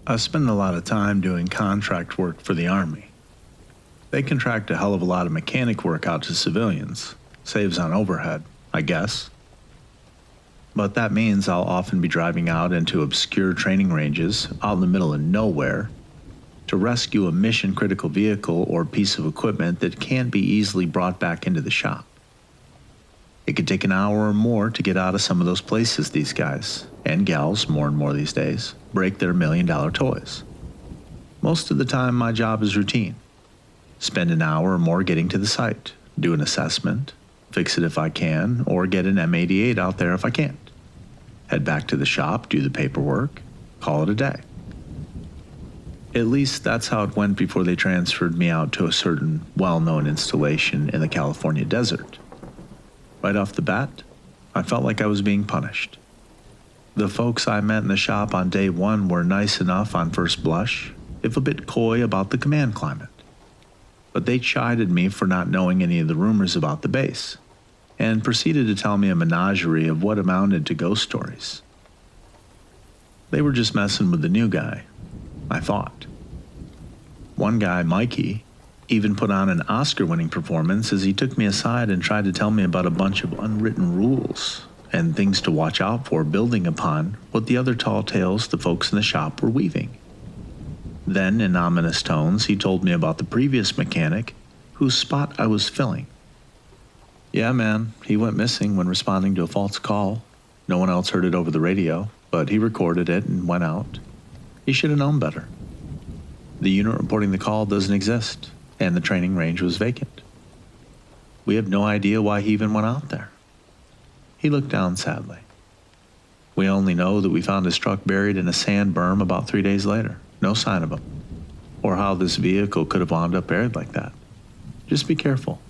I spend a lot of time doing contract work for the Army. They contract a hell of a lot of mechanic work out to civilians. Saves on overhead, I guess. But that means I'll often be driving out into obscure training ranges out in the middle of nowhere to rescue a mission-critical vehicle or piece of equipment that can't be easily brought back into the shop. It could take an hour or more to get out of some of those places these guys, and gals more and more these days, break their million-dollar toys. Most of the time my job is routine. Spend an hour or more getting to the site, do an assessment, fix it if I can, or get an M88 out there if I can't. Head back to the shop, do the paperwork, call it a day. At least that's how it went before they transferred me out to a certain well-known installation in the California desert. Right off the bat, I felt like I was being punished. The folks I met in the shop on day one were nice enough on first blush, if a bit coy about the command climate. But they chided me for not knowing any of the rumors about the base, and proceeded to tell me a menagerie of what amounted to ghost stories. They were just messing with the new guy, I thought. One guy, Mikey, even put on an Oscar-winning performance as he took me aside and tried to tell me about a bunch of unwritten rules and things to watch out for, building upon what the other tall tales the folks in the shop were weaving. Then, in ominous tones, he told me about the previous mechanic whose spot I was filling. Yeah, man, he went missing when responding to a false call. No one else heard it over the radio, but he recorded it and went out. He should have known better. The unit reporting the call doesn't exist, and the training range was vacant. We have no idea why he even went out there. He looked down sadly. We only know that we found his truck buried in a sand berm about 3 days later. No sign of him. Or how this vehicle could have wound up buried like that. Just be careful.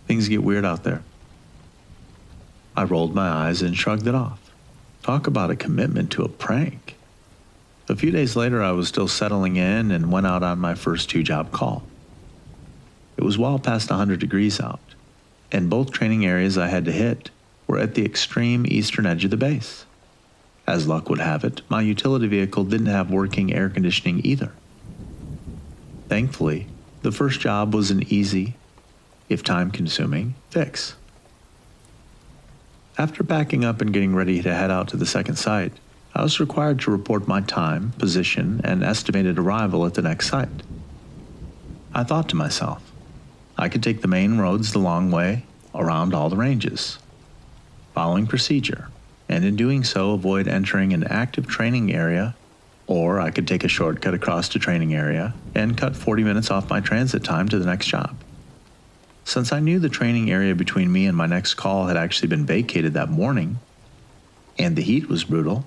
Things get weird out there. I rolled my eyes and shrugged it off. Talk about a commitment to a prank. A few days later, I was still settling in and went out on my first two-job call. It was well past 100 degrees out, and both training areas I had to hit were at the extreme eastern edge of the base. As luck would have it, my utility vehicle didn't have working air conditioning either. Thankfully, the first job was an easy, if time-consuming, fix. After packing up and getting ready to head out to the second site, I was required to report my time, position, and estimated arrival at the next site. I thought to myself, I could take the main roads the long way around all the ranges, following procedure, and in doing so avoid entering an active training area, or I could take a shortcut across the training area and cut 40 minutes off my transit time to the next job. Since I knew the training area between me and my next call had actually been vacated that morning, and the heat was brutal,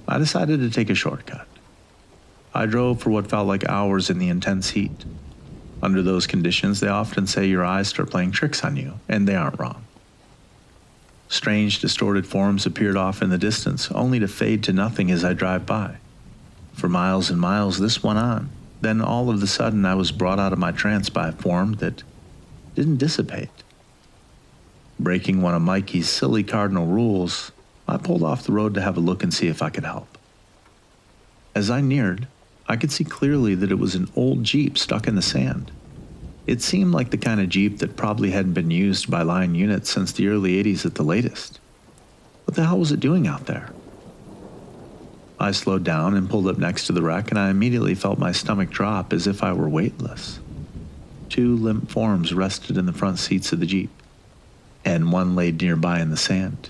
I decided to take a shortcut. I drove for what felt like hours in the intense heat. Under those conditions, they often say your eyes start playing tricks on you, and they aren't wrong. Strange, distorted forms appeared off in the distance, only to fade to nothing as I drive by. For miles and miles, this went on. Then all of a sudden, I was brought out of my trance by a form that didn't dissipate. Breaking one of Mikey's silly cardinal rules, I pulled off the road to have a look and see if I could help. As I neared, I could see clearly that it was an old Jeep stuck in the sand. It seemed like the kind of Jeep that probably hadn't been used by line units since the early 80s at the latest. What the hell was it doing out there? I slowed down and pulled up next to the wreck, and I immediately felt my stomach drop as if I were weightless. Two limp forms rested in the front seats of the Jeep, and one laid nearby in the sand.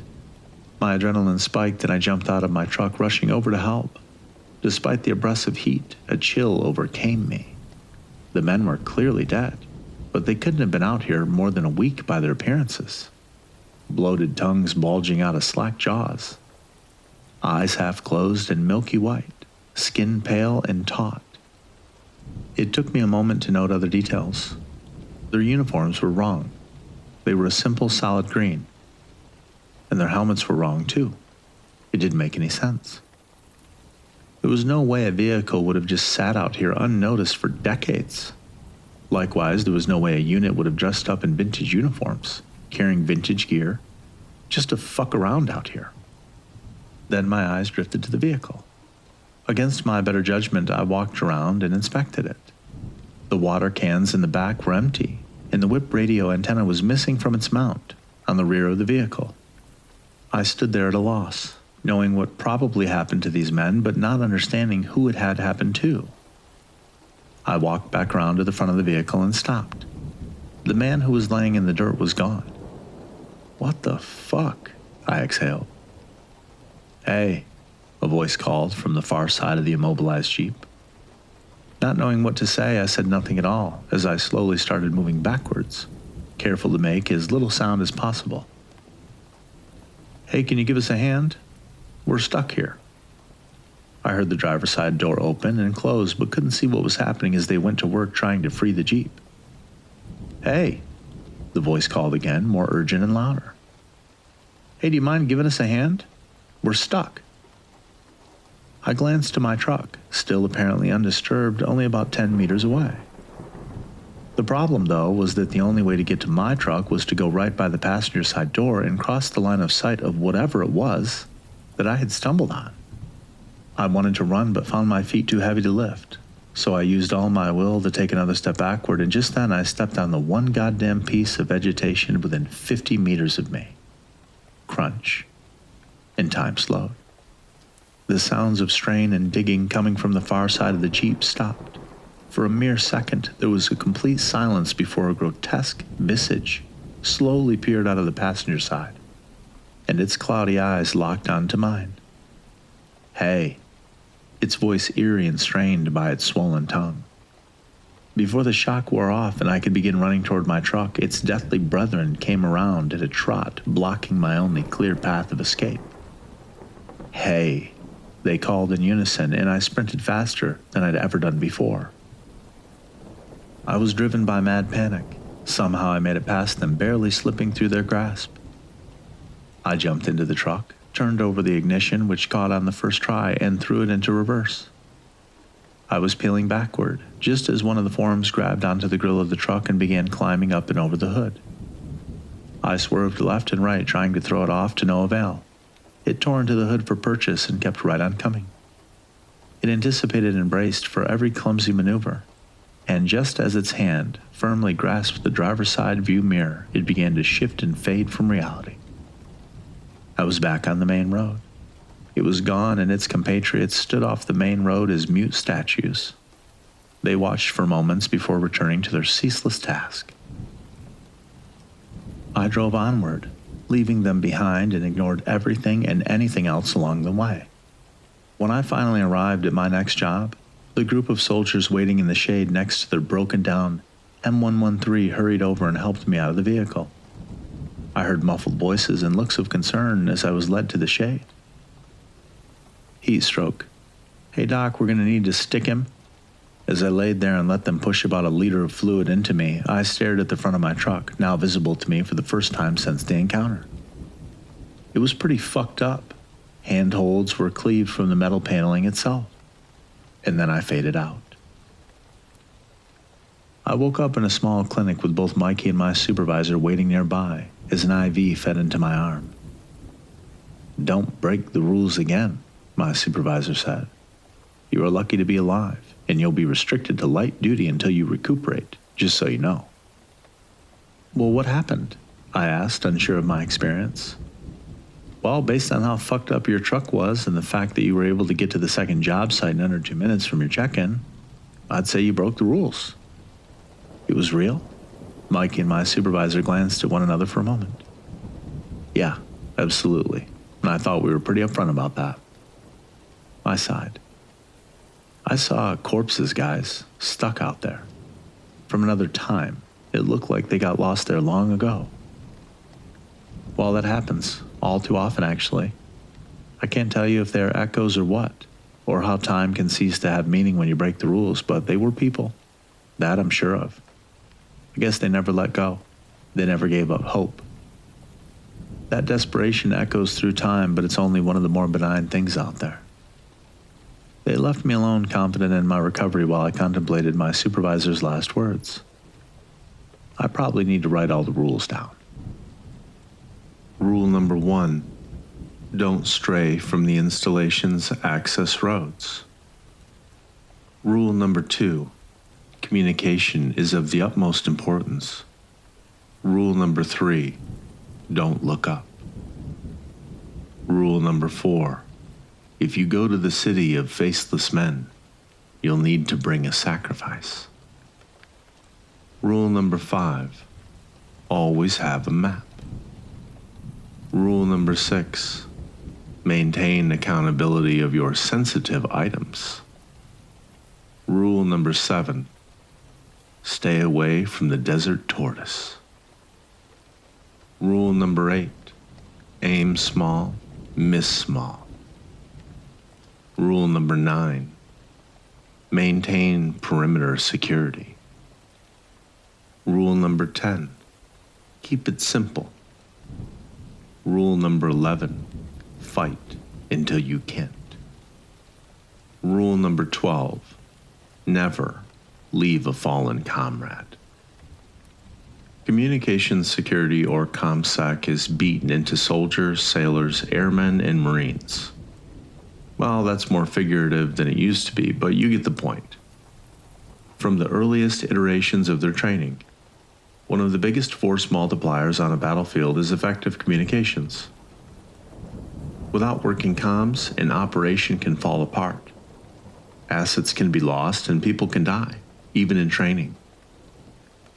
My adrenaline spiked and I jumped out of my truck, rushing over to help. Despite the oppressive heat, a chill overcame me. The men were clearly dead, but they couldn't have been out here more than a week by their appearances. Bloated tongues bulging out of slack jaws. Eyes half closed and milky white, skin pale and taut. It took me a moment to note other details. Their uniforms were wrong. They were a simple solid green. And their helmets were wrong too. It didn't make any sense. There was no way a vehicle would have just sat out here unnoticed for decades. Likewise, there was no way a unit would have dressed up in vintage uniforms, carrying vintage gear, just to fuck around out here. Then my eyes drifted to the vehicle. Against my better judgment, I walked around and inspected it. The water cans in the back were empty, and the whip radio antenna was missing from its mount on the rear of the vehicle. I stood there at a loss, knowing what probably happened to these men, but not understanding who it had happened to. I walked back around to the front of the vehicle and stopped. The man who was laying in the dirt was gone. What the fuck? I exhaled. Hey, a voice called from the far side of the immobilized Jeep. Not knowing what to say, I said nothing at all as I slowly started moving backwards, careful to make as little sound as possible. Hey, can you give us a hand? We're stuck here. I heard the driver's side door open and close, but couldn't see what was happening as they went to work trying to free the Jeep. Hey, the voice called again, more urgent and louder. Hey, do you mind giving us a hand? We're stuck. I glanced to my truck, still apparently undisturbed, only about 10 meters away. The problem, though, was that the only way to get to my truck was to go right by the passenger side door and cross the line of sight of whatever it was that I had stumbled on. I wanted to run but found my feet too heavy to lift, so I used all my will to take another step backward, and just then I stepped on the one goddamn piece of vegetation within 50 meters of me. Crunch. And time slowed. The sounds of strain and digging coming from the far side of the Jeep stopped. For a mere second, there was a complete silence before a grotesque visage slowly peered out of the passenger side, and its cloudy eyes locked onto mine. Hey, its voice eerie and strained by its swollen tongue. Before the shock wore off and I could begin running toward my truck, its deathly brethren came around at a trot, blocking my only clear path of escape. Hey, they called in unison, and I sprinted faster than I'd ever done before. I was driven by mad panic. Somehow I made it past them, barely slipping through their grasp. I jumped into the truck, turned over the ignition, which caught on the first try, and threw it into reverse. I was peeling backward, just as one of the forms grabbed onto the grill of the truck and began climbing up and over the hood. I swerved left and right, trying to throw it off to no avail. It tore into the hood for purchase and kept right on coming. It anticipated and braced for every clumsy maneuver, and just as its hand firmly grasped the driver's side view mirror, it began to shift and fade from reality. I was back on the main road. It was gone, and its compatriots stood off the main road as mute statues. They watched for moments before returning to their ceaseless task. I drove onward, leaving them behind, and ignored everything and anything else along the way. When I finally arrived at my next job, the group of soldiers waiting in the shade next to their broken-down M113 hurried over and helped me out of the vehicle. I heard muffled voices and looks of concern as I was led to the shade. Heat stroke. Hey doc, we're going to need to stick him. As I laid there and let them push about a liter of fluid into me, I stared at the front of my truck, now visible to me for the first time since the encounter. It was pretty fucked up. Handholds were cleaved from the metal paneling itself. And then I faded out. I woke up in a small clinic with both Mikey and my supervisor waiting nearby as an IV fed into my arm. Don't break the rules again, my supervisor said. You are lucky to be alive, and you'll be restricted to light duty until you recuperate, just so you know. Well, what happened? I asked, unsure of my experience. Well, based on how fucked up your truck was and the fact that you were able to get to the second job site in under 2 minutes from your check-in, I'd say you broke the rules. It was real? Mikey and my supervisor glanced at one another for a moment. Yeah, absolutely. And I thought we were pretty upfront about that. I sighed. I saw corpses, guys, stuck out there. From another time. It looked like they got lost there long ago. Well, that happens. All too often, actually. I can't tell you if they're echoes or what, or how time can cease to have meaning when you break the rules, but they were people. That I'm sure of. I guess they never let go. They never gave up hope. That desperation echoes through time, but it's only one of the more benign things out there. They left me alone, confident in my recovery while I contemplated my supervisor's last words. I probably need to write all the rules down. Rule number 1, don't stray from the installation's access roads. Rule number 2. Communication is of the utmost importance. Rule number 3. Don't look up. Rule number 4. If you go to the city of faceless men, you'll need to bring a sacrifice. Rule number 5. Always have a map. Rule number 6. Maintain accountability of your sensitive items. Rule number 7. Stay away from the desert tortoise. Rule number 8. Aim small, miss small. Rule number 9. Maintain perimeter security. Rule number 10. Keep it simple. Rule number 11. Fight until you can't. Rule number 12. Never leave a fallen comrade. Communications security, or ComSec, is beaten into soldiers, sailors, airmen, and Marines. Well, that's more figurative than it used to be, but you get the point. From the earliest iterations of their training, one of the biggest force multipliers on a battlefield is effective communications. Without working comms, an operation can fall apart. Assets can be lost and people can die, even in training.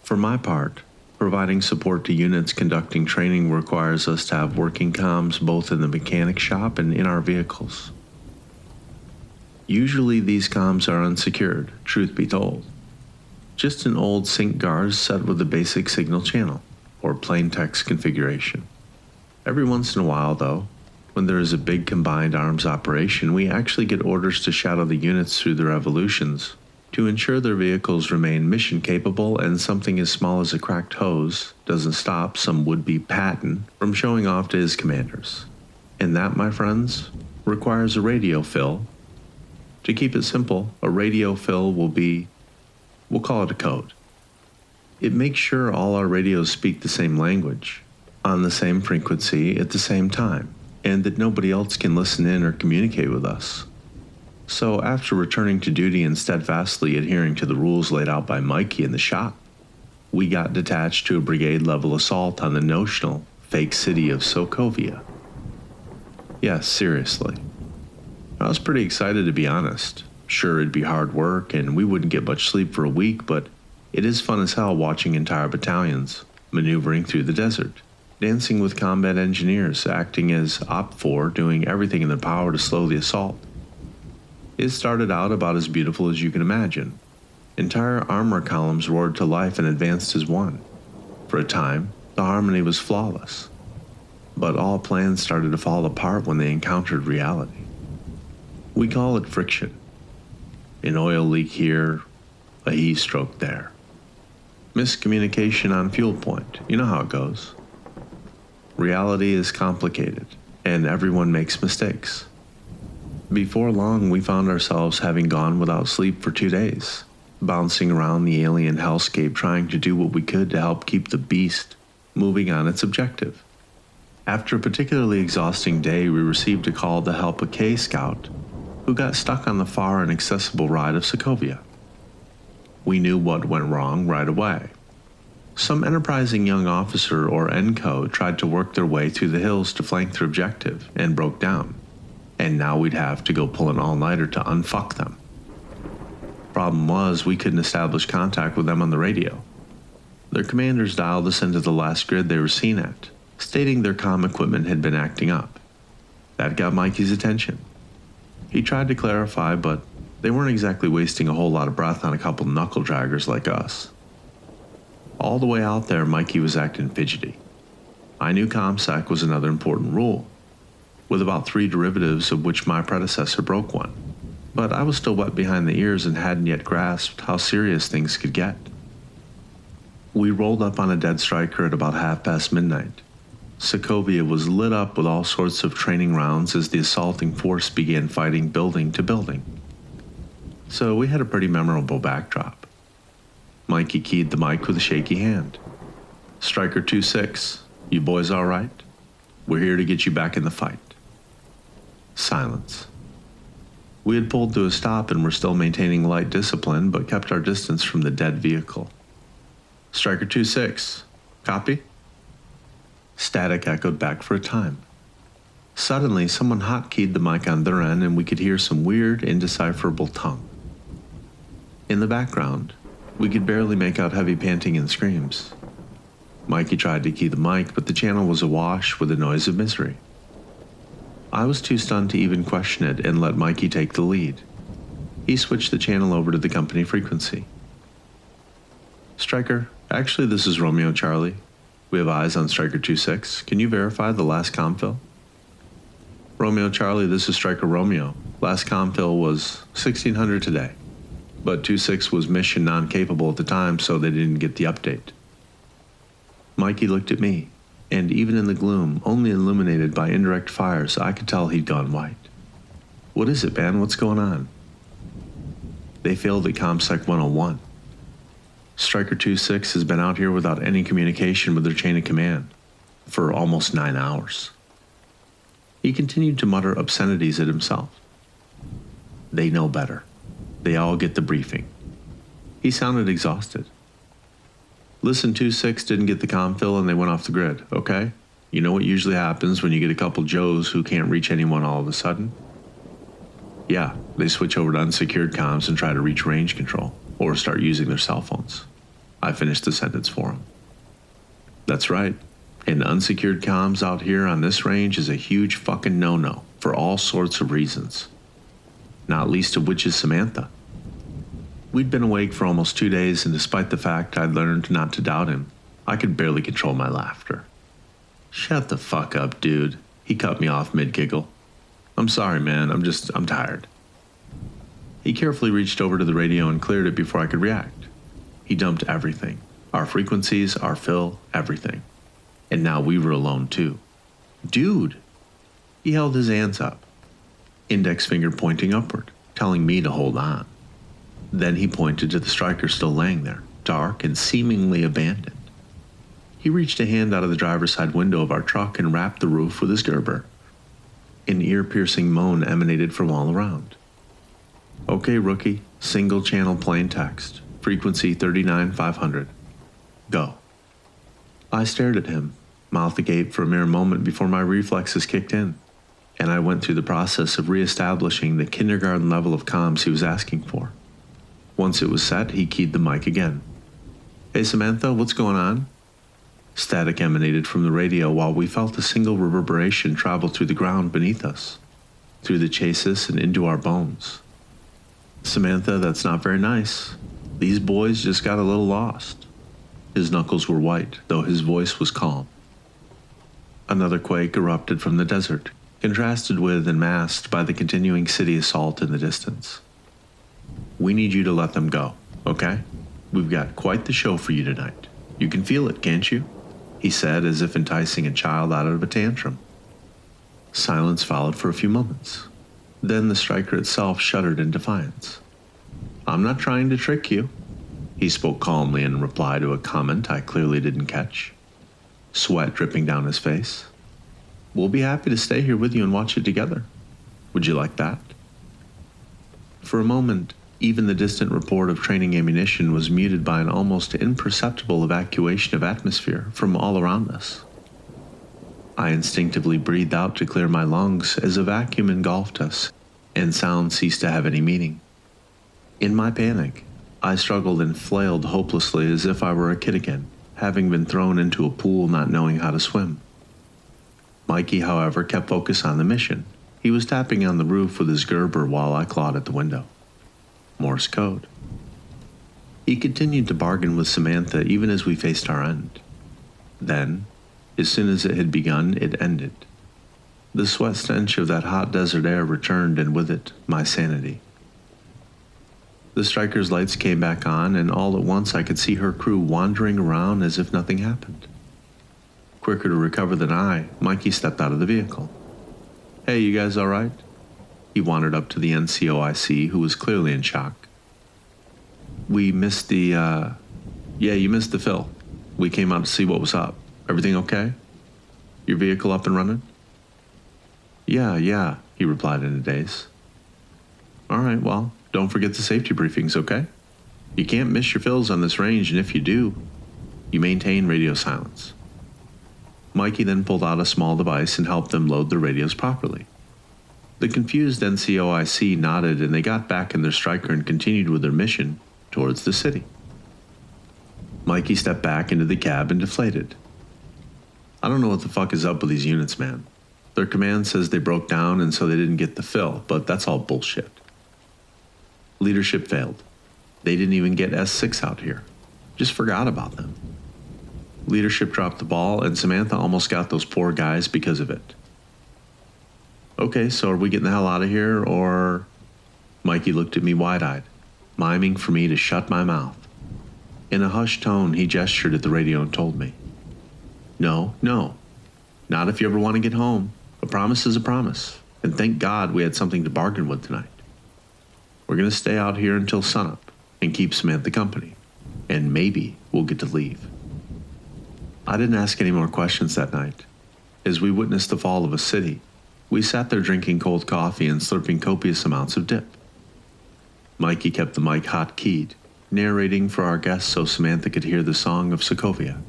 For my part, providing support to units conducting training requires us to have working comms both in the mechanic shop and in our vehicles. Usually these comms are unsecured, truth be told. Just an old sync guard set with a basic signal channel, or plain text configuration. Every once in a while, though, when there is a big combined arms operation, we actually get orders to shadow the units through their evolutions to ensure their vehicles remain mission capable and something as small as a cracked hose doesn't stop some would-be Patton from showing off to his commanders. And that, my friends, requires a radio fill. To keep it simple, a radio fill will be, we'll call it a code. It makes sure all our radios speak the same language, on the same frequency at the same time, and that nobody else can listen in or communicate with us. So after returning to duty and steadfastly adhering to the rules laid out by Mikey in the shop, we got detached to a brigade-level assault on the notional fake city of Sokovia. Yes, seriously. I was pretty excited, to be honest. Sure, it'd be hard work and we wouldn't get much sleep for a week, but it is fun as hell watching entire battalions maneuvering through the desert, dancing with combat engineers, acting as Op-4, doing everything in their power to slow the assault. It started out about as beautiful as you can imagine. Entire armor columns roared to life and advanced as one. For a time, the harmony was flawless. But all plans started to fall apart when they encountered reality. We call it friction. An oil leak here, a heat stroke there. Miscommunication on fuel point, you know how it goes. Reality is complicated, and everyone makes mistakes. Before long, we found ourselves having gone without sleep for 2 days, bouncing around the alien hellscape trying to do what we could to help keep the beast moving on its objective. After a particularly exhausting day, we received a call to help a K-Scout who got stuck on the far and inaccessible ride of Sokovia. We knew what went wrong right away. Some enterprising young officer or NCO tried to work their way through the hills to flank their objective and broke down. And now we'd have to go pull an all-nighter to unfuck them. Problem was, we couldn't establish contact with them on the radio. Their commanders dialed us into the last grid they were seen at, stating their comm equipment had been acting up. That got Mikey's attention. He tried to clarify, but they weren't exactly wasting a whole lot of breath on a couple knuckle-draggers like us. All the way out there, Mikey was acting fidgety. I knew ComSec was another important rule, with about 3 derivatives of which my predecessor broke one. But I was still wet behind the ears and hadn't yet grasped how serious things could get. We rolled up on a dead striker at about midnight. Sokovia was lit up with all sorts of training rounds as the assaulting force began fighting building to building. So we had a pretty memorable backdrop. Mikey keyed the mic with a shaky hand. Striker 2-6, you boys all right? We're here to get you back in the fight. Silence. We had pulled to a stop and were still maintaining light discipline, but kept our distance from the dead vehicle. Striker 2-6, copy? Static echoed back for a time. Suddenly, someone hotkeyed the mic on their end and we could hear some weird, indecipherable tongue. In the background, we could barely make out heavy panting and screams. Mikey tried to key the mic, but the channel was awash with the noise of misery. I was too stunned to even question it and let Mikey take the lead. He switched the channel over to the company frequency. Striker, actually this is Romeo Charlie. We have eyes on Striker 2-6. Can you verify the last comfill? Romeo Charlie, this is Striker Romeo. Last comfill was 1600 today, but 2-6 was mission non-capable at the time, so they didn't get the update. Mikey looked at me, and even in the gloom, only illuminated by indirect fires, I could tell he'd gone white. What is it, man? What's going on? They failed at ComSec 101. Striker 2-6 has been out here without any communication with their chain of command for almost 9 hours. He continued to mutter obscenities at himself. They know better. They all get the briefing. He sounded exhausted. Listen, 2-6 didn't get the comfill and they went off the grid, okay? You know what usually happens when you get a couple Joes who can't reach anyone all of a sudden? Yeah, they switch over to unsecured comms and try to reach range control, or start using their cell phones. I finished the sentence for him. That's right. And unsecured comms out here on this range is a huge fucking no-no for all sorts of reasons. Not least of which is Samantha. We'd been awake for almost 2 days, and despite the fact I'd learned not to doubt him, I could barely control my laughter. Shut the fuck up, dude. He cut me off mid-giggle. I'm sorry, man. I'm tired. He carefully reached over to the radio and cleared it before I could react. He dumped everything. Our frequencies, our fill, everything. And now we were alone too. Dude! He held his hands up, index finger pointing upward, telling me to hold on. Then he pointed to the striker still laying there, dark and seemingly abandoned. He reached a hand out of the driver's side window of our truck and rapped the roof with his Gerber. An ear-piercing moan emanated from all around. Okay, rookie, single channel plain text, frequency 39500. Go. I stared at him, mouth agape for a mere moment before my reflexes kicked in, and I went through the process of re-establishing the kindergarten level of comms he was asking for. Once it was set, he keyed the mic again. Hey Samantha, what's going on? Static emanated from the radio while we felt a single reverberation travel through the ground beneath us, through the chassis and into our bones. Samantha, that's not very nice. These boys just got a little lost. His knuckles were white, though his voice was calm. Another quake erupted from the desert, contrasted with and masked by the continuing city assault in the distance. We need you to let them go, okay? We've got quite the show for you tonight. You can feel it, can't you? He said, as if enticing a child out of a tantrum. Silence followed for a few moments. Then the striker itself shuddered in defiance. I'm not trying to trick you. He spoke calmly in reply to a comment I clearly didn't catch. Sweat dripping down his face. We'll be happy to stay here with you and watch it together. Would you like that? For a moment, even the distant report of training ammunition was muted by an almost imperceptible evacuation of atmosphere from all around us. I instinctively breathed out to clear my lungs as a vacuum engulfed us, and sound ceased to have any meaning. In my panic, I struggled and flailed hopelessly as if I were a kid again, having been thrown into a pool not knowing how to swim. Mikey, however, kept focus on the mission. He was tapping on the roof with his Gerber while I clawed at the window. Morse code. He continued to bargain with Samantha even as we faced our end. Then, as soon as it had begun, it ended. The sweat stench of that hot desert air returned, and with it, my sanity. The striker's lights came back on, and all at once I could see her crew wandering around as if nothing happened. Quicker to recover than I, Mikey stepped out of the vehicle. Hey, you guys all right? He wandered up to the NCOIC, who was clearly in shock. We missed the, Yeah, you missed the fill. We came out to see what was up. Everything okay? Your vehicle up and running? Yeah, he replied in a daze. All right, well, don't forget the safety briefings, okay? You can't miss your fills on this range, and if you do, you maintain radio silence. Mikey then pulled out a small device and helped them load their radios properly. The confused NCOIC nodded, and they got back in their striker and continued with their mission towards the city. Mikey stepped back into the cab and deflated. I don't know what the fuck is up with these units, man. Their command says they broke down and so they didn't get the fill, but that's all bullshit. Leadership failed. They didn't even get S6 out here. Just forgot about them. Leadership dropped the ball, and Samantha almost got those poor guys because of it. Okay, so are we getting the hell out of here, or... Mikey looked at me wide-eyed, miming for me to shut my mouth. In a hushed tone, he gestured at the radio and told me, No, not if you ever want to get home. A promise is a promise, and thank God we had something to bargain with tonight. We're going to stay out here until sunup and keep Samantha company, and maybe we'll get to leave. I didn't ask any more questions that night. As we witnessed the fall of a city, we sat there drinking cold coffee and slurping copious amounts of dip. Mikey kept the mic hot-keyed, narrating for our guests so Samantha could hear the song of Sokovia.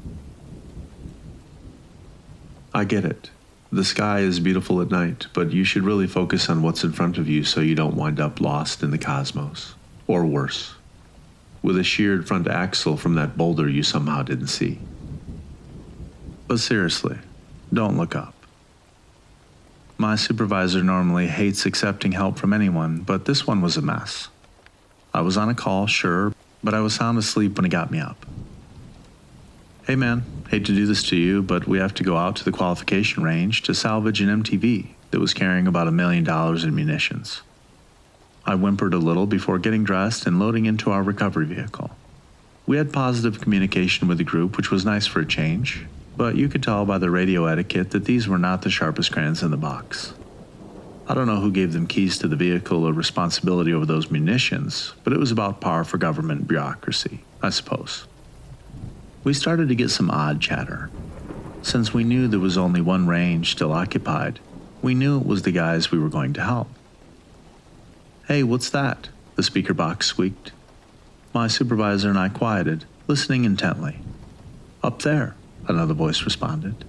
I get it. The sky is beautiful at night, but you should really focus on what's in front of you so you don't wind up lost in the cosmos. Or worse, with a sheared front axle from that boulder you somehow didn't see. But seriously, don't look up. My supervisor normally hates accepting help from anyone, but this one was a mess. I was on a call, sure, but I was sound asleep when he got me up. Hey man, hate to do this to you, but we have to go out to the qualification range to salvage an MTV that was carrying about $1 million in munitions. I whimpered a little before getting dressed and loading into our recovery vehicle. We had positive communication with the group, which was nice for a change, but you could tell by the radio etiquette that these were not the sharpest crayons in the box. I don't know who gave them keys to the vehicle or responsibility over those munitions, but it was about par for government bureaucracy, I suppose. We started to get some odd chatter. Since we knew there was only one range still occupied, we knew it was the guys we were going to help. Hey, what's that? The speaker box squeaked. My supervisor and I quieted, listening intently. Up there, another voice responded.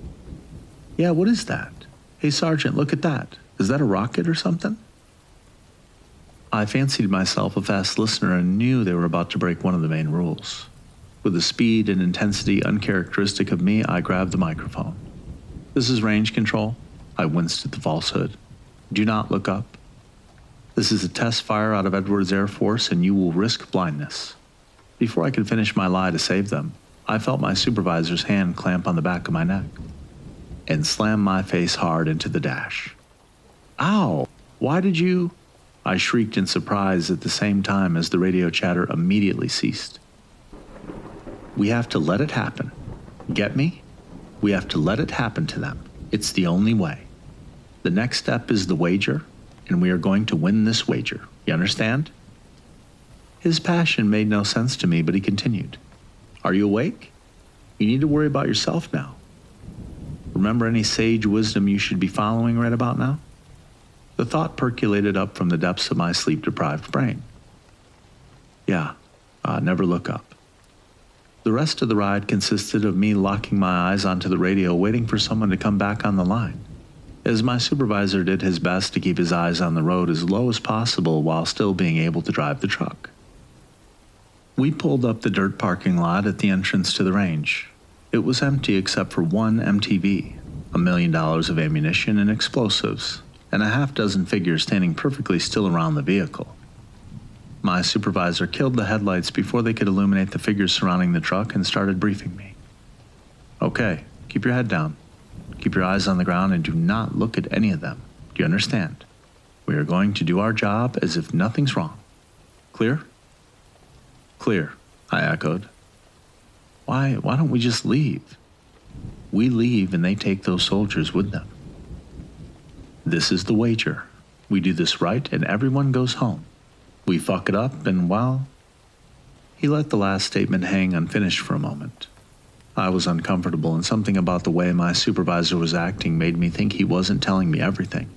Yeah, what is that? Hey, Sergeant, look at that. Is that a rocket or something? I fancied myself a fast listener and knew they were about to break one of the main rules. With a speed and intensity uncharacteristic of me, I grabbed the microphone. This is range control. I winced at the falsehood. Do not look up. This is a test fire out of Edwards Air Force, and you will risk blindness. Before I could finish my lie to save them, I felt my supervisor's hand clamp on the back of my neck and slam my face hard into the dash. Ow! Why did you? I shrieked in surprise at the same time as the radio chatter immediately ceased. We have to let it happen. Get me? We have to let it happen to them. It's the only way. The next step is the wager, and we are going to win this wager. You understand? His passion made no sense to me, but he continued. Are you awake? You need to worry about yourself now. Remember any sage wisdom you should be following right about now? The thought percolated up from the depths of my sleep-deprived brain. Yeah, never look up. The rest of the ride consisted of me locking my eyes onto the radio, waiting for someone to come back on the line, as my supervisor did his best to keep his eyes on the road as low as possible while still being able to drive the truck. We pulled up the dirt parking lot at the entrance to the range. It was empty except for one MTV, $1 million of ammunition and explosives, and a half dozen figures standing perfectly still around the vehicle. My supervisor killed the headlights before they could illuminate the figures surrounding the truck and started briefing me. Okay, keep your head down. Keep your eyes on the ground and do not look at any of them. Do you understand? We are going to do our job as if nothing's wrong. Clear? Clear, I echoed. Why don't we just leave? We leave and they take those soldiers with them. This is the wager. We do this right and everyone goes home. We fuck it up and, well... He let the last statement hang unfinished for a moment. I was uncomfortable, and something about the way my supervisor was acting made me think he wasn't telling me everything.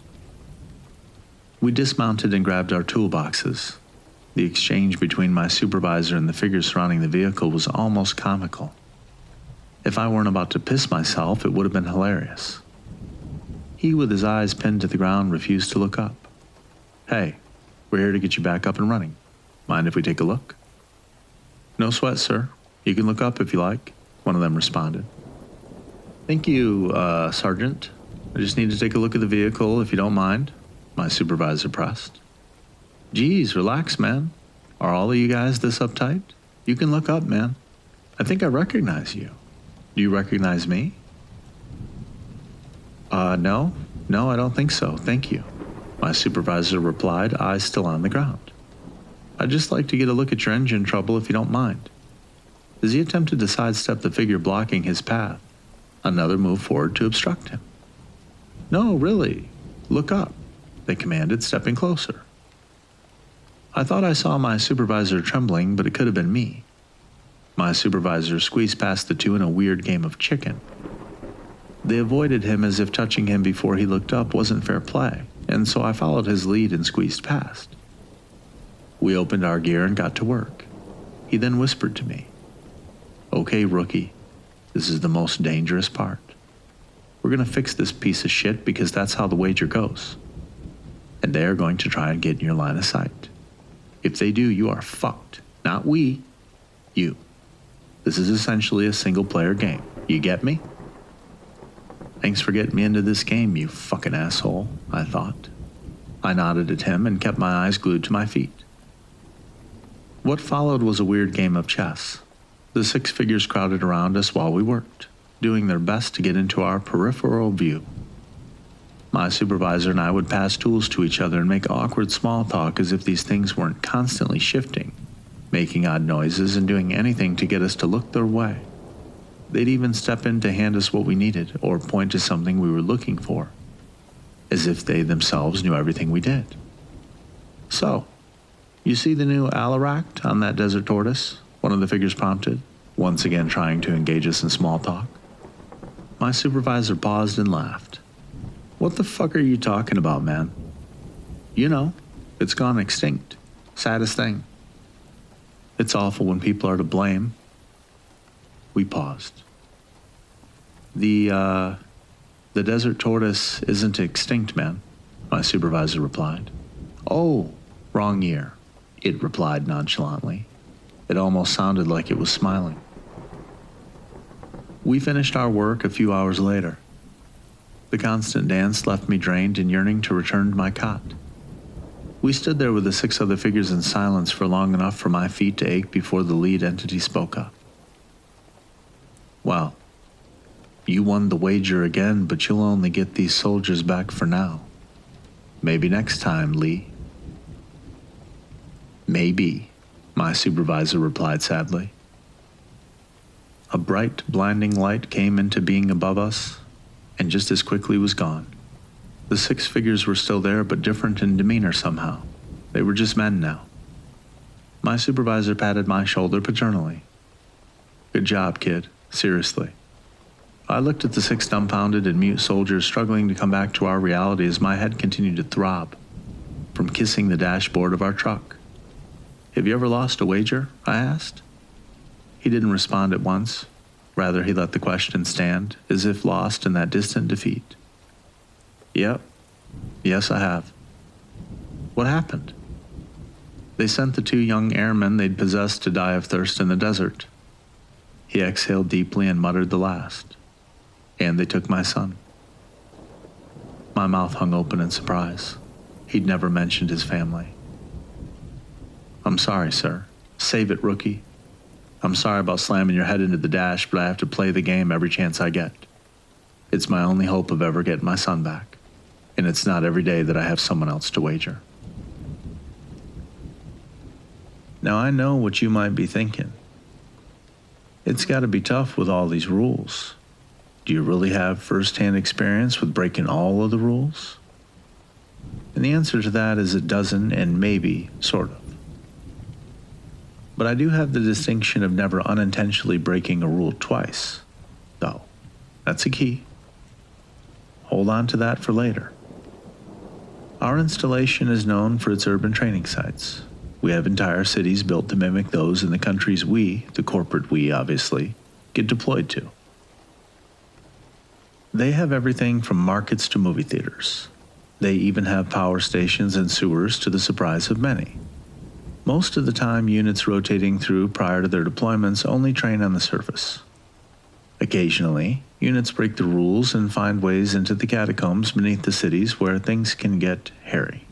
We dismounted and grabbed our toolboxes. The exchange between my supervisor and the figures surrounding the vehicle was almost comical. If I weren't about to piss myself, it would have been hilarious. He, with his eyes pinned to the ground, refused to look up. "Hey, we're here to get you back up and running. Mind if we take a look?" "No sweat, sir. You can look up if you like," one of them responded. "Thank you, Sergeant. I just need to take a look at the vehicle if you don't mind," my supervisor pressed. "Geez, relax, man. Are all of you guys this uptight? You can look up, man. I think I recognize you. Do you recognize me?" No, I don't think so, thank you," my supervisor replied, eyes still on the ground. "I'd just like to get a look at your engine trouble if you don't mind." As he attempted to sidestep the figure blocking his path, another moved forward to obstruct him. "No, really, look up," they commanded, stepping closer. I thought I saw my supervisor trembling, but it could have been me. My supervisor squeezed past the two in a weird game of chicken. They avoided him as if touching him before he looked up wasn't fair play, and so I followed his lead and squeezed past. We opened our gear and got to work. He then whispered to me, "Okay, rookie, this is the most dangerous part. We're going to fix this piece of shit because that's how the wager goes. And they are going to try and get in your line of sight. If they do, you are fucked. Not we, you. This is essentially a single-player game. You get me?" "Thanks for getting me into this game, you fucking asshole," I thought. I nodded at him and kept my eyes glued to my feet. What followed was a weird game of chess. The 6 figures crowded around us while we worked, doing their best to get into our peripheral view. My supervisor and I would pass tools to each other and make awkward small talk as if these things weren't constantly shifting, making odd noises and doing anything to get us to look their way. They'd even step in to hand us what we needed or point to something we were looking for, as if they themselves knew everything we did. "So, you see the new Alaract on that desert tortoise?" one of the figures prompted, once again trying to engage us in small talk. My supervisor paused and laughed. "What the fuck are you talking about, man?" "You know, it's gone extinct. Saddest thing. It's awful when people are to blame." We paused. The desert tortoise isn't extinct, man," my supervisor replied. "Oh, wrong year," it replied nonchalantly. It almost sounded like it was smiling. We finished our work a few hours later. The constant dance left me drained and yearning to return to my cot. We stood there with the 6 other figures in silence for long enough for my feet to ache before the lead entity spoke up. "Well, you won the wager again, but you'll only get these soldiers back for now. Maybe next time, Lee." "Maybe," my supervisor replied sadly. A bright, blinding light came into being above us, and just as quickly was gone. The 6 figures were still there, but different in demeanor somehow. They were just men now. My supervisor patted my shoulder paternally. "Good job, kid. Seriously." I looked at the 6 dumbfounded and mute soldiers struggling to come back to our reality as my head continued to throb from kissing the dashboard of our truck. "Have you ever lost a wager?" I asked. He didn't respond at once. Rather, he let the question stand, as if lost in that distant defeat. "Yep. Yes, I have." "What happened?" "They sent the 2 young airmen they'd possessed to die of thirst in the desert." He exhaled deeply and muttered the last. "And they took my son." My mouth hung open in surprise. He'd never mentioned his family. "I'm sorry, sir. Save it, rookie. I'm sorry about slamming your head into the dash, but I have to play the game every chance I get. It's my only hope of ever getting my son back. And it's not every day that I have someone else to wager." Now I know what you might be thinking. It's got to be tough with all these rules. Do you really have first-hand experience with breaking all of the rules? And the answer to that is it doesn't, and maybe, sort of. But I do have the distinction of never unintentionally breaking a rule twice, though. That's a key. Hold on to that for later. Our installation is known for its urban training sites. We have entire cities built to mimic those in the countries we, the corporate we obviously, get deployed to. They have everything from markets to movie theaters. They even have power stations and sewers to the surprise of many. Most of the time, units rotating through prior to their deployments only train on the surface. Occasionally, units break the rules and find ways into the catacombs beneath the cities where things can get hairy.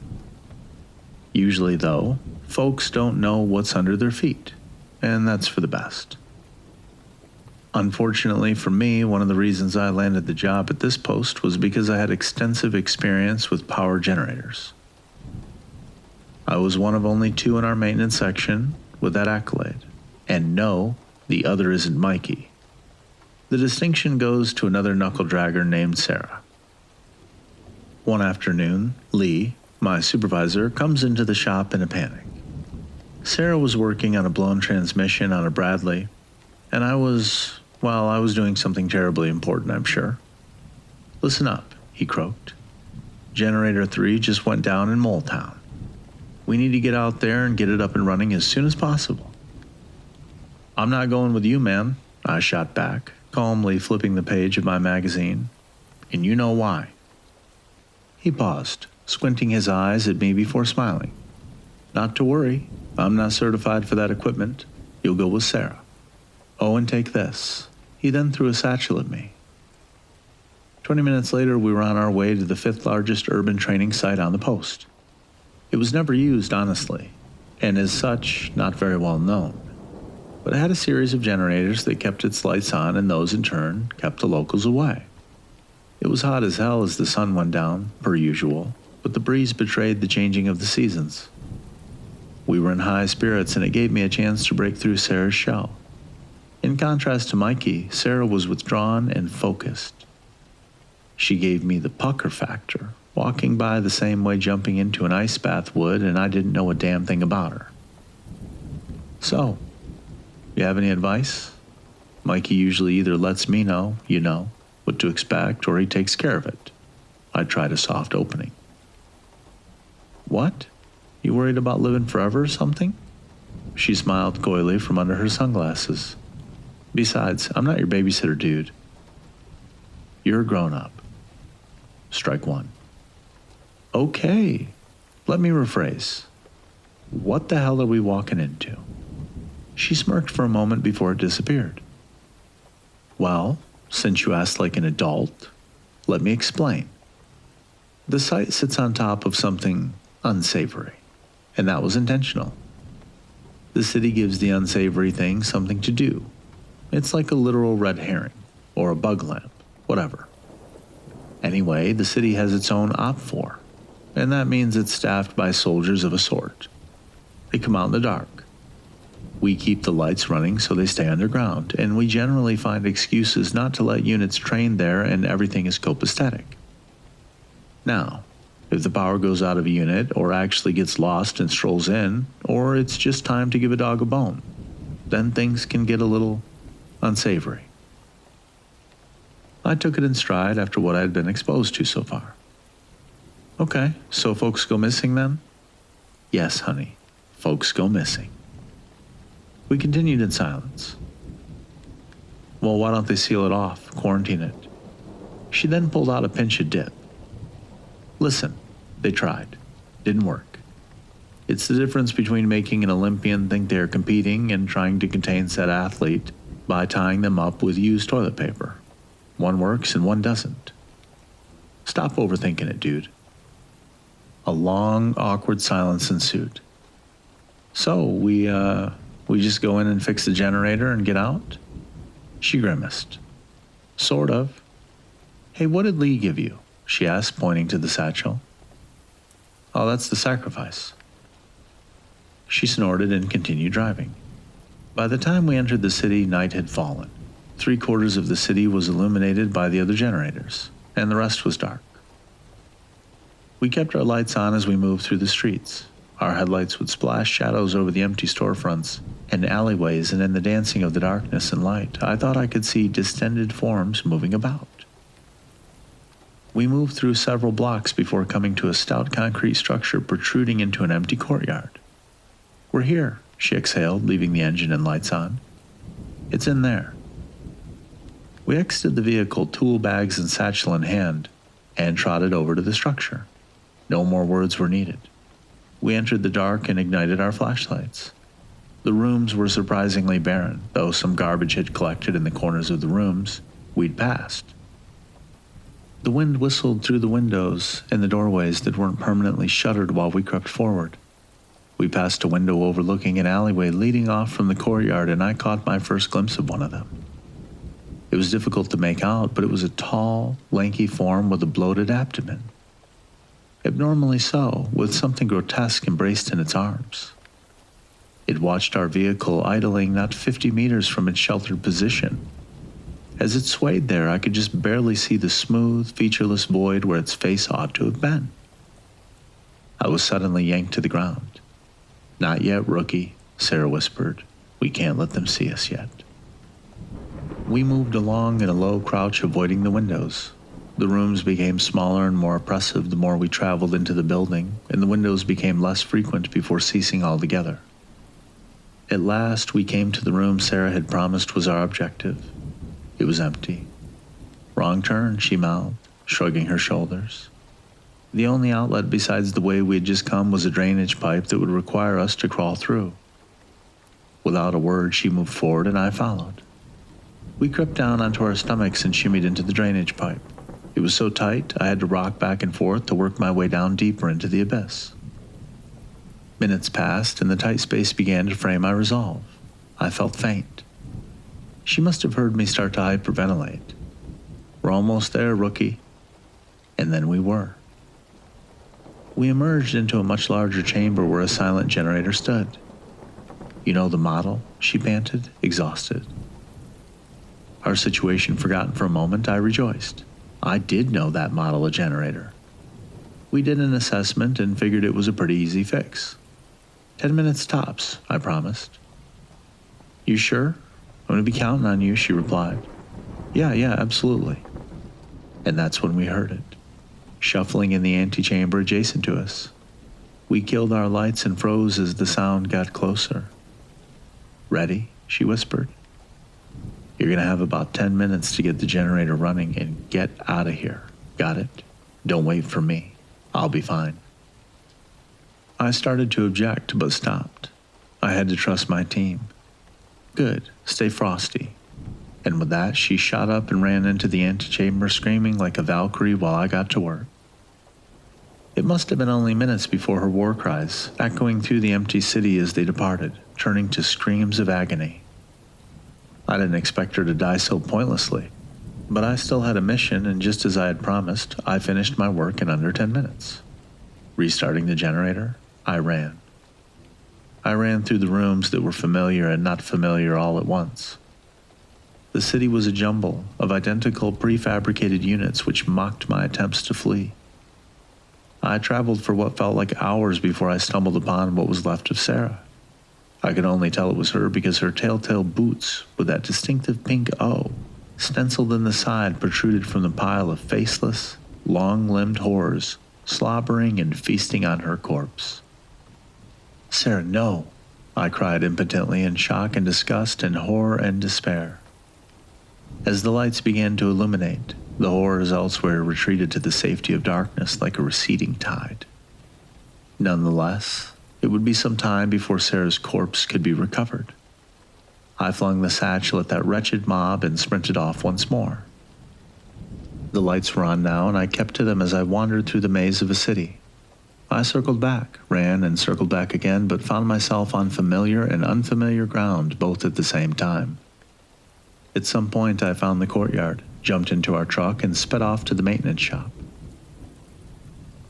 Usually, though, folks don't know what's under their feet, and that's for the best. Unfortunately for me, one of the reasons I landed the job at this post was because I had extensive experience with power generators. I was one of only 2 in our maintenance section with that accolade. And no, the other isn't Mikey. The distinction goes to another knuckle-dragger named Sarah. One afternoon, Lee, my supervisor, comes into the shop in a panic. Sarah was working on a blown transmission on a Bradley, and I was doing something terribly important, I'm sure. "Listen up," he croaked. "Generator 3 just went down in Mole Town. We need to get out there and get it up and running as soon as possible." "I'm not going with you, man," I shot back, calmly flipping the page of my magazine. "And you know why." He paused, squinting his eyes at me before smiling. "Not to worry, I'm not certified for that equipment. You'll go with Sarah. Oh, and take this." He then threw a satchel at me. 20 minutes later, we were on our way to the 5th largest urban training site on the post. It was never used, honestly, and as such, not very well known. But it had a series of generators that kept its lights on, and those, in turn, kept the locals away. It was hot as hell as the sun went down, per usual, but the breeze betrayed the changing of the seasons. We were in high spirits, and it gave me a chance to break through Sarah's shell. In contrast to Mikey, Sarah was withdrawn and focused. She gave me the pucker factor, walking by the same way jumping into an ice bath would, and I didn't know a damn thing about her. "So, you have any advice?" Mikey usually either lets me know, what to expect, or he takes care of it. I tried a soft opening. "What? You worried about living forever or something?" She smiled coyly from under her sunglasses. "Besides, I'm not your babysitter, dude. You're a grown-up. Strike one." "Okay, let me rephrase. What the hell are we walking into?" She smirked for a moment before it disappeared. "Well, since you asked like an adult, let me explain. The site sits on top of something unsavory, and that was intentional. The city gives the unsavory thing something to do. It's like a literal red herring, or a bug lamp, whatever. Anyway, the city has its own OPFOR, and that means it's staffed by soldiers of a sort. They come out in the dark. We keep the lights running so they stay underground, and we generally find excuses not to let units train there, and everything is copacetic. Now, if the power goes out of a unit, or actually gets lost and strolls in, or it's just time to give a dog a bone, then things can get a little unsavory." I took it in stride after what I had been exposed to so far. "Okay, so folks go missing then?" "Yes, honey, folks go missing." We continued in silence. "Well, why don't they seal it off, quarantine it?" She then pulled out a pinch of dip. "Listen, they tried. Didn't work. It's the difference between making an Olympian think they're competing and trying to contain said athlete by tying them up with used toilet paper. One works and one doesn't. Stop overthinking it, dude." A long, awkward silence ensued. "So, we just go in and fix the generator and get out?" She grimaced. "Sort of." "Hey, what did Lee give you?" she asked, pointing to the satchel. "Oh, that's the sacrifice." She snorted and continued driving. By the time we entered the city, night had fallen. 3/4 of the city was illuminated by the other generators, and the rest was dark. We kept our lights on as we moved through the streets. Our headlights would splash shadows over the empty storefronts and alleyways, and in the dancing of the darkness and light, I thought I could see distended forms moving about. We moved through several blocks before coming to a stout concrete structure protruding into an empty courtyard. "We're here," she exhaled, leaving the engine and lights on. "It's in there." We exited the vehicle, tool bags and satchel in hand, and trotted over to the structure. No more words were needed. We entered the dark and ignited our flashlights. The rooms were surprisingly barren, though some garbage had collected in the corners of the rooms we'd passed. The wind whistled through the windows and the doorways that weren't permanently shuttered while we crept forward. We passed a window overlooking an alleyway leading off from the courtyard, and I caught my first glimpse of one of them. It was difficult to make out, but it was a tall, lanky form with a bloated abdomen. Abnormally so, with something grotesque embraced in its arms. It watched our vehicle idling not 50 meters from its sheltered position. As it swayed there, I could just barely see the smooth, featureless void where its face ought to have been. I was suddenly yanked to the ground. "Not yet, rookie," Sarah whispered. "We can't let them see us yet." We moved along in a low crouch, avoiding the windows. The rooms became smaller and more oppressive the more we traveled into the building, and the windows became less frequent before ceasing altogether. At last, we came to the room Sarah had promised was our objective. It was empty. "Wrong turn," she mouthed, shrugging her shoulders. The only outlet besides the way we had just come was a drainage pipe that would require us to crawl through. Without a word, she moved forward and I followed. We crept down onto our stomachs and shimmied into the drainage pipe. It was so tight, I had to rock back and forth to work my way down deeper into the abyss. Minutes passed, and the tight space began to fray my resolve. I felt faint. She must have heard me start to hyperventilate. "We're almost there, rookie." And then we were. We emerged into a much larger chamber where a silent generator stood. "You know the model?" she panted, exhausted. Our situation forgotten for a moment, I rejoiced. I did know that model of generator. We did an assessment and figured it was a pretty easy fix. 10 minutes tops, I promised. "You sure? I'm going to be counting on you," she replied. Yeah, absolutely." And that's when we heard it, shuffling in the antechamber adjacent to us. We killed our lights and froze as the sound got closer. "Ready?" she whispered. "You're going to have about 10 minutes to get the generator running and get out of here. Got it? Don't wait for me. I'll be fine." I started to object, but stopped. I had to trust my team. "Good. Stay frosty." And with that, she shot up and ran into the antechamber, screaming like a Valkyrie while I got to work. It must have been only minutes before her war cries, echoing through the empty city as they departed, turning to screams of agony. I didn't expect her to die so pointlessly, but I still had a mission, and just as I had promised, I finished my work in under 10 minutes. Restarting the generator, I ran. I ran through the rooms that were familiar and not familiar all at once. The city was a jumble of identical prefabricated units which mocked my attempts to flee. I traveled for what felt like hours before I stumbled upon what was left of Sarah. I could only tell it was her because her telltale boots with that distinctive pink O stenciled in the side protruded from the pile of faceless, long-limbed horrors slobbering and feasting on her corpse. "Sarah, no!" I cried impotently in shock and disgust and horror and despair. As the lights began to illuminate, the horrors elsewhere retreated to the safety of darkness like a receding tide. Nonetheless, it would be some time before Sarah's corpse could be recovered. I flung the satchel at that wretched mob and sprinted off once more. The lights were on now, and I kept to them as I wandered through the maze of a city. I circled back, ran, and circled back again, but found myself on familiar and unfamiliar ground both at the same time. At some point, I found the courtyard, jumped into our truck, and sped off to the maintenance shop.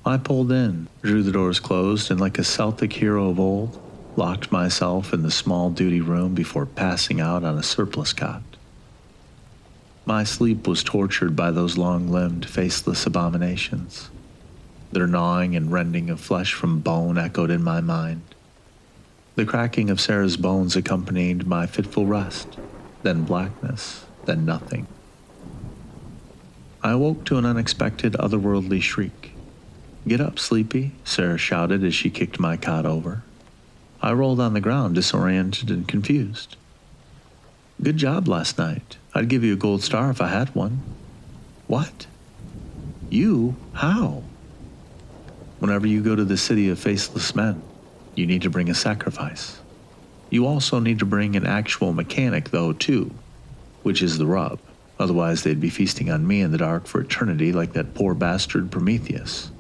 I pulled in, drew the doors closed, and like a Celtic hero of old, locked myself in the small duty room before passing out on a surplus cot. My sleep was tortured by those long-limbed, faceless abominations. Their gnawing and rending of flesh from bone echoed in my mind. The cracking of Sarah's bones accompanied my fitful rest, then blackness, then nothing. I awoke to an unexpected, otherworldly shriek. "Get up, sleepy," Sarah shouted as she kicked my cot over. I rolled on the ground, disoriented and confused. "Good job last night. I'd give you a gold star if I had one." "What? You? How?" "Whenever you go to the city of faceless men, you need to bring a sacrifice. You also need to bring an actual mechanic, though, too, which is the rub. Otherwise, they'd be feasting on me in the dark for eternity like that poor bastard Prometheus.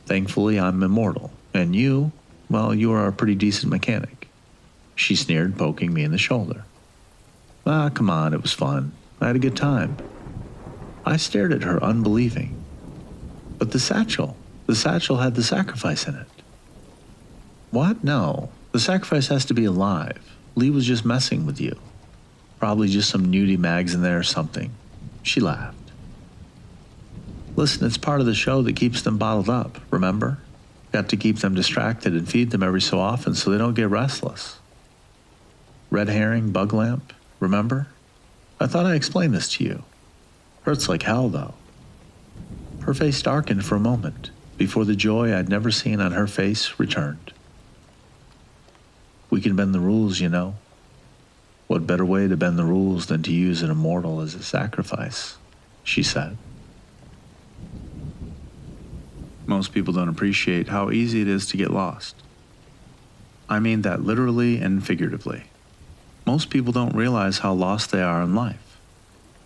Thankfully, I'm immortal, and you, well, you are a pretty decent mechanic," she sneered, poking me in the shoulder. "Ah, come on, it was fun. I had a good time." I stared at her, unbelieving. "But the satchel had the sacrifice in it." "What? No. The sacrifice has to be alive. Lee was just messing with you. Probably just some nudie mags in there or something." She laughed. "Listen, it's part of the show that keeps them bottled up, remember? Got to keep them distracted and feed them every so often so they don't get restless. Red herring, bug lamp, remember? I thought I explained this to you. Hurts like hell, though." Her face darkened for a moment before the joy I'd never seen on her face returned. "We can bend the rules, you know. What better way to bend the rules than to use an immortal as a sacrifice," she said. Most people don't appreciate how easy it is to get lost. I mean that literally and figuratively. Most people don't realize how lost they are in life.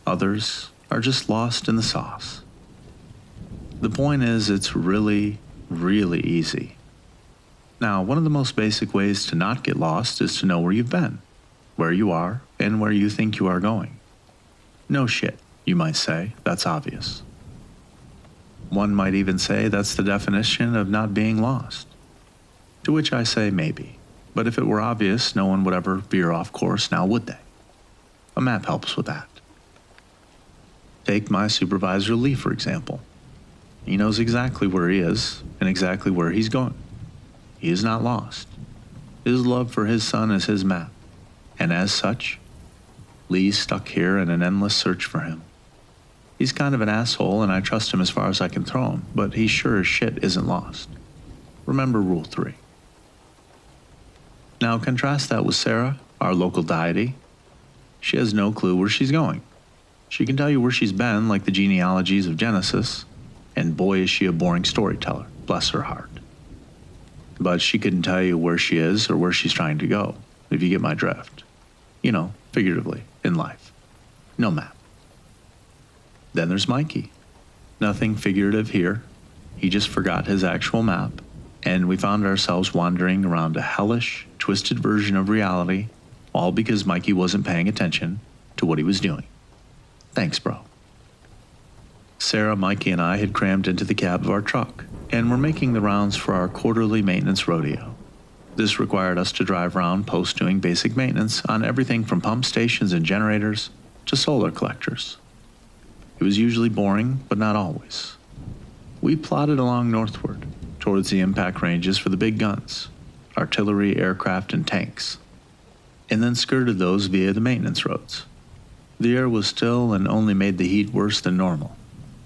Others are just lost in the sauce. The point is, it's really, really easy. Now, one of the most basic ways to not get lost is to know where you've been, where you are, and where you think you are going. No shit, you might say. That's obvious. One might even say that's the definition of not being lost. To which I say maybe. But if it were obvious, no one would ever veer off course, now would they? A map helps with that. Take my supervisor Lee, for example. He knows exactly where he is and exactly where he's going. He is not lost. His love for his son is his map. And as such, Lee's stuck here in an endless search for him. He's kind of an asshole, and I trust him as far as I can throw him, but he sure as shit isn't lost. Remember Rule 3. Now contrast that with Sarah, our local deity. She has no clue where she's going. She can tell you where she's been, like the genealogies of Genesis, and boy is she a boring storyteller, bless her heart. But she couldn't tell you where she is or where she's trying to go, if you get my drift. You know, figuratively, in life. No map. Then there's Mikey. Nothing figurative here. He just forgot his actual map, and we found ourselves wandering around a hellish, twisted version of reality, all because Mikey wasn't paying attention to what he was doing. Thanks, bro. Sarah, Mikey, and I had crammed into the cab of our truck, and were making the rounds for our quarterly maintenance rodeo. This required us to drive around post doing basic maintenance on everything from pump stations and generators to solar collectors. It was usually boring, but not always. We plodded along northward, towards the impact ranges for the big guns, artillery, aircraft, and tanks, and then skirted those via the maintenance roads. The air was still and only made the heat worse than normal,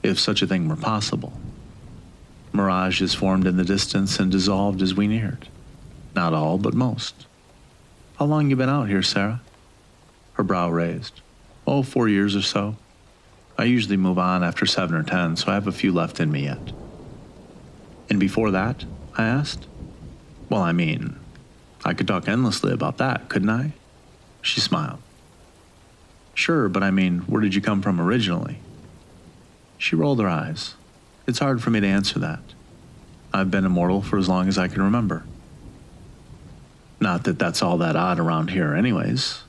if such a thing were possible. Mirages formed in the distance and dissolved as we neared. Not all, but most. "How long you been out here, Sarah?" Her brow raised. "Oh, 4 years or so. I usually move on after 7 or 10, so I have a few left in me yet." "And before that?" I asked. "Well, I mean, I could talk endlessly about that, couldn't I?" She smiled. "Sure, but I mean, where did you come from originally?" She rolled her eyes. "It's hard for me to answer that. I've been immortal for as long as I can remember. Not that that's all that odd around here anyways,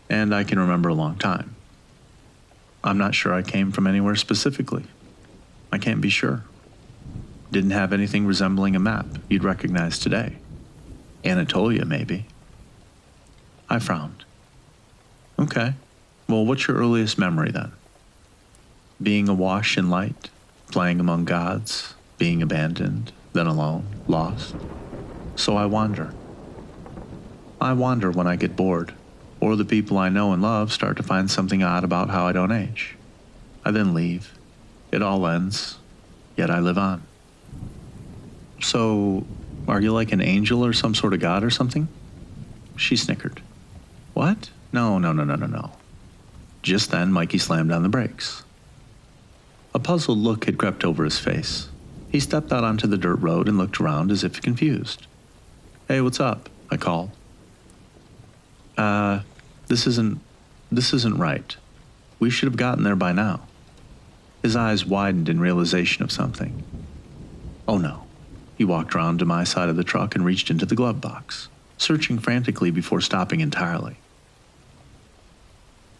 and I can remember a long time. I'm not sure I came from anywhere specifically. I can't be sure. Didn't have anything resembling a map you'd recognize today. Anatolia, maybe." I frowned. "Okay, well, what's your earliest memory then? Being awash in light, playing among gods, being abandoned, then alone, lost. So I wander. I wander when I get bored, or the people I know and love start to find something odd about how I don't age. I then leave. It all ends, yet I live on. So, are you like an angel or some sort of god or something? She snickered. What? No. Just then, Mikey slammed on the brakes. A puzzled look had crept over his face. He stepped out onto the dirt road and looked around as if confused. Hey, what's up? I called. This isn't right. We should have gotten there by now. His eyes widened in realization of something. Oh no. He walked around to my side of the truck and reached into the glove box, searching frantically before stopping entirely.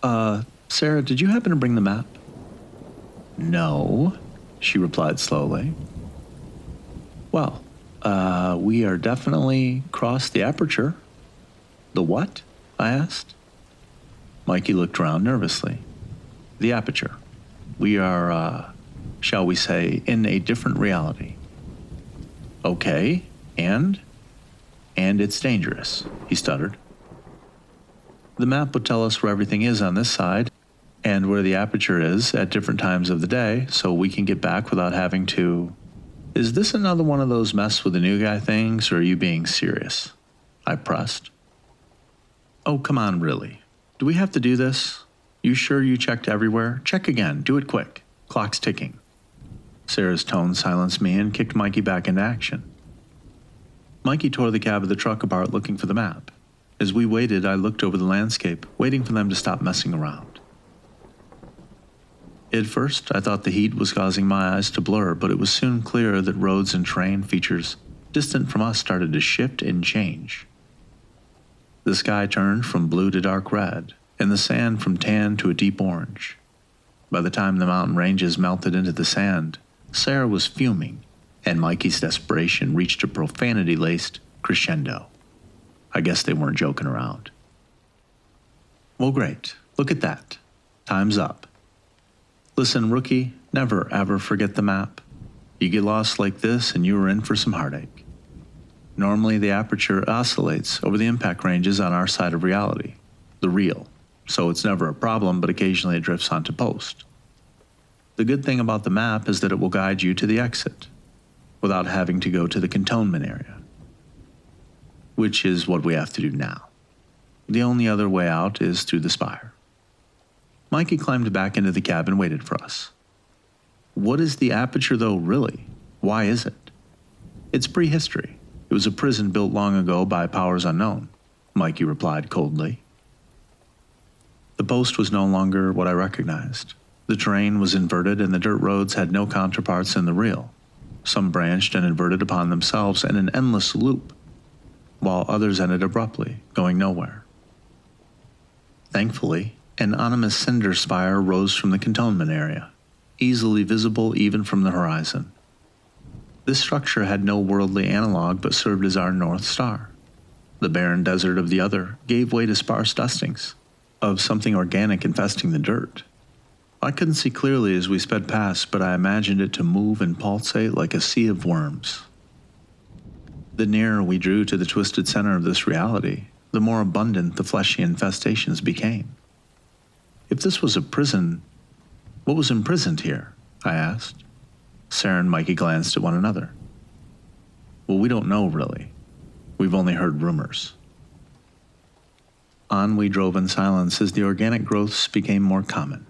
Sarah, did you happen to bring the map? No, she replied slowly. Well, we are definitely crossed the aperture. The what? I asked. Mikey looked around nervously. The aperture. We are, shall we say, in a different reality. Okay, and? And it's dangerous, he stuttered. The map would tell us where everything is on this side, and where the aperture is at different times of the day, so we can get back without having to... Is this another one of those mess with the new guy things, or are you being serious? I pressed. Oh, come on, really. Do we have to do this? You sure you checked everywhere? Check again. Do it quick. Clock's ticking. Sarah's tone silenced me and kicked Mikey back into action. Mikey tore the cab of the truck apart looking for the map. As we waited, I looked over the landscape, waiting for them to stop messing around. At first, I thought the heat was causing my eyes to blur, but it was soon clear that roads and terrain features distant from us started to shift and change. The sky turned from blue to dark red, and the sand from tan to a deep orange. By the time the mountain ranges melted into the sand, Sarah was fuming, and Mikey's desperation reached a profanity-laced crescendo. I guess they weren't joking around. Well, great. Look at that. Time's up. Listen, rookie, never ever forget the map. You get lost like this and you are in for some heartache. Normally the aperture oscillates over the impact ranges on our side of reality, the real, so it's never a problem, but occasionally it drifts onto post. The good thing about the map is that it will guide you to the exit, without having to go to the cantonment area, which is what we have to do now. The only other way out is through the spire. Mikey climbed back into the cab and waited for us. What is the aperture, though, really? Why is it? It's prehistory. It was a prison built long ago by powers unknown, Mikey replied coldly. The post was no longer what I recognized. The terrain was inverted and the dirt roads had no counterparts in the real. Some branched and inverted upon themselves in an endless loop, while others ended abruptly, going nowhere. Thankfully, an ominous cinder spire rose from the cantonment area, easily visible even from the horizon. This structure had no worldly analog but served as our North Star. The barren desert of the other gave way to sparse dustings of something organic infesting the dirt. I couldn't see clearly as we sped past, but I imagined it to move and pulsate like a sea of worms. The nearer we drew to the twisted center of this reality, the more abundant the fleshy infestations became. If this was a prison, what was imprisoned here? I asked. Sarah and Mikey glanced at one another. Well, we don't know, really. We've only heard rumors. On we drove in silence as the organic growths became more common.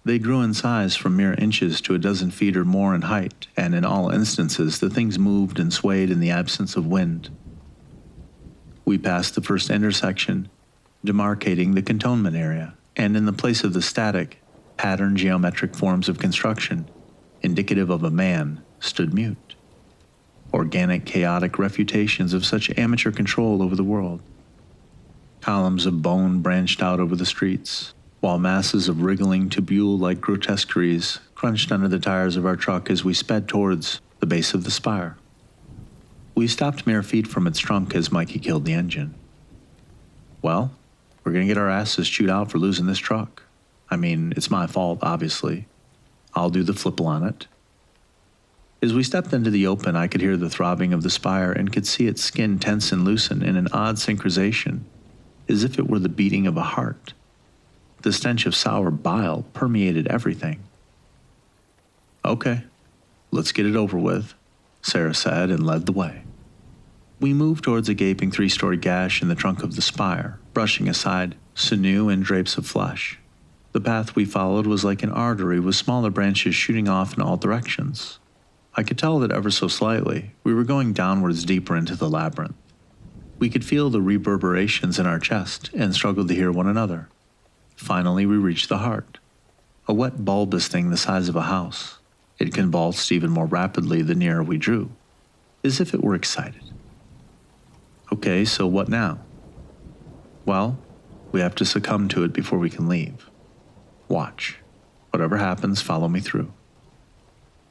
They grew in size from mere inches to a dozen feet or more in height, and in all instances the things moved and swayed in the absence of wind. We passed the first intersection, demarcating the cantonment area, and in the place of the static, patterned geometric forms of construction, indicative of a man, stood mute. Organic, chaotic refutations of such amateur control over the world. Columns of bone branched out over the streets, while masses of wriggling tubule-like grotesqueries crunched under the tires of our truck as we sped towards the base of the spire. We stopped mere feet from its trunk as Mikey killed the engine. Well, we're gonna get our asses chewed out for losing this truck. I mean, it's my fault, obviously. I'll do the flipple on it. As we stepped into the open, I could hear the throbbing of the spire and could see its skin tense and loosen in an odd synchronization, as if it were the beating of a heart. The stench of sour bile permeated everything, Okay, let's get it over with, Sarah said and led the way. We moved towards a gaping 3-story gash in the trunk of the spire, brushing aside sinew and drapes of flesh. The path we followed was like an artery with smaller branches shooting off in all directions. I could tell that ever so slightly, we were going downwards deeper into the labyrinth. We could feel the reverberations in our chest and struggled to hear one another. Finally, we reached the heart. A wet, bulbous thing the size of a house. It convulsed even more rapidly the nearer we drew, as if it were excited. Okay, so what now? Well, we have to succumb to it before we can leave. Watch. Whatever happens, follow me through.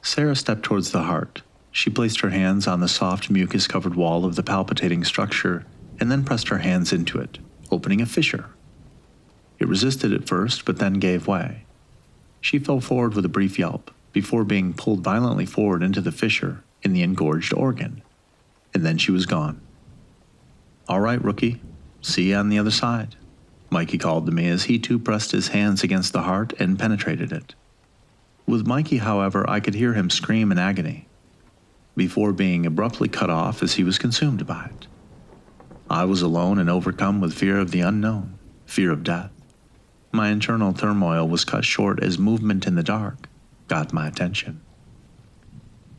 Sarah stepped towards the heart. She placed her hands on the soft, mucus-covered wall of the palpitating structure and then pressed her hands into it, opening a fissure. It resisted at first, but then gave way. She fell forward with a brief yelp before being pulled violently forward into the fissure in the engorged organ, and then she was gone. All right, rookie. See you on the other side, Mikey called to me as he too pressed his hands against the heart and penetrated it. With Mikey, however, I could hear him scream in agony, before being abruptly cut off as he was consumed by it. I was alone and overcome with fear of the unknown, fear of death. My internal turmoil was cut short as movement in the dark got my attention.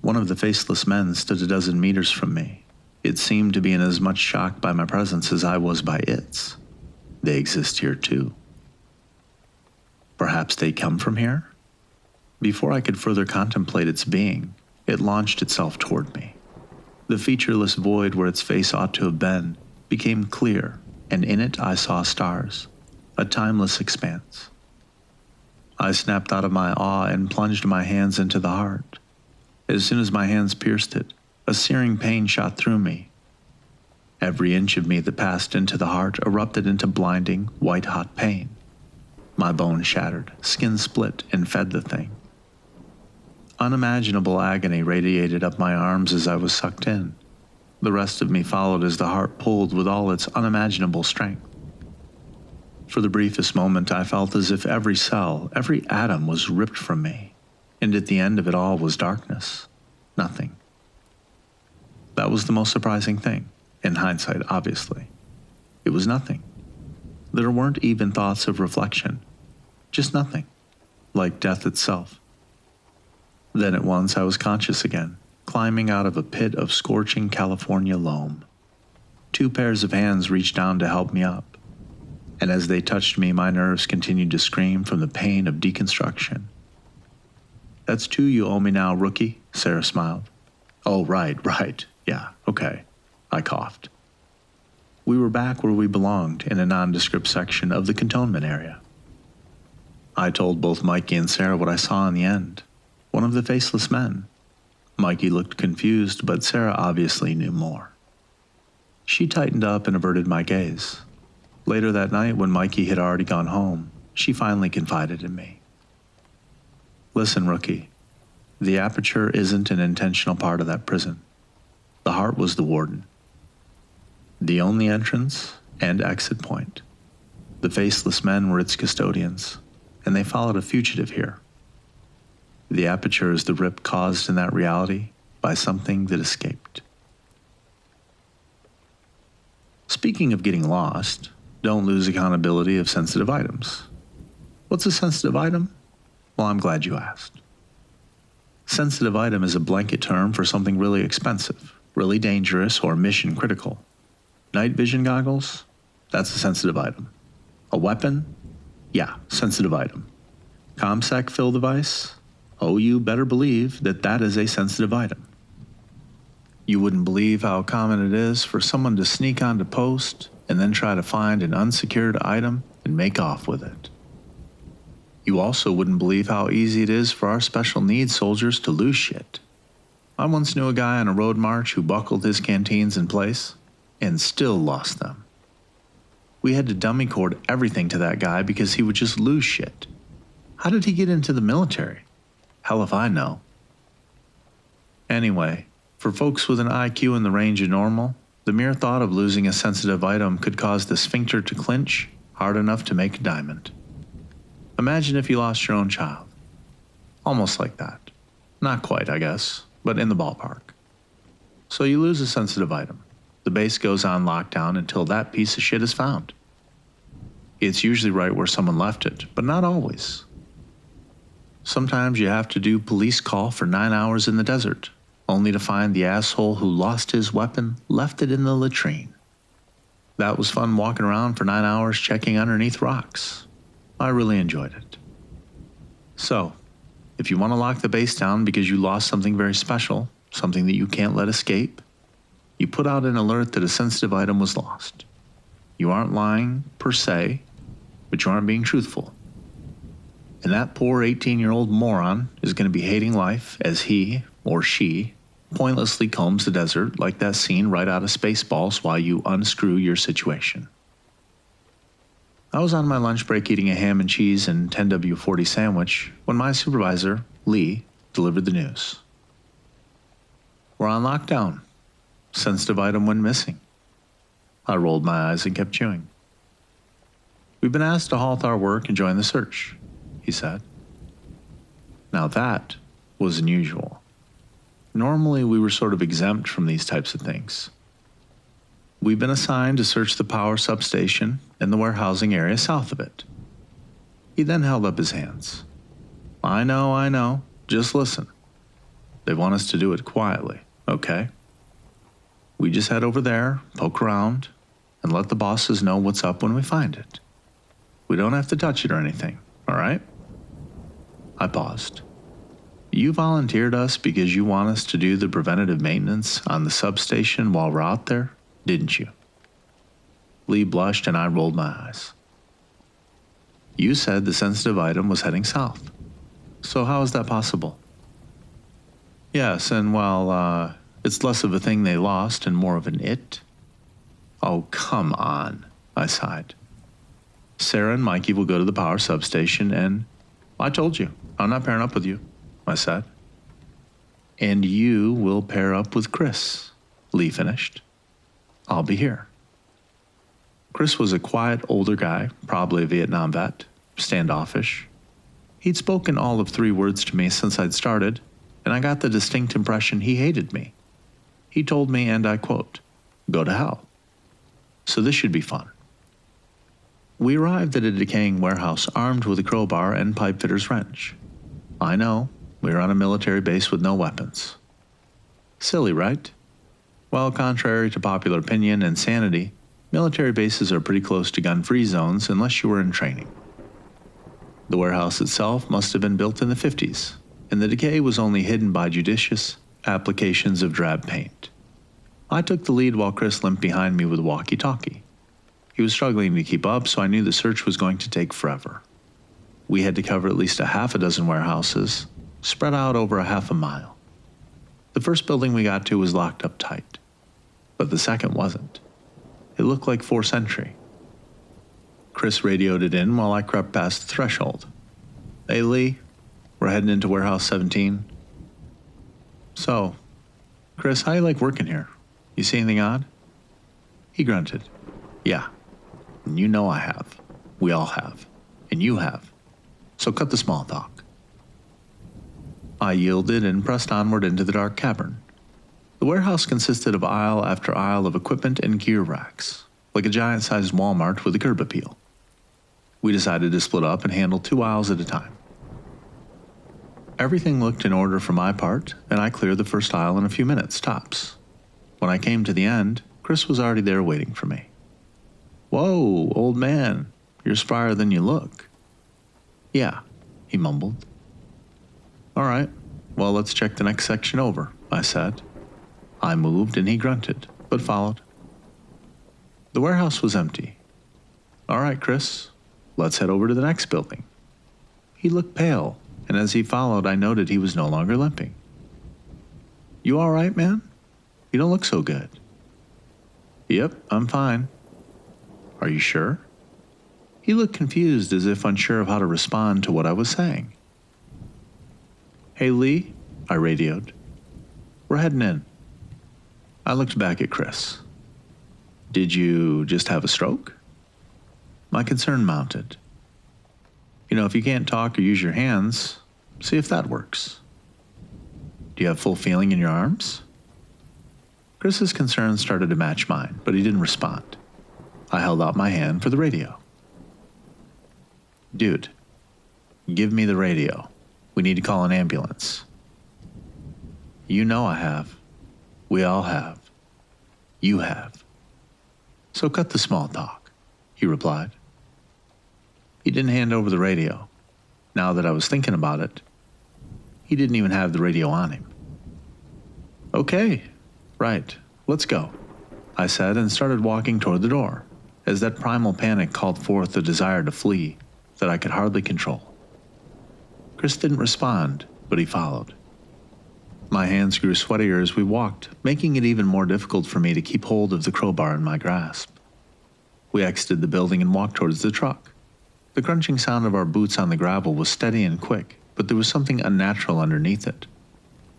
One of the faceless men stood a dozen meters from me. It seemed to be in as much shock by my presence as I was by its. They exist here too. Perhaps they come from here? Before I could further contemplate its being, it launched itself toward me. The featureless void where its face ought to have been became clear, and in it I saw stars, a timeless expanse. I snapped out of my awe and plunged my hands into the heart. As soon as my hands pierced it, a searing pain shot through me. Every inch of me that passed into the heart erupted into blinding, white-hot pain. My bones shattered, skin split, and fed the thing. Unimaginable agony radiated up my arms as I was sucked in. The rest of me followed as the heart pulled with all its unimaginable strength. For the briefest moment, I felt as if every cell, every atom was ripped from me, and at the end of it all was darkness. Nothing. That was the most surprising thing, in hindsight, obviously. It was nothing. There weren't even thoughts of reflection. Just nothing, like death itself. Then at once I was conscious again, climbing out of a pit of scorching California loam. 2 pairs of hands reached down to help me up, and as they touched me, my nerves continued to scream from the pain of deconstruction. That's 2 you owe me now, rookie, Sarah smiled. Oh, right. Yeah, okay, I coughed. We were back where we belonged in a nondescript section of the cantonment area. I told both Mikey and Sarah what I saw in the end. One of the faceless men. Mikey looked confused, but Sarah obviously knew more. She tightened up and averted my gaze. Later that night, when Mikey had already gone home, she finally confided in me. Listen, rookie, the aperture isn't an intentional part of that prison. The heart was the warden. The only entrance and exit point. The faceless men were its custodians, and they followed a fugitive here. The aperture is the rip caused in that reality by something that escaped. Speaking of getting lost, don't lose accountability of sensitive items. What's a sensitive item? Well, I'm glad you asked. Sensitive item is a blanket term for something really expensive, really dangerous, or mission critical. Night vision goggles? That's a sensitive item. A weapon? Yeah, sensitive item. ComSec fill device? Oh, you better believe that that is a sensitive item. You wouldn't believe how common it is for someone to sneak onto post and then try to find an unsecured item and make off with it. You also wouldn't believe how easy it is for our special needs soldiers to lose shit. I once knew a guy on a road march who buckled his canteens in place and still lost them. We had to dummy cord everything to that guy because he would just lose shit. How did he get into the military? Hell if I know. Anyway, for folks with an IQ in the range of normal, the mere thought of losing a sensitive item could cause the sphincter to clench hard enough to make a diamond. Imagine if you lost your own child. Almost like that. Not quite, I guess, but in the ballpark. So you lose a sensitive item. The base goes on lockdown until that piece of shit is found. It's usually right where someone left it, but not always. Sometimes you have to do police call for 9 hours in the desert, only to find the asshole who lost his weapon left it in the latrine. That was fun walking around for 9 hours checking underneath rocks. I really enjoyed it. So, if you want to lock the base down because you lost something very special, something that you can't let escape, you put out an alert that a sensitive item was lost. You aren't lying, per se, but you aren't being truthful. And that poor 18-year-old moron is going to be hating life as he, or she, pointlessly combs the desert like that scene right out of Spaceballs while you unscrew your situation. I was on my lunch break eating a ham and cheese and 10W40 sandwich when my supervisor, Lee, delivered the news. We're on lockdown. Sensitive item went missing. I rolled my eyes and kept chewing. We've been asked to halt our work and join the search, he said. Now that was unusual. Normally we were sort of exempt from these types of things. We've been assigned to search the power substation and the warehousing area south of it. He then held up his hands. I know. Just listen. They want us to do it quietly, okay? We just head over there, poke around, and let the bosses know what's up when we find it. We don't have to touch it or anything, all right? I paused. You volunteered us because you want us to do the preventative maintenance on the substation while we're out there, didn't you? Lee blushed and I rolled my eyes. You said the sensitive item was heading south. So how is that possible? Yes, and while it's less of a thing they lost and more of an it. Oh, come on, I sighed. Sarah and Mikey will go to the power substation and... I told you, I'm not pairing up with you, I said. And you will pair up with Chris, Lee finished. I'll be here. Chris was a quiet older guy, probably a Vietnam vet, standoffish. He'd spoken all of 3 words to me since I'd started, and I got the distinct impression he hated me. He told me, and I quote, "Go to hell." So this should be fun. We arrived at a decaying warehouse armed with a crowbar and pipefitter's wrench. I know, we were on a military base with no weapons. Silly, right? Well, contrary to popular opinion and sanity, military bases are pretty close to gun-free zones unless you were in training. The warehouse itself must have been built in the 50s, and the decay was only hidden by judicious applications of drab paint. I took the lead while Chris limped behind me with a walkie-talkie. He was struggling to keep up, so I knew the search was going to take forever. We had to cover at least a half a dozen warehouses, spread out over a half a mile. The first building we got to was locked up tight, but the second wasn't. It looked like 4th century. Chris radioed it in while I crept past the threshold. Hey Lee, we're heading into warehouse 17. So, Chris, how you like working here? You see anything odd? He grunted. Yeah, and you know I have. We all have. And you have. So cut the small talk. I yielded and pressed onward into the dark cavern. The warehouse consisted of aisle after aisle of equipment and gear racks, like a giant-sized Walmart with a curb appeal. We decided to split up and handle 2 aisles at a time. Everything looked in order for my part, and I cleared the first aisle in a few minutes, tops. When I came to the end, Chris was already there waiting for me. Whoa, old man, you're sprier than you look. Yeah, he mumbled. All right, well, let's check the next section over, I said. I moved and he grunted, but followed. The warehouse was empty. All right, Chris, let's head over to the next building. He looked pale, and as he followed, I noted he was no longer limping. You all right, man? You don't look so good. Yep, I'm fine. Are you sure? He looked confused, as if unsure of how to respond to what I was saying. Hey, Lee, I radioed. We're heading in. I looked back at Chris. Did you just have a stroke? My concern mounted. You know, if you can't talk or use your hands, see if that works. Do you have full feeling in your arms? Chris's concern started to match mine, but he didn't respond. I held out my hand for the radio. Dude, give me the radio. We need to call an ambulance. You know I have. We all have. You have. So cut the small talk, he replied. He didn't hand over the radio. Now that I was thinking about it, he didn't even have the radio on him. Okay, right, let's go, I said and started walking toward the door, as that primal panic called forth a desire to flee that I could hardly control. Chris didn't respond, but he followed. My hands grew sweatier as we walked, making it even more difficult for me to keep hold of the crowbar in my grasp. We exited the building and walked towards the truck. The crunching sound of our boots on the gravel was steady and quick, but there was something unnatural underneath it.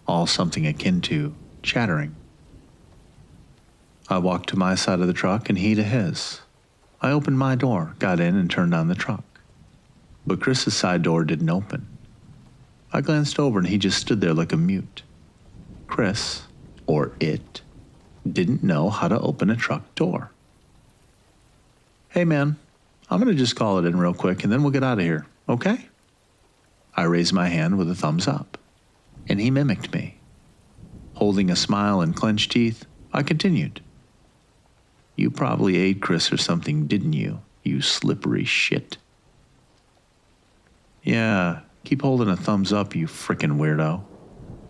All something akin to chattering. I walked to my side of the truck and he to his. I opened my door, got in, and turned on the truck. But Chris's side door didn't open. I glanced over and he just stood there like a mute. Chris, or it, didn't know how to open a truck door. Hey man, I'm gonna just call it in real quick and then we'll get out of here, okay? I raised my hand with a thumbs up, and he mimicked me. Holding a smile and clenched teeth, I continued. You probably ate Chris or something, didn't you, you slippery shit? Yeah, keep holding a thumbs up, you frickin' weirdo.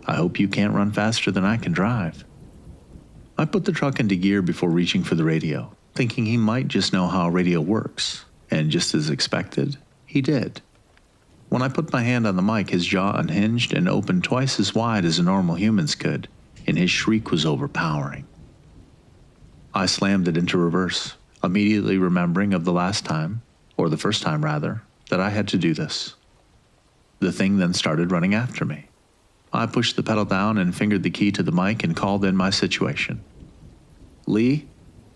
I hope you can't run faster than I can drive. I put the truck into gear before reaching for the radio, thinking he might just know how a radio works, and just as expected, he did. When I put my hand on the mic, his jaw unhinged and opened twice as wide as a normal human's could, and his shriek was overpowering. I slammed it into reverse, immediately remembering of the last time, or the first time rather, that I had to do this. The thing then started running after me. I pushed the pedal down and fingered the key to the mic and called in my situation. Lee,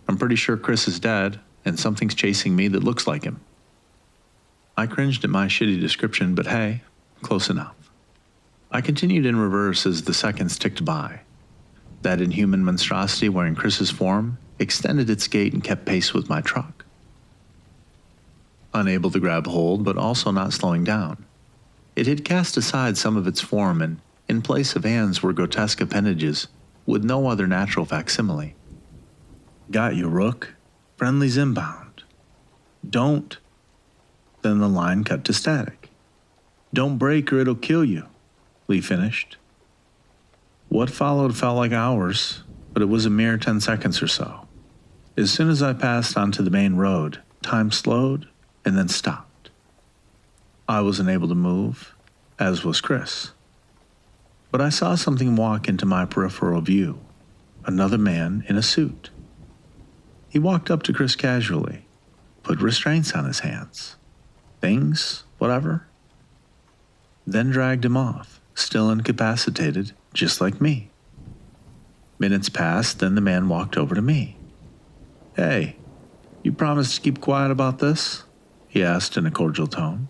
I'm pretty sure Chris is dead, and something's chasing me that looks like him. I cringed at my shitty description, but hey, close enough. I continued in reverse as the seconds ticked by. That inhuman monstrosity wearing Chris's form extended its gait and kept pace with my truck. Unable to grab hold, but also not slowing down. It had cast aside some of its form, and in place of hands were grotesque appendages with no other natural facsimile. Got you, Rook. Friendly's inbound. Don't. Then the line cut to static. Don't break or it'll kill you, Lee finished. What followed felt like hours, but it was a mere 10 seconds or so. As soon as I passed onto the main road, time slowed and then stopped. I wasn't able to move, as was Chris. But I saw something walk into my peripheral view, another man in a suit. He walked up to Chris casually, put restraints on his hands. Things, whatever. Then dragged him off, still incapacitated, just like me. Minutes passed, then the man walked over to me. Hey, you promised to keep quiet about this? He asked in a cordial tone.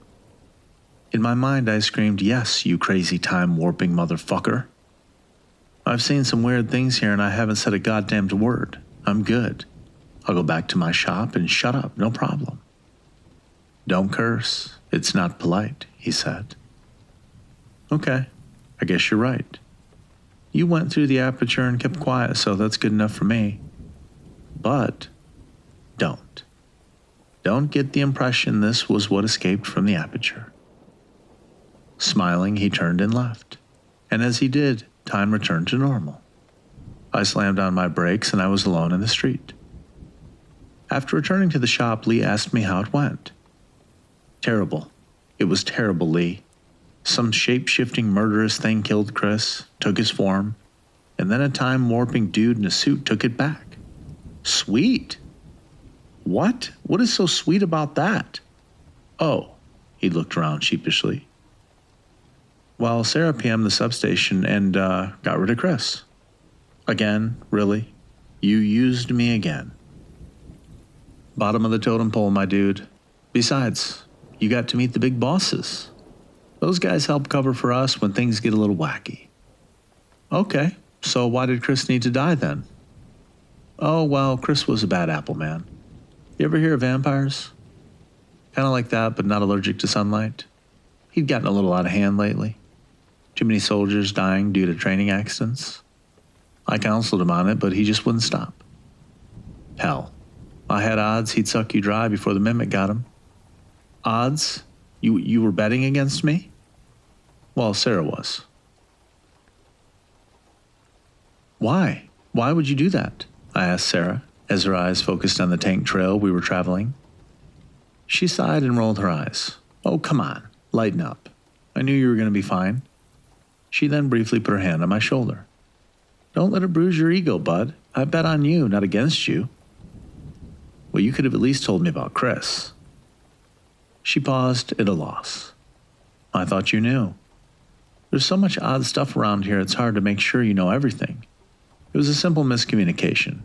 In my mind, I screamed, yes, you crazy time-warping motherfucker. I've seen some weird things here and I haven't said a goddamned word. I'm good. I'll go back to my shop and shut up, no problem. Don't curse. It's not polite, he said. Okay, I guess you're right. You went through the aperture and kept quiet, so that's good enough for me. But don't. Don't get the impression this was what escaped from the aperture. Smiling, he turned and left. And as he did, time returned to normal. I slammed on my brakes and I was alone in the street. After returning to the shop, Lee asked me how it went. Terrible. It was terrible, Lee. Some shape-shifting murderous thing killed Chris, took his form, and then a time-warping dude in a suit took it back. Sweet. What? What is so sweet about that? Oh, he looked around sheepishly. Well, Sarah PM'd the substation and got rid of Chris. Again, really? You used me again. Bottom of the totem pole, my dude. Besides, you got to meet the big bosses. Those guys help cover for us when things get a little wacky. Okay, so why did Chris need to die then? Oh, well, Chris was a bad apple, man. You ever hear of vampires? Kind of like that, but not allergic to sunlight. He'd gotten a little out of hand lately. Too many soldiers dying due to training accidents. I counseled him on it, but he just wouldn't stop. Hell, I had odds he'd suck you dry before the mimic got him. Odds? You were betting against me? Well, Sarah was. Why? Why would you do that? I asked Sarah, as her eyes focused on the tank trail we were traveling. She sighed and rolled her eyes. Oh, come on, lighten up. I knew you were going to be fine. She then briefly put her hand on my shoulder. Don't let it bruise your ego, bud. I bet on you, not against you. Well, you could have at least told me about Chris. She paused at a loss. I thought you knew. There's so much odd stuff around here, it's hard to make sure you know everything. It was a simple miscommunication.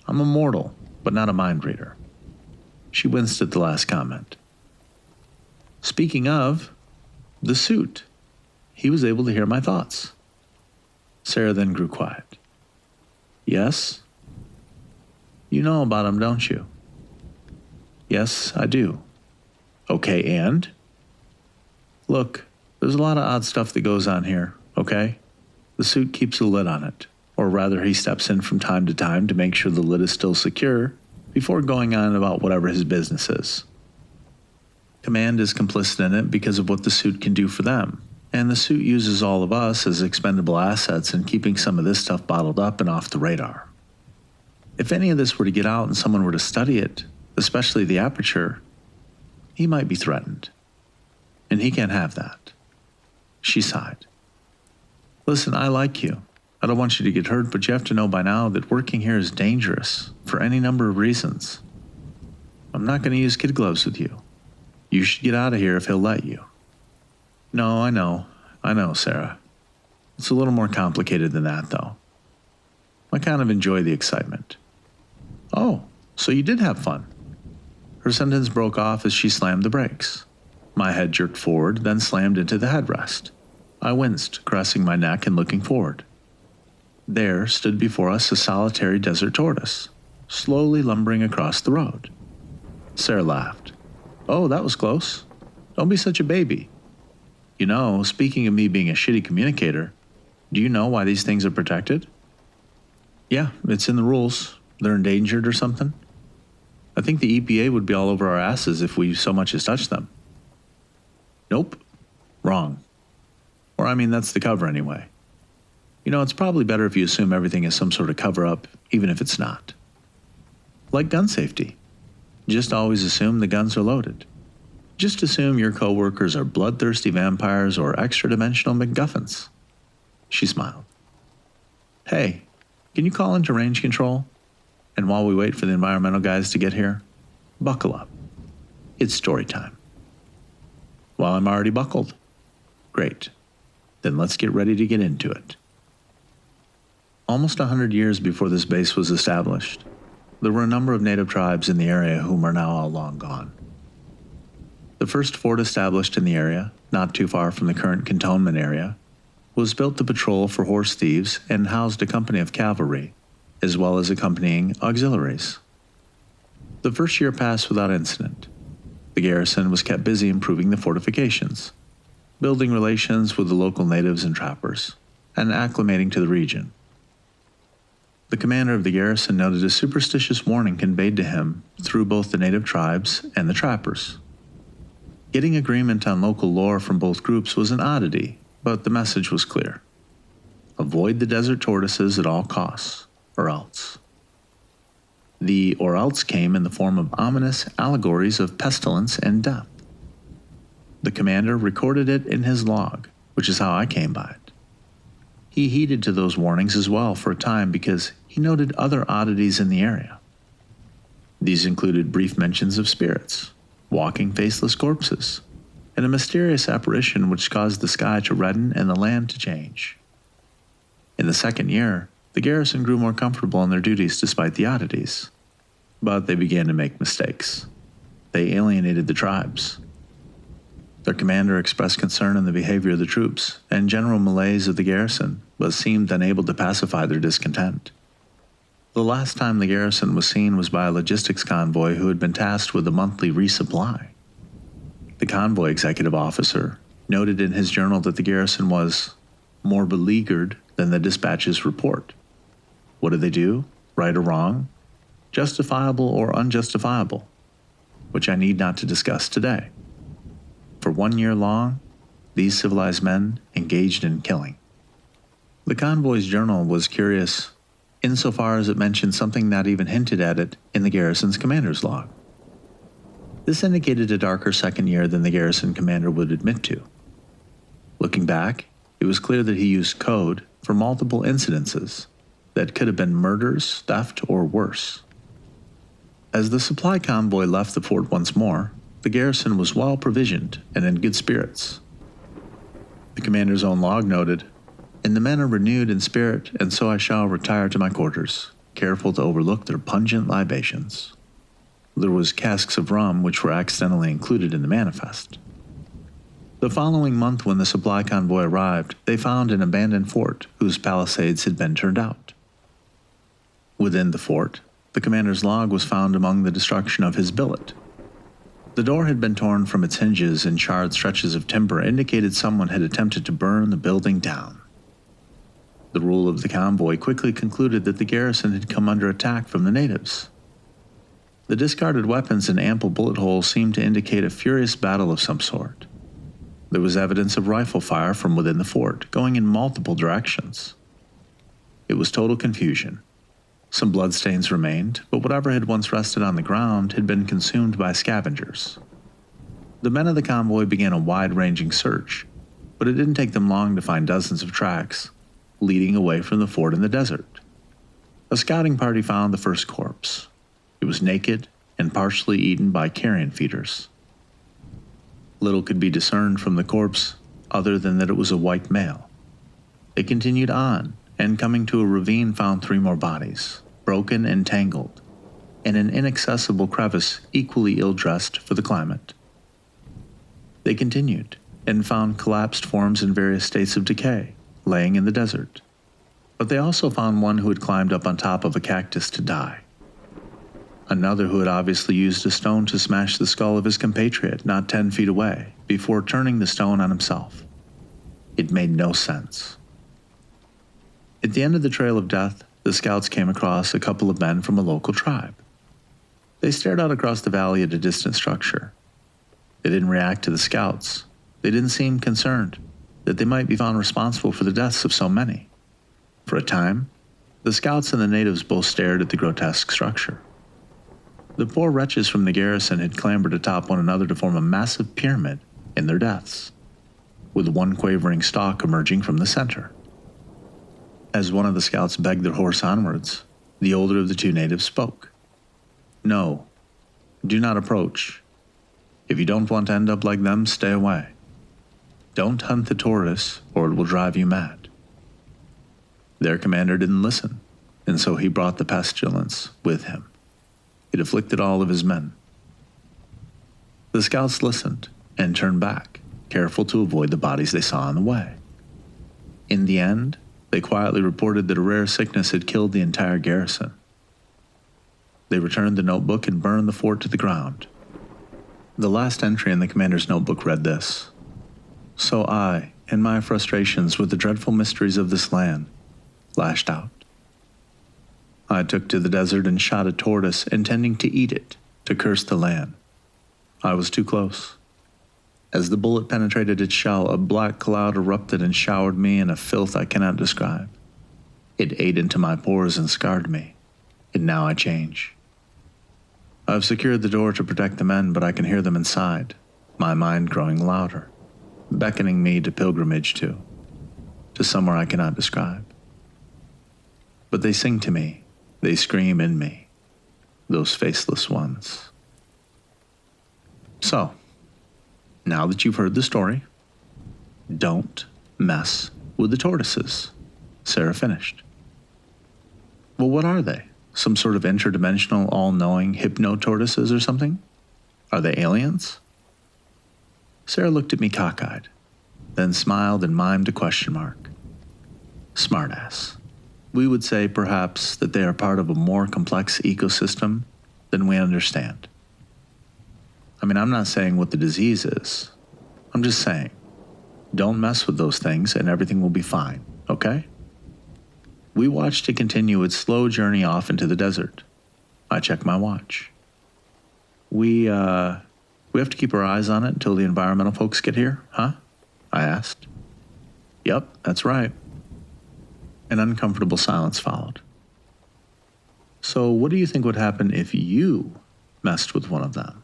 I'm a mortal, but not a mind reader. She winced at the last comment. Speaking of, the suit. He was able to hear my thoughts. Sarah then grew quiet. Yes? You know about him, don't you? Yes, I do. Okay, and? Look, there's a lot of odd stuff that goes on here, okay? The suit keeps a lid on it, or rather he steps in from time to time to make sure the lid is still secure before going on about whatever his business is. Command is complicit in it because of what the suit can do for them, and the suit uses all of us as expendable assets in keeping some of this stuff bottled up and off the radar. If any of this were to get out and someone were to study it, especially the aperture, he might be threatened. And he can't have that. She sighed. Listen, I like you. I don't want you to get hurt, but you have to know by now that working here is dangerous for any number of reasons. I'm not going to use kid gloves with you. You should get out of here if he'll let you. No, I know, Sarah. It's a little more complicated than that, though. I kind of enjoy the excitement. Oh, so you did have fun. Her sentence broke off as she slammed the brakes. My head jerked forward, then slammed into the headrest. I winced, caressing my neck and looking forward. There stood before us a solitary desert tortoise, slowly lumbering across the road. Sarah laughed. Oh, that was close. Don't be such a baby. You know, speaking of me being a shitty communicator, do you know why these things are protected? Yeah, it's in the rules. They're endangered or something. I think the EPA would be all over our asses if we so much as touched them. Nope. Wrong. Or I mean, that's the cover anyway. You know, it's probably better if you assume everything is some sort of cover-up, even if it's not. Like gun safety. Just always assume the guns are loaded. Just assume your coworkers are bloodthirsty vampires or extra-dimensional MacGuffins. She smiled. Hey, can you call into range control? And while we wait for the environmental guys to get here, buckle up. It's story time. Well, I'm already buckled. Great. Then let's get ready to get into it. Almost 100 years before this base was established, there were a number of native tribes in the area whom are now all long gone. The first fort established in the area, not too far from the current cantonment area, was built to patrol for horse thieves and housed a company of cavalry, as well as accompanying auxiliaries. The first year passed without incident. The garrison was kept busy improving the fortifications, building relations with the local natives and trappers, and acclimating to the region. The commander of the garrison noted a superstitious warning conveyed to him through both the native tribes and the trappers. Getting agreement on local lore from both groups was an oddity, but the message was clear. Avoid the desert tortoises at all costs, or else. The or else came in the form of ominous allegories of pestilence and death. The commander recorded it in his log, which is how I came by it. He heeded to those warnings as well for a time because he noted other oddities in the area. These included brief mentions of spirits, walking faceless corpses, and a mysterious apparition which caused the sky to redden and the land to change. In the second year, the garrison grew more comfortable in their duties despite the oddities. But they began to make mistakes. They alienated the tribes. Their commander expressed concern in the behavior of the troops and general malaise of the garrison, but seemed unable to pacify their discontent. The last time the garrison was seen was by a logistics convoy who had been tasked with a monthly resupply. The convoy executive officer noted in his journal that the garrison was more beleaguered than the dispatches report. What did they do? Right or wrong? Justifiable or unjustifiable? Which I need not to discuss today. For 1 year long, these civilized men engaged in killing. The convoy's journal was curious insofar as it mentioned something not even hinted at it in the garrison's commander's log. This indicated a darker second year than the garrison commander would admit to. Looking back, it was clear that he used code for multiple incidences that could have been murders, theft, or worse. As the supply convoy left the fort once more, the garrison was well provisioned and in good spirits. The commander's own log noted, "And the men are renewed in spirit, and so I shall retire to my quarters, careful to overlook their pungent libations." There was casks of rum which were accidentally included in the manifest. The following month, when the supply convoy arrived, they found an abandoned fort whose palisades had been turned out. Within the fort, the commander's log was found among the destruction of his billet. The door had been torn from its hinges, and charred stretches of timber indicated someone had attempted to burn the building down. The rule of the convoy quickly concluded that the garrison had come under attack from the natives. The discarded weapons and ample bullet holes seemed to indicate a furious battle of some sort. There was evidence of rifle fire from within the fort, going in multiple directions. It was total confusion. Some bloodstains remained, but whatever had once rested on the ground had been consumed by scavengers. The men of the convoy began a wide-ranging search, but it didn't take them long to find dozens of tracks leading away from the fort in the desert. A scouting party found the first corpse. It was naked and partially eaten by carrion feeders. Little could be discerned from the corpse other than that it was a white male. They continued on, and coming to a ravine found 3 more bodies, broken and tangled, in an inaccessible crevice equally ill-dressed for the climate. They continued, and found collapsed forms in various states of decay, laying in the desert. But they also found one who had climbed up on top of a cactus to die. Another who had obviously used a stone to smash the skull of his compatriot not 10 feet away, before turning the stone on himself. It made no sense. At the end of the trail of death, the scouts came across a couple of men from a local tribe. They stared out across the valley at a distant structure. They didn't react to the scouts. They didn't seem concerned that they might be found responsible for the deaths of so many. For a time, the scouts and the natives both stared at the grotesque structure. The poor wretches from the garrison had clambered atop one another to form a massive pyramid in their deaths, with one quavering stalk emerging from the center. As one of the scouts begged their horse onwards, the older of the 2 natives spoke. "No, do not approach. If you don't want to end up like them, stay away. Don't hunt the tortoise, or it will drive you mad." Their commander didn't listen, and so he brought the pestilence with him. It afflicted all of his men. The scouts listened and turned back, careful to avoid the bodies they saw on the way. In the end, they quietly reported that a rare sickness had killed the entire garrison. They returned the notebook and burned the fort to the ground. The last entry in the commander's notebook read this: "So I, in my frustrations with the dreadful mysteries of this land, lashed out. I took to the desert and shot a tortoise, intending to eat it, to curse the land. I was too close. As the bullet penetrated its shell, a black cloud erupted and showered me in a filth I cannot describe. It ate into my pores and scarred me, and now I change. I have secured the door to protect the men, but I can hear them inside, my mind growing louder, beckoning me to pilgrimage to somewhere I cannot describe. But they sing to me, they scream in me, those faceless ones." So, now that you've heard the story, don't mess with the tortoises. Sarah finished. Well, what are they? Some sort of interdimensional, all-knowing hypno-tortoises or something? Are they aliens? Sarah looked at me cockeyed, then smiled and mimed a question mark. Smartass. We would say, perhaps, that they are part of a more complex ecosystem than we understand. I mean, I'm not saying what the disease is. I'm just saying, don't mess with those things and everything will be fine, okay? We watched it continue its slow journey off into the desert. I checked my watch. We have to keep our eyes on it until the environmental folks get here, huh? I asked. Yep, that's right. An uncomfortable silence followed. So what do you think would happen if you messed with one of them?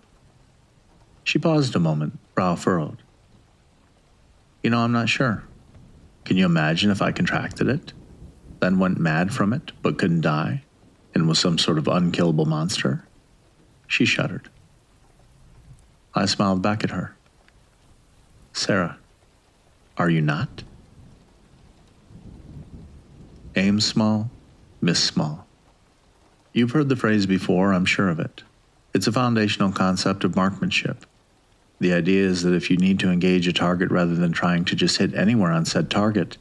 She paused a moment, brow furrowed. You know, I'm not sure. Can you imagine if I contracted it, then went mad from it, but couldn't die, and was some sort of unkillable monster? She shuddered. I smiled back at her. Sarah, are you not? Aim small, miss small. You've heard the phrase before, I'm sure of it. It's a foundational concept of marksmanship. The idea is that if you need to engage a target rather than trying to just hit anywhere on said target,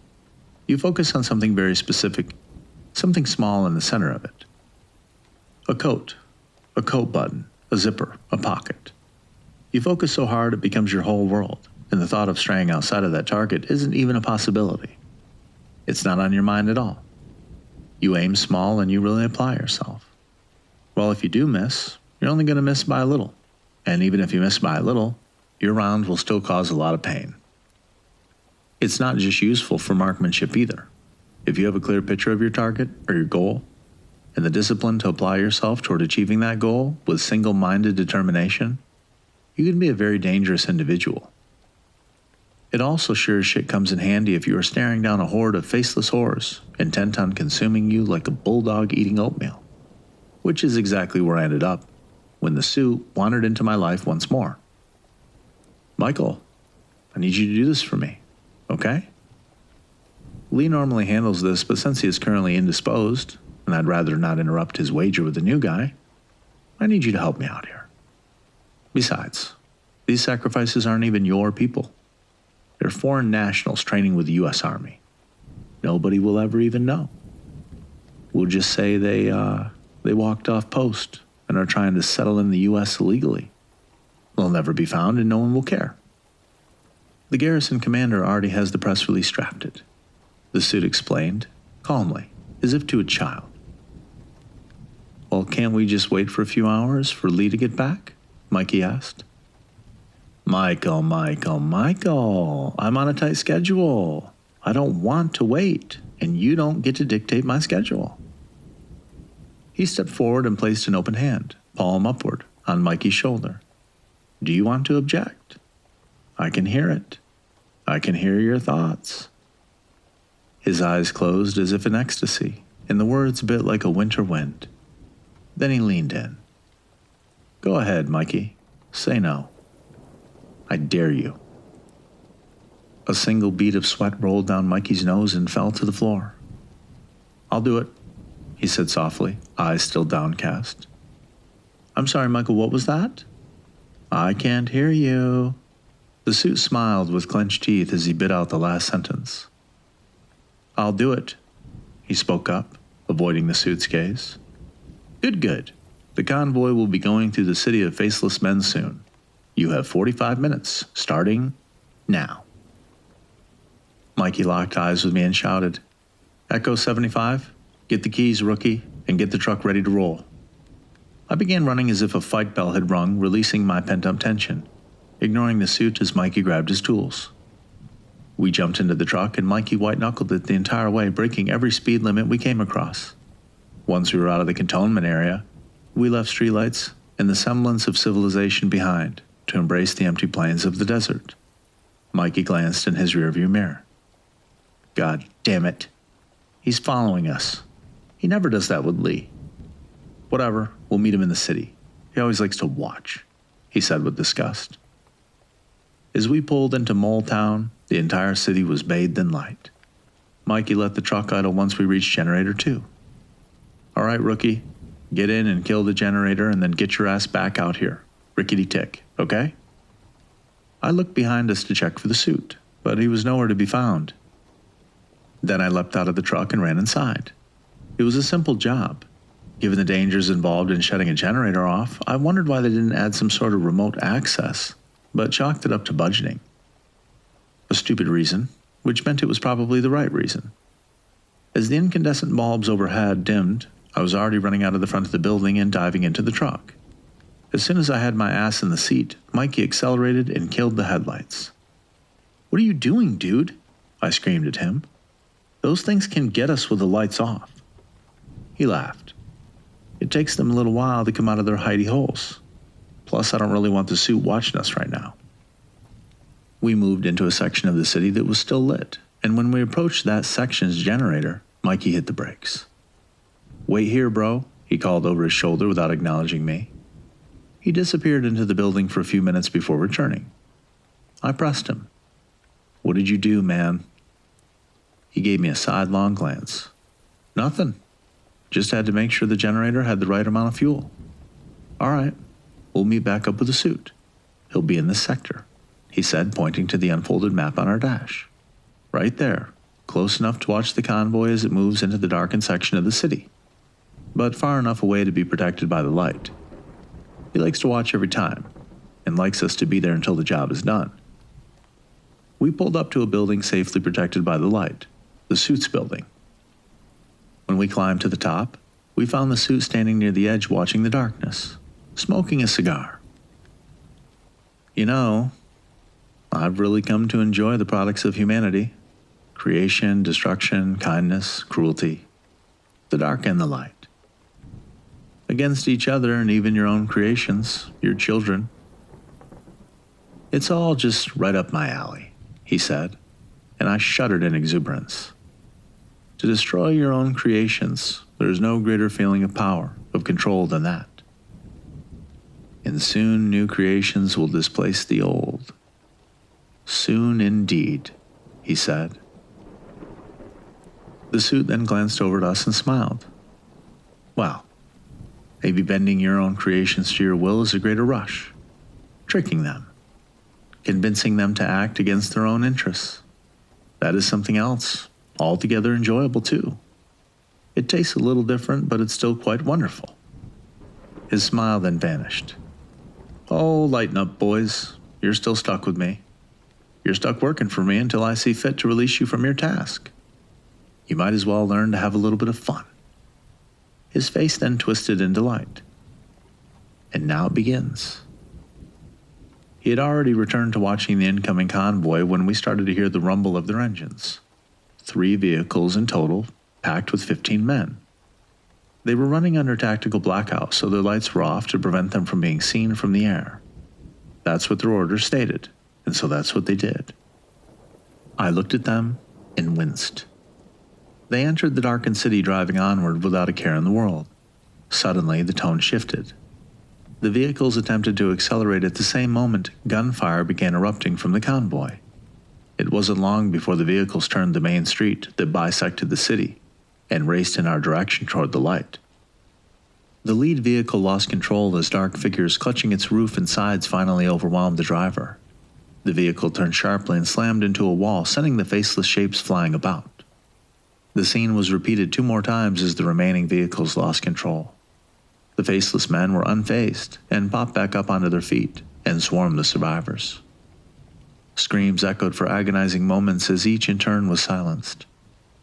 you focus on something very specific, something small in the center of it. A coat button, a zipper, a pocket. You focus so hard it becomes your whole world, and the thought of straying outside of that target isn't even a possibility. It's not on your mind at all. You aim small and you really apply yourself. Well, if you do miss, you're only going to miss by a little. And even if you miss by a little, your round will still cause a lot of pain. It's not just useful for marksmanship either. If you have a clear picture of your target or your goal, and the discipline to apply yourself toward achieving that goal with single-minded determination, you can be a very dangerous individual. It also sure as shit comes in handy if you are staring down a horde of faceless horrors, intent on consuming you like a bulldog eating oatmeal. Which is exactly where I ended up, when the suit wandered into my life once more. Michael, I need you to do this for me, okay? Lee normally handles this, but since he is currently indisposed, and I'd rather not interrupt his wager with the new guy, I need you to help me out here. Besides, these sacrifices aren't even your people. They're foreign nationals training with the U.S. Army. Nobody will ever even know. We'll just say they walked off post and are trying to settle in the U.S. illegally. They'll never be found and no one will care. The garrison commander already has the press release drafted. The suit explained, calmly, as if to a child. Well, can't we just wait for a few hours for Lee to get back? Mikey asked. Michael, I'm on a tight schedule. I don't want to wait, and you don't get to dictate my schedule. He stepped forward and placed an open hand, palm upward, on Mikey's shoulder. Do you want to object? I can hear it. I can hear your thoughts. His eyes closed as if in ecstasy, and the words bit like a winter wind. Then he leaned in. Go ahead, Mikey. Say no. I dare you. A single bead of sweat rolled down Mikey's nose and fell to the floor. I'll do it, he said softly, eyes still downcast. I'm sorry, Michael, what was that? I can't hear you. The suit smiled with clenched teeth as he bit out the last sentence. I'll do it, he spoke up, avoiding the suit's gaze. Good. The convoy will be going through the city of faceless men soon. You have 45 minutes, starting now. Mikey locked eyes with me and shouted, Echo 75, get the keys, rookie, and get the truck ready to roll. I began running as if a fight bell had rung, releasing my pent-up tension, ignoring the suit as Mikey grabbed his tools. We jumped into the truck and Mikey white-knuckled it the entire way, breaking every speed limit we came across. Once we were out of the cantonment area, we left streetlights and the semblance of civilization behind to embrace the empty plains of the desert. Mikey glanced in his rearview mirror. God damn it. He's following us. He never does that with Lee. Whatever, we'll meet him in the city. He always likes to watch, he said with disgust. As we pulled into Mole Town, the entire city was bathed in light. Mikey let the truck idle once we reached Generator 2. All right, rookie, get in and kill the generator and then get your ass back out here. Rickety-tick, okay? I looked behind us to check for the suit, but he was nowhere to be found. Then I leapt out of the truck and ran inside. It was a simple job. Given the dangers involved in shutting a generator off, I wondered why they didn't add some sort of remote access, but chalked it up to budgeting. A stupid reason, which meant it was probably the right reason. As the incandescent bulbs overhead dimmed, I was already running out of the front of the building and diving into the truck. As soon as I had my ass in the seat, Mikey accelerated and killed the headlights. "What are you doing, dude?" I screamed at him. "Those things can get us with the lights off." He laughed. "It takes them a little while to come out of their hidey holes. Plus, I don't really want the suit watching us right now." We moved into a section of the city that was still lit, and when we approached that section's generator, Mikey hit the brakes. "Wait here, bro," he called over his shoulder without acknowledging me. He disappeared into the building for a few minutes before returning. I pressed him. "What did you do, man?" He gave me a sidelong glance. "Nothing. Just had to make sure the generator had the right amount of fuel." "All right, we'll meet back up with the suit. He'll be in this sector," he said, pointing to the unfolded map on our dash. "Right there, close enough to watch the convoy as it moves into the darkened section of the city, but far enough away to be protected by the light. He likes to watch every time, and likes us to be there until the job is done." We pulled up to a building safely protected by the light, the suit's building. When we climbed to the top, we found the suit standing near the edge watching the darkness, smoking a cigar. "You know, I've really come to enjoy the products of humanity. Creation, destruction, kindness, cruelty. The dark and the light. Against each other and even your own creations, your children. It's all just right up my alley," he said, and I shuddered in exuberance. To destroy your own creations, there is no greater feeling of power, of control than that. And soon new creations will displace the old. Soon indeed, he said. The suit then glanced over at us and smiled. "Well, maybe bending your own creations to your will is a greater rush. Tricking them. Convincing them to act against their own interests. That is something else, altogether enjoyable too. It tastes a little different, but it's still quite wonderful." His smile then vanished. "Oh, lighten up, boys. You're still stuck with me. You're stuck working for me until I see fit to release you from your task. You might as well learn to have a little bit of fun." His face then twisted in delight. "And now it begins." He had already returned to watching the incoming convoy when we started to hear the rumble of their engines. 3 vehicles in total, packed with 15 men. They were running under tactical blackout, so their lights were off to prevent them from being seen from the air. That's what their orders stated, and so that's what they did. I looked at them and winced. They entered the darkened city driving onward without a care in the world. Suddenly, the tone shifted. The vehicles attempted to accelerate at the same moment gunfire began erupting from the convoy. It wasn't long before the vehicles turned the main street that bisected the city and raced in our direction toward the light. The lead vehicle lost control as dark figures clutching its roof and sides finally overwhelmed the driver. The vehicle turned sharply and slammed into a wall, sending the faceless shapes flying about. The scene was repeated 2 more times as the remaining vehicles lost control. The faceless men were unfazed and popped back up onto their feet and swarmed the survivors. Screams echoed for agonizing moments as each in turn was silenced.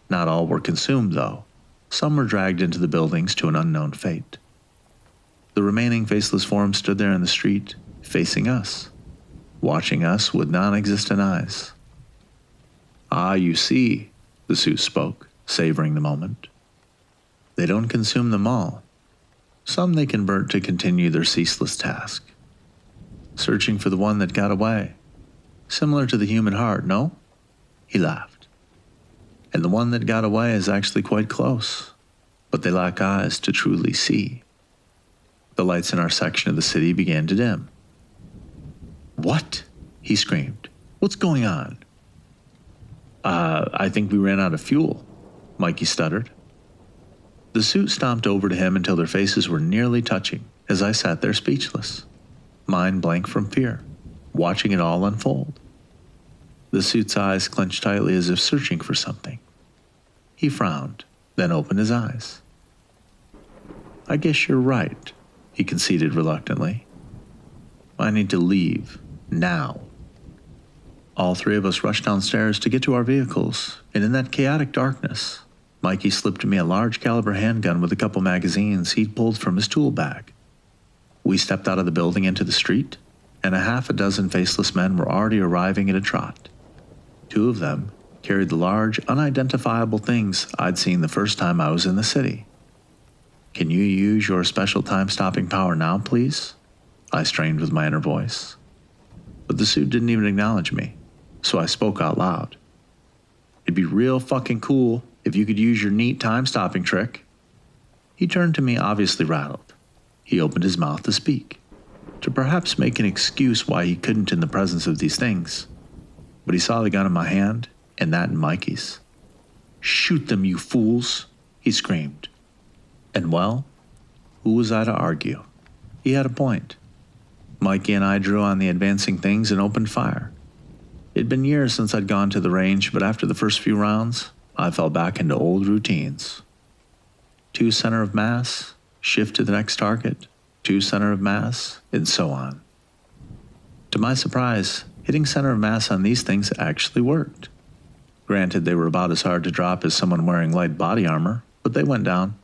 Not all were consumed, though. Some were dragged into the buildings to an unknown fate. The remaining faceless forms stood there in the street, facing us, watching us with non-existent eyes. "Ah, you see," the suit spoke, savoring the moment. "They don't consume them all. Some they convert to continue their ceaseless task. Searching for the one that got away. Similar to the human heart, no?" He laughed. "And the one that got away is actually quite close, but they lack eyes to truly see." The lights in our section of the city began to dim. "What?" he screamed. "What's going on?" I think we ran out of fuel," Mikey stuttered. The suit stomped over to him until their faces were nearly touching as I sat there speechless, mind blank from fear. watching it all unfold. The suit's eyes clenched tightly as if searching for something. He frowned, then opened his eyes. "I guess you're right," he conceded reluctantly. "I need to leave, now." All three of us rushed downstairs to get to our vehicles, and in that chaotic darkness, Mikey slipped me a large caliber handgun with a couple magazines he'd pulled from his tool bag. We stepped out of the building into the street, and a half a dozen faceless men were already arriving at a trot. Two of them carried the large, unidentifiable things I'd seen the first time I was in the city. "Can you use your special time-stopping power now, please?" I strained with my inner voice. But the suit didn't even acknowledge me, so I spoke out loud. "It'd be real fucking cool if you could use your neat time-stopping trick." He turned to me, obviously rattled. He opened his mouth to speak, to perhaps make an excuse why he couldn't in the presence of these things. But he saw the gun in my hand, and that in Mikey's. "Shoot them, you fools!" he screamed. And well, who was I to argue? He had a point. Mikey and I drew on the advancing things and opened fire. It'd been years since I'd gone to the range, but after the first few rounds, I fell back into old routines. 2 center of mass, shift to the next target, 2 center of mass, and so on. To my surprise, hitting center of mass on these things actually worked. Granted, they were about as hard to drop as someone wearing light body armor, but they went down.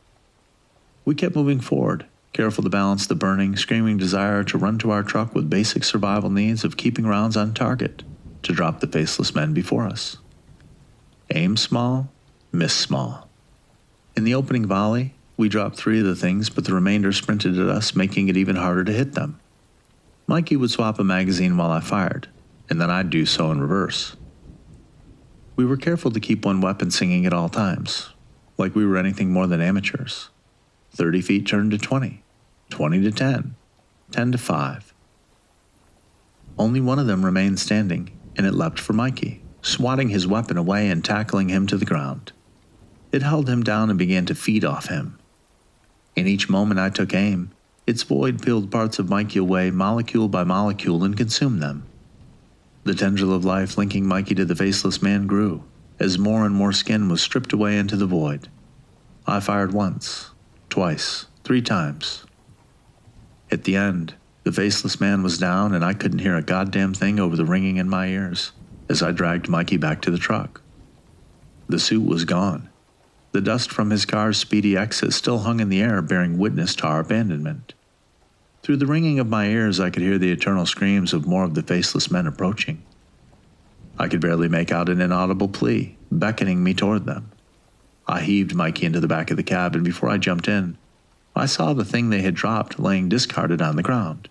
We kept moving forward, careful to balance the burning, screaming desire to run to our truck with basic survival needs of keeping rounds on target, to drop the faceless men before us. Aim small, miss small. In the opening volley, we dropped 3 of the things, but the remainder sprinted at us, making it even harder to hit them. Mikey would swap a magazine while I fired, and then I'd do so in reverse. We were careful to keep one weapon singing at all times, like we were anything more than amateurs. 30 feet turned to 20, 20 to 10, 10 to 5. Only one of them remained standing, and it leapt for Mikey, swatting his weapon away and tackling him to the ground. It held him down and began to feed off him. In each moment I took aim, its void peeled parts of Mikey away molecule by molecule and consumed them. The tendril of life linking Mikey to the faceless man grew, as more and more skin was stripped away into the void. I fired once, twice, 3 times. At the end, the faceless man was down and I couldn't hear a goddamn thing over the ringing in my ears as I dragged Mikey back to the truck. The suit was gone. The dust from his car's speedy exit still hung in the air, bearing witness to our abandonment. Through the ringing of my ears, I could hear the eternal screams of more of the faceless men approaching. I could barely make out an inaudible plea, beckoning me toward them. I heaved Mikey into the back of the cab, and before I jumped in, I saw the thing they had dropped laying discarded on the ground.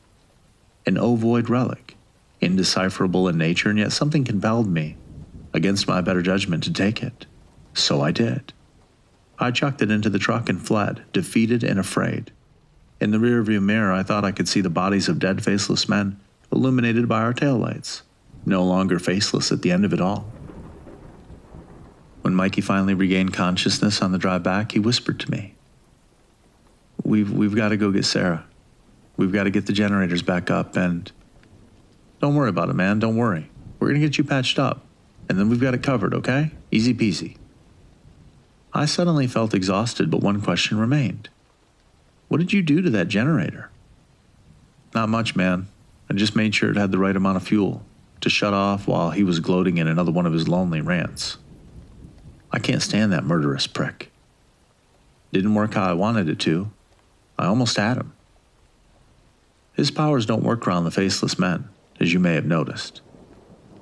An ovoid relic, indecipherable in nature, and yet something compelled me, against my better judgment, to take it. So I did. I chucked it into the truck and fled, defeated and afraid. In the rearview mirror, I thought I could see the bodies of dead faceless men illuminated by our taillights, no longer faceless at the end of it all. When Mikey finally regained consciousness on the drive back, he whispered to me, We've got to go get Sarah. We've got to get the generators back up, and don't worry about it, man, don't worry. We're going to get you patched up, and then we've got it covered, okay? Easy peasy." I suddenly felt exhausted, but one question remained. What did you do to that generator? Not much, man. I just made sure it had the right amount of fuel to shut off while he was gloating in another one of his lonely rants. I can't stand that murderous prick. Didn't work how I wanted it to. I almost had him. His powers don't work around the faceless men, as you may have noticed.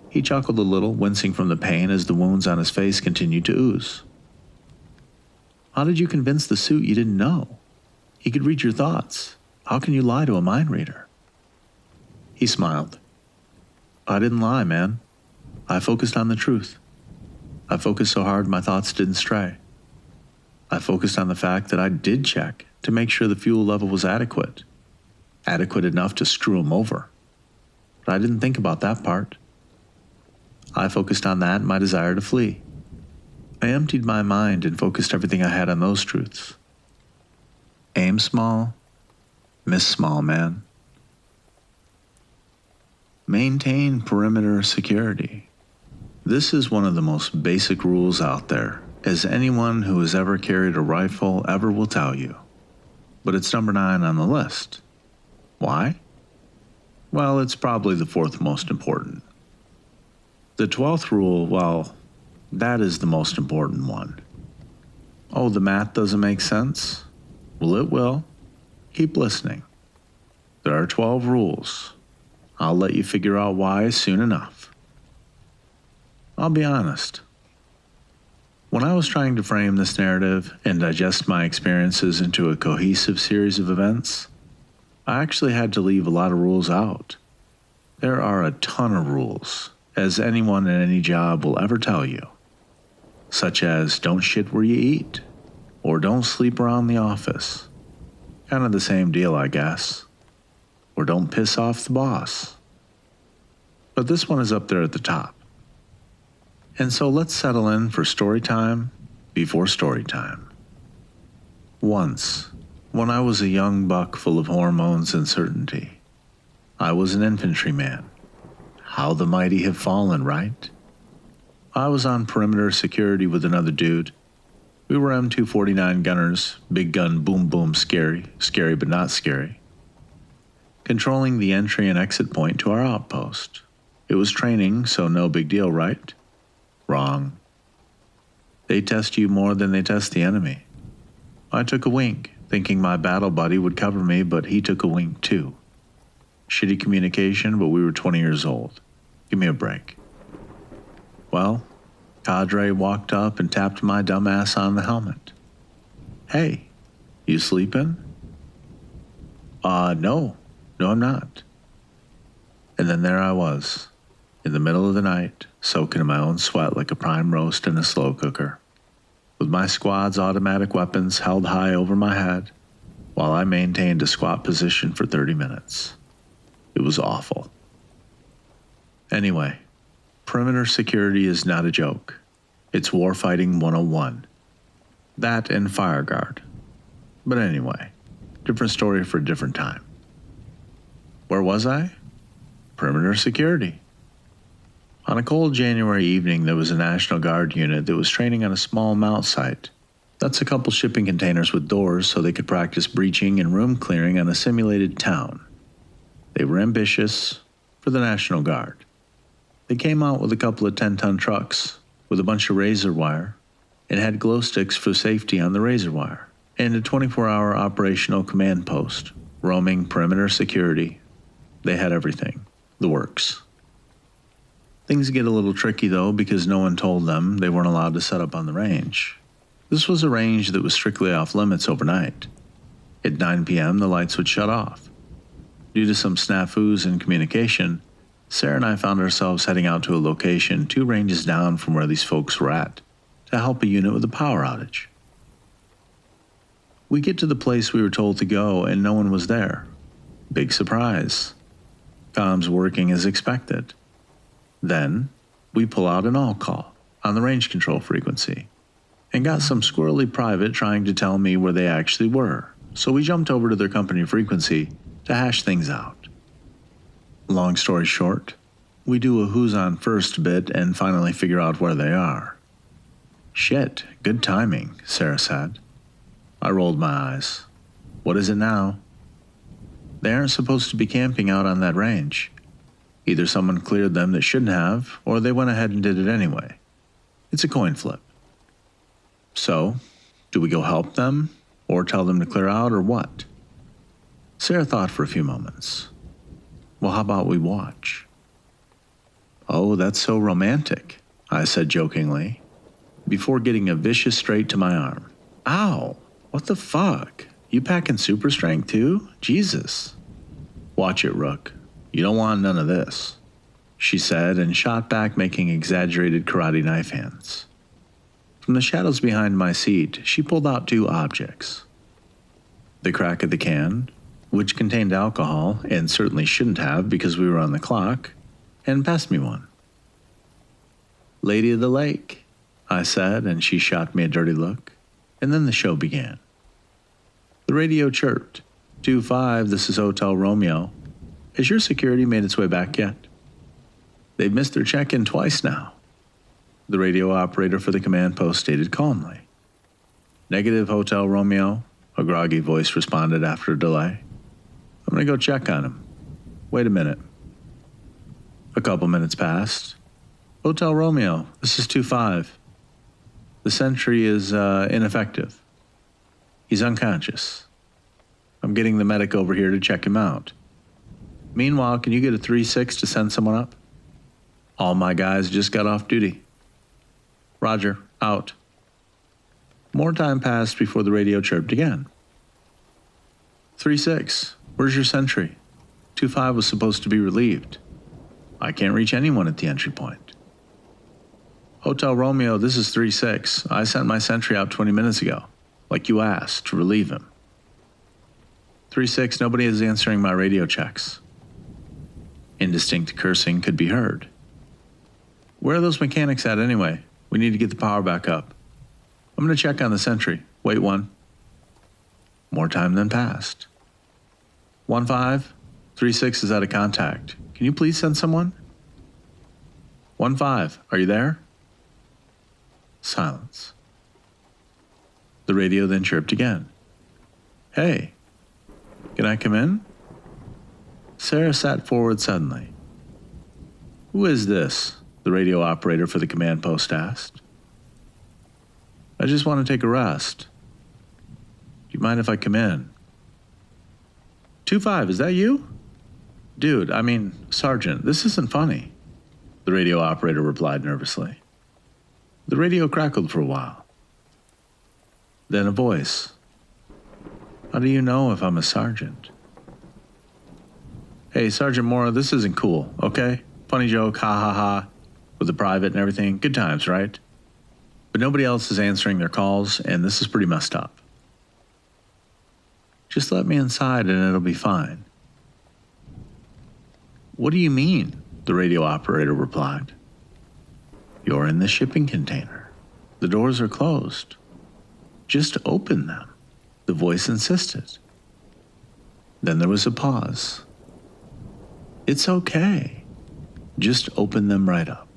He chuckled a little, wincing from the pain as the wounds on his face continued to ooze. How did you convince the suit you didn't know? He could read your thoughts. How can you lie to a mind reader? He smiled. I didn't lie, man. I focused on the truth. I focused so hard my thoughts didn't stray. I focused on the fact that I did check to make sure the fuel level was adequate enough to screw him over. But I didn't think about that part. I focused on that and my desire to flee. I emptied my mind and focused everything I had on those truths. Aim small, miss small, man. Maintain perimeter security. This is one of the most basic rules out there, as anyone who has ever carried a rifle ever will tell you. But it's number 9 on the list. Why? Well, it's probably the 4th most important. The 12th rule, well, that is the most important one. Oh, the math doesn't make sense? Well, it will. Keep listening. There are 12 rules. I'll let you figure out why soon enough. I'll be honest. When I was trying to frame this narrative and digest my experiences into a cohesive series of events, I actually had to leave a lot of rules out. There are a ton of rules, as anyone in any job will ever tell you, such as don't shit where you eat, or don't sleep around the office. Kind of the same deal, I guess. Or don't piss off the boss. But this one is up there at the top. And so let's settle in for story time before story time. Once, when I was a young buck full of hormones and certainty, I was an infantryman. How the mighty have fallen, right? I was on perimeter security with another dude. We were M249 gunners, big gun, boom boom, scary but not scary, controlling the entry and exit point to our outpost. It was training, so no big deal, right? Wrong. They test you more than they test the enemy. I took a wink, thinking my battle buddy would cover me, but he took a wink too. Shitty communication, but we were 20 years old. Give me a break. Well, Cadre walked up and tapped my dumb ass on the helmet. Hey, you sleeping? No, I'm not. And then there I was, in the middle of the night, soaking in my own sweat like a prime roast in a slow cooker, with my squad's automatic weapons held high over my head, while I maintained a squat position for 30 minutes. It was awful. Anyway, perimeter security is not a joke. It's warfighting 101. That and fire guard. But anyway, different story for a different time. Where was I? Perimeter security. On a cold January evening, there was a National Guard unit that was training on a small mount site. That's a couple shipping containers with doors so they could practice breaching and room clearing on a simulated town. They were ambitious for the National Guard. They came out with a couple of 10-ton trucks with a bunch of razor wire and had glow sticks for safety on the razor wire, and a 24-hour operational command post, roaming perimeter security. They had everything, the works. Things get a little tricky though because no one told them they weren't allowed to set up on the range. This was a range that was strictly off limits overnight. At 9 p.m. the lights would shut off. Due to some snafus in communication, Sarah and I found ourselves heading out to a location 2 ranges down from where these folks were at to help a unit with a power outage. We get to the place we were told to go and no one was there. Big surprise. Comms working as expected. Then, we pull out an all call on the range control frequency and got some squirrely private trying to tell me where they actually were, so we jumped over to their company frequency to hash things out. Long story short, we do a who's on first bit and finally figure out where they are. Shit, good timing, Sarah said. I rolled my eyes. What is it now? They aren't supposed to be camping out on that range. Either someone cleared them that shouldn't have, or they went ahead and did it anyway. It's a coin flip. So, do we go help them, or tell them to clear out, or what? Sarah thought for a few moments. Well, how about we watch? Oh, that's so romantic, I said jokingly, before getting a vicious straight to my arm. Ow, what the fuck? You packing super strength too? Jesus. Watch it, Rook. You don't want none of this, she said and shot back, making exaggerated karate knife hands. From the shadows behind my seat, she pulled out 2 objects. The crack of the can, which contained alcohol and certainly shouldn't have because we were on the clock, and passed me one. Lady of the Lake, I said, and she shot me a dirty look, and then the show began. The radio chirped. 2-5, this is Hotel Romeo. Has your security made its way back yet? They've missed their check-in twice now, the radio operator for the command post stated calmly. Negative, Hotel Romeo, a groggy voice responded after a delay. I'm going to go check on him. Wait a minute. A couple minutes passed. Hotel Romeo, this is 2-5. The sentry is ineffective. He's unconscious. I'm getting the medic over here to check him out. Meanwhile, can you get a 3-6 to send someone up? All my guys just got off duty. Roger, out. More time passed before the radio chirped again. 3-6, where's your sentry? 2-5 was supposed to be relieved. I can't reach anyone at the entry point. Hotel Romeo, this is 3-6. I sent my sentry out 20 minutes ago, like you asked, to relieve him. 3-6, nobody is answering my radio checks. Indistinct cursing could be heard. Where are those mechanics at anyway? We need to get the power back up. I'm going to check on the sentry. Wait 1. More time than passed. 1-5, 3-6 is out of contact. Can you please send someone? 1-5, are you there? Silence. The radio then chirped again. Hey, can I come in? Sarah sat forward suddenly. Who is this? The radio operator for the command post asked. I just want to take a rest. Do you mind if I come in? 2-5, is that you? Dude, Sergeant, this isn't funny, the radio operator replied nervously. The radio crackled for a while. Then a voice. How do you know if I'm a sergeant? Hey, Sergeant Mora, this isn't cool, okay? Funny joke, ha ha ha, with the private and everything. Good times, right? But nobody else is answering their calls, and this is pretty messed up. Just let me inside and it'll be fine. What do you mean? The radio operator replied. You're in the shipping container. The doors are closed. Just open them, the voice insisted. Then there was a pause. It's okay. Just open them right up.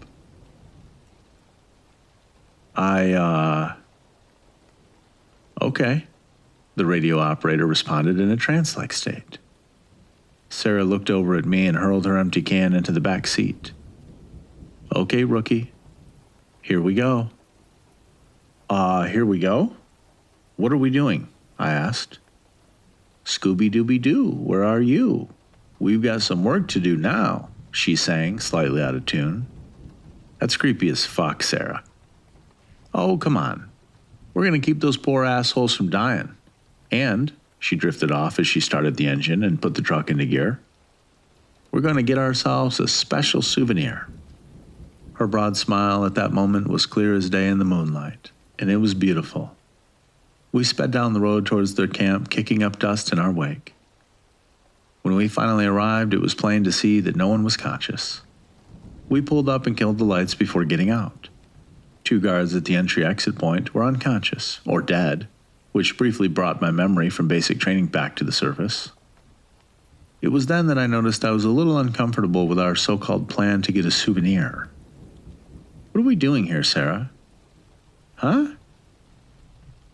Okay, the radio operator responded in a trance-like state. Sarah looked over at me and hurled her empty can into the back seat. Okay, rookie. Here we go. Here we go? What are we doing? I asked. Scooby-Dooby-Doo, where are you? We've got some work to do now, she sang, slightly out of tune. That's creepy as fuck, Sarah. Oh, come on. We're going to keep those poor assholes from dying. And, she drifted off as she started the engine and put the truck into gear, we're going to get ourselves a special souvenir. Her broad smile at that moment was clear as day in the moonlight, and it was beautiful. We sped down the road towards their camp, kicking up dust in our wake. When we finally arrived, it was plain to see that no one was conscious. We pulled up and killed the lights before getting out. 2 guards at the entry-exit point were unconscious, or dead, which briefly brought my memory from basic training back to the surface. It was then that I noticed I was a little uncomfortable with our so-called plan to get a souvenir. What are we doing here, Sarah? Huh?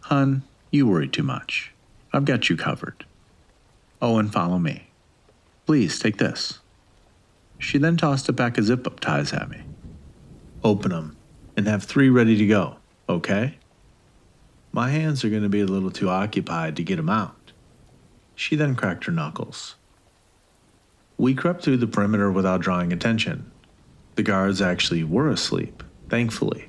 Hun, you worry too much. I've got you covered. Oh, and follow me. Please, take this. She then tossed a pack of zip-up ties at me. Open them, and have 3 ready to go, okay? My hands are going to be a little too occupied to get them out. She then cracked her knuckles. We crept through the perimeter without drawing attention. The guards actually were asleep, thankfully.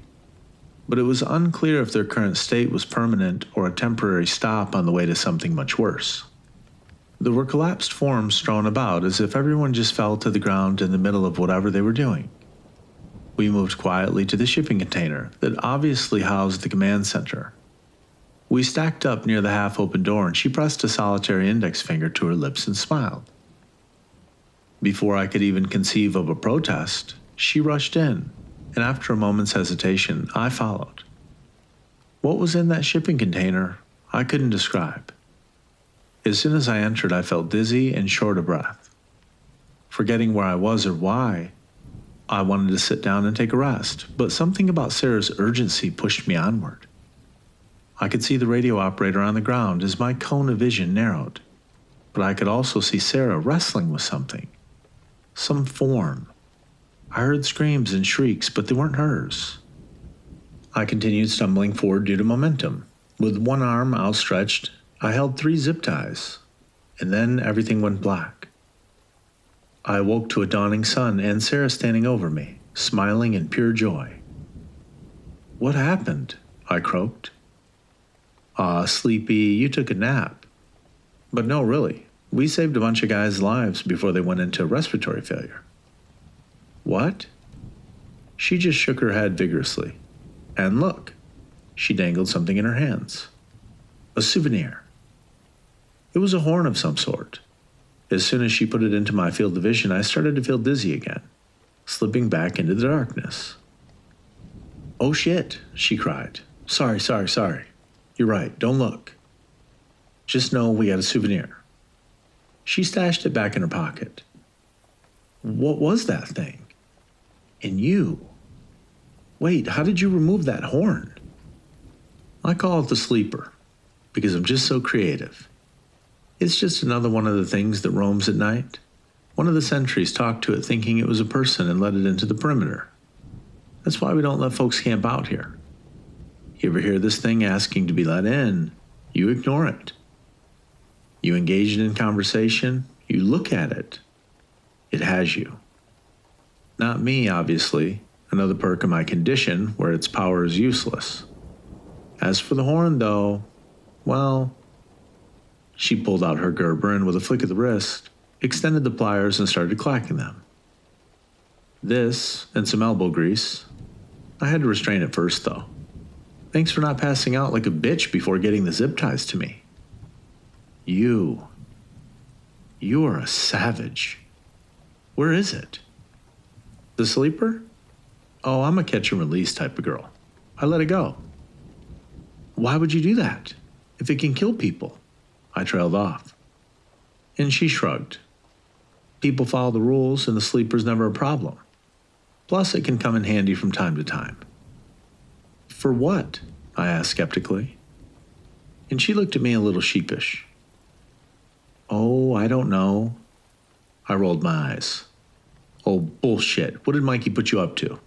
But it was unclear if their current state was permanent or a temporary stop on the way to something much worse. There were collapsed forms strewn about as if everyone just fell to the ground in the middle of whatever they were doing. We moved quietly to the shipping container that obviously housed the command center. We stacked up near the half-open door and she pressed a solitary index finger to her lips and smiled. Before I could even conceive of a protest, she rushed in, and after a moment's hesitation, I followed. What was in that shipping container, I couldn't describe. As soon as I entered, I felt dizzy and short of breath. Forgetting where I was or why, I wanted to sit down and take a rest, but something about Sarah's urgency pushed me onward. I could see the radio operator on the ground as my cone of vision narrowed, but I could also see Sarah wrestling with something. Some form. I heard screams and shrieks, but they weren't hers. I continued stumbling forward due to momentum. With one arm outstretched, I held 3 zip ties, and then everything went black. I awoke to a dawning sun and Sarah standing over me, smiling in pure joy. "What happened?" I croaked. Sleepy, you took a nap." "But no, really. We saved a bunch of guys' lives before they went into respiratory failure." "What?" She just shook her head vigorously. "And look." She dangled something in her hands. A souvenir. It was a horn of some sort. As soon as she put it into my field of vision, I started to feel dizzy again, slipping back into the darkness. "Oh shit," she cried. Sorry. You're right, don't look. Just know we got a souvenir." She stashed it back in her pocket. "What was that thing? And you? Wait, how did you remove that horn?" "I call it the sleeper, because I'm just so creative. It's just another one of the things that roams at night. One of the sentries talked to it thinking it was a person and let it into the perimeter. That's why we don't let folks camp out here. You ever hear this thing asking to be let in, you ignore it. You engage it in conversation, you look at it. It has you. Not me, obviously, another perk of my condition where its power is useless. As for the horn, though, well..." She pulled out her Gerber and with a flick of the wrist, extended the pliers and started clacking them. This, and some elbow grease. I had to restrain it first, though. Thanks for not passing out like a bitch before getting the zip ties to me. You are a savage. Where is it? The sleeper? Oh, I'm a catch and release type of girl. I let it go. Why would you do that? If it can kill people? I trailed off. And she shrugged. People follow the rules and the sleeper's never a problem. Plus, it can come in handy from time to time. For what? I asked skeptically. And she looked at me a little sheepish. Oh, I don't know. I rolled my eyes. Oh, bullshit. What did Mikey put you up to?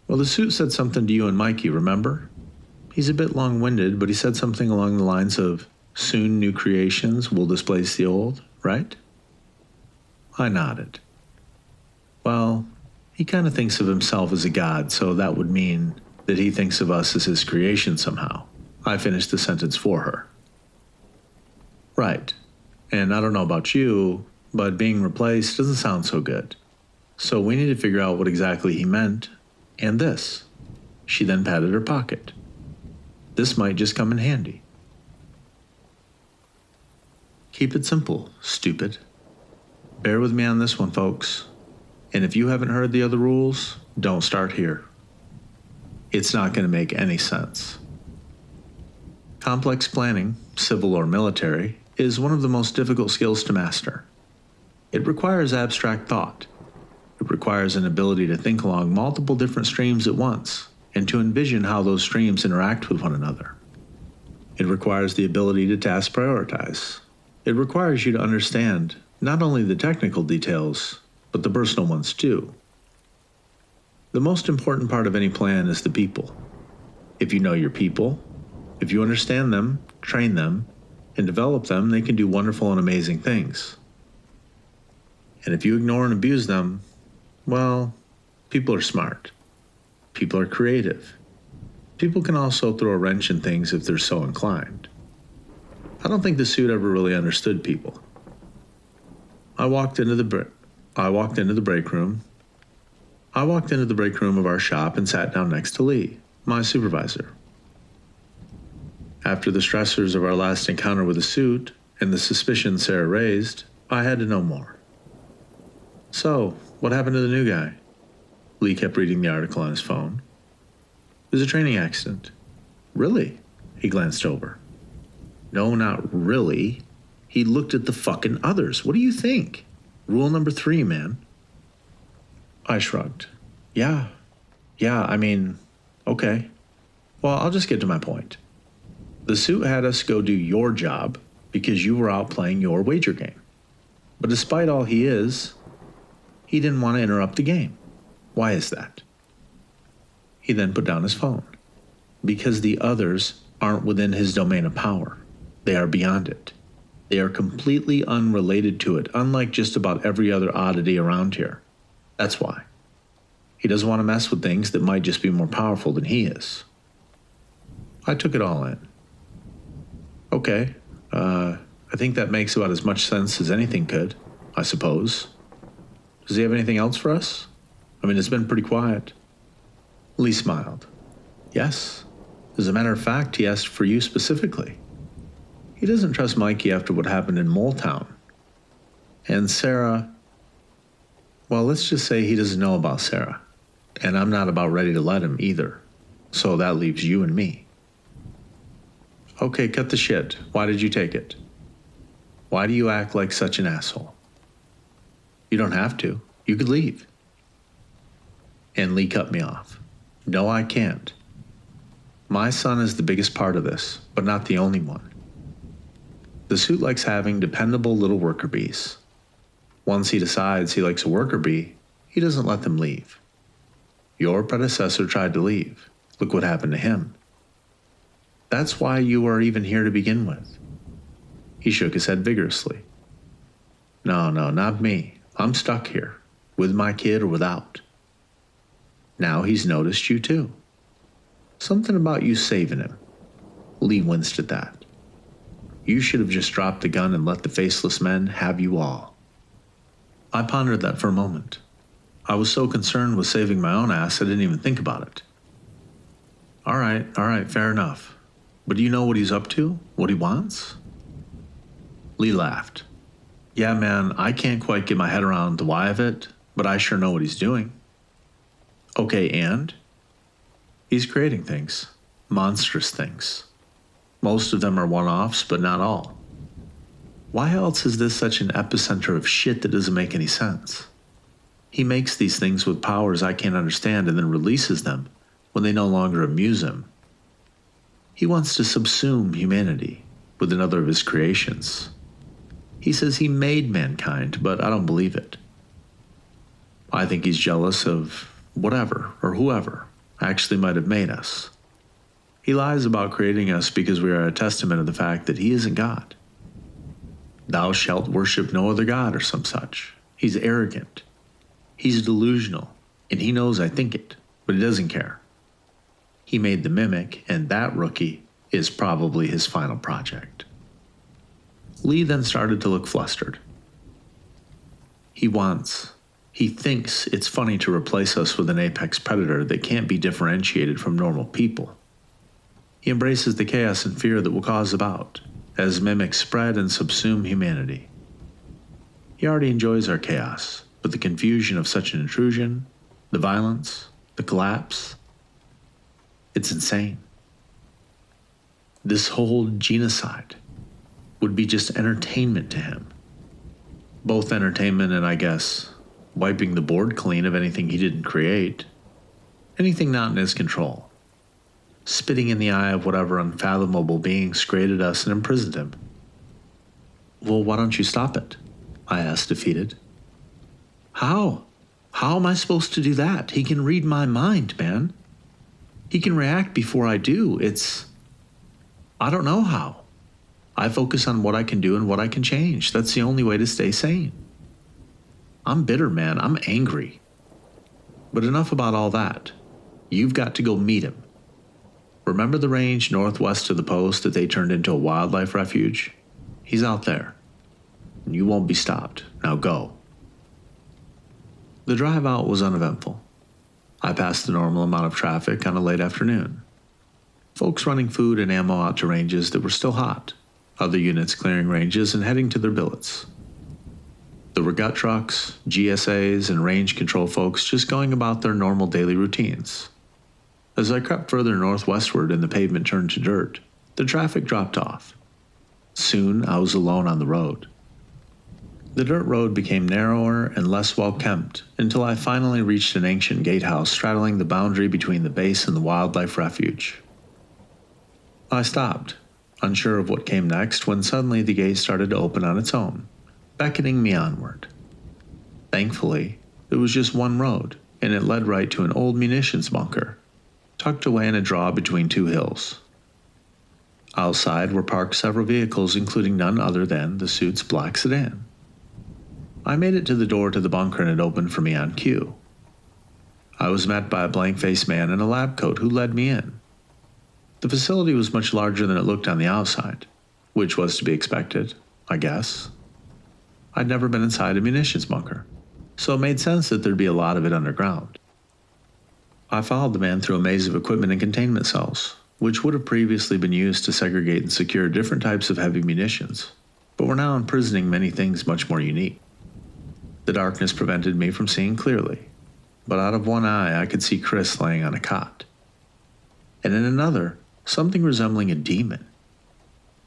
Well, the suit said something to you and Mikey, remember? He's a bit long-winded, but he said something along the lines of, soon new creations will displace the old, right? I nodded. Well, he kind of thinks of himself as a god, so that would mean that he thinks of us as his creation somehow. I finished the sentence for her. Right. And I don't know about you, but being replaced doesn't sound so good. So we need to figure out what exactly he meant, and this. She then patted her pocket. This might just come in handy. Keep it simple, stupid. Bear with me on this one, folks. And if you haven't heard the other rules, don't start here. It's not going to make any sense. Complex planning, civil or military, is one of the most difficult skills to master. It requires abstract thought. It requires an ability to think along multiple different streams at once and to envision how those streams interact with one another. It requires the ability to task prioritize. It requires you to understand not only the technical details, but the personal ones too. The most important part of any plan is the people. If you know your people, if you understand them, train them, and develop them, they can do wonderful and amazing things. And if you ignore and abuse them, well, people are smart. People are creative. People can also throw a wrench in things if they're so inclined. I don't think the suit ever really understood people. I walked into the break room of our shop and sat down next to Lee, my supervisor. After the stressors of our last encounter with the suit and the suspicion Sarah raised, I had to know more. So, what happened to the new guy? Lee kept reading the article on his phone. It was a training accident. Really? He glanced over. No, not really. He looked at the fucking others. What do you think? Rule number 3, man. I shrugged. Yeah, I mean, okay. Well, I'll just get to my point. The suit had us go do your job because you were out playing your wager game. But despite all he didn't want to interrupt the game. Why is that? He then put down his phone. Because the others aren't within his domain of power. They are beyond it. They are completely unrelated to it, unlike just about every other oddity around here. That's why. He doesn't want to mess with things that might just be more powerful than he is. I took it all in. Okay, I think that makes about as much sense as anything could, I suppose. Does he have anything else for us? I mean, it's been pretty quiet. Lee smiled. Yes. As a matter of fact, he asked for you specifically. He doesn't trust Mikey after what happened in Moletown. And Sarah, well, let's just say he doesn't know about Sarah. And I'm not about ready to let him either. So that leaves you and me. Okay, cut the shit. Why did you take it? Why do you act like such an asshole? You don't have to. You could leave. And Lee cut me off. No, I can't. My son is the biggest part of this, but not the only one. The suit likes having dependable little worker bees. Once he decides he likes a worker bee, he doesn't let them leave. Your predecessor tried to leave. Look what happened to him. That's why you are even here to begin with. He shook his head vigorously. No, not me. I'm stuck here, with my kid or without. Now he's noticed you too. Something about you saving him. Lee winced at that. You should have just dropped the gun and let the faceless men have you all. I pondered that for a moment. I was so concerned with saving my own ass I didn't even think about it. All right, fair enough. But do you know what he's up to? What he wants? Lee laughed. Yeah, man, I can't quite get my head around the why of it, but I sure know what he's doing. Okay, and? He's creating things. Monstrous things. Most of them are one-offs, but not all. Why else is this such an epicenter of shit that doesn't make any sense? He makes these things with powers I can't understand and then releases them when they no longer amuse him. He wants to subsume humanity with another of his creations. He says he made mankind, but I don't believe it. I think he's jealous of whatever or whoever actually might have made us. He lies about creating us because we are a testament of the fact that he isn't God. Thou shalt worship no other God or some such. He's arrogant. He's delusional, and he knows I think it, but he doesn't care. He made the mimic, and that rookie is probably his final project. Lee then started to look flustered. He thinks it's funny to replace us with an apex predator that can't be differentiated from normal people. He embraces the chaos and fear that will cause about, as mimics spread and subsume humanity. He already enjoys our chaos, but the confusion of such an intrusion, the violence, the collapse, it's insane. This whole genocide would be just entertainment to him. Both entertainment and, I guess, wiping the board clean of anything he didn't create, anything not in his control, spitting in the eye of whatever unfathomable beings created us and imprisoned him. Well, why don't you stop it? I asked, defeated. How? How am I supposed to do that? He can read my mind, man. He can react before I do. I don't know how. I focus on what I can do and what I can change. That's the only way to stay sane. I'm bitter, man. I'm angry. But enough about all that. You've got to go meet him. Remember the range northwest of the post that they turned into a wildlife refuge? He's out there. And you won't be stopped. Now go. The drive out was uneventful. I passed the normal amount of traffic on a late afternoon. Folks running food and ammo out to ranges that were still hot. Other units clearing ranges and heading to their billets. There were gut trucks, GSAs, and range control folks just going about their normal daily routines. As I crept further northwestward and the pavement turned to dirt, the traffic dropped off. Soon I was alone on the road. The dirt road became narrower and less well-kept until I finally reached an ancient gatehouse straddling the boundary between the base and the wildlife refuge. I stopped, unsure of what came next, when suddenly the gate started to open on its own, beckoning me onward. Thankfully, it was just one road, and it led right to an old munitions bunker, tucked away in a draw between two hills. Outside were parked several vehicles, including none other than the suit's black sedan. I made it to the door to the bunker and it opened for me on cue. I was met by a blank-faced man in a lab coat who led me in. The facility was much larger than it looked on the outside, which was to be expected, I guess. I'd never been inside a munitions bunker, so it made sense that there'd be a lot of it underground. I followed the man through a maze of equipment and containment cells, which would have previously been used to segregate and secure different types of heavy munitions, but were now imprisoning many things much more unique. The darkness prevented me from seeing clearly, but out of one eye I could see Chris laying on a cot. And in another, something resembling a demon.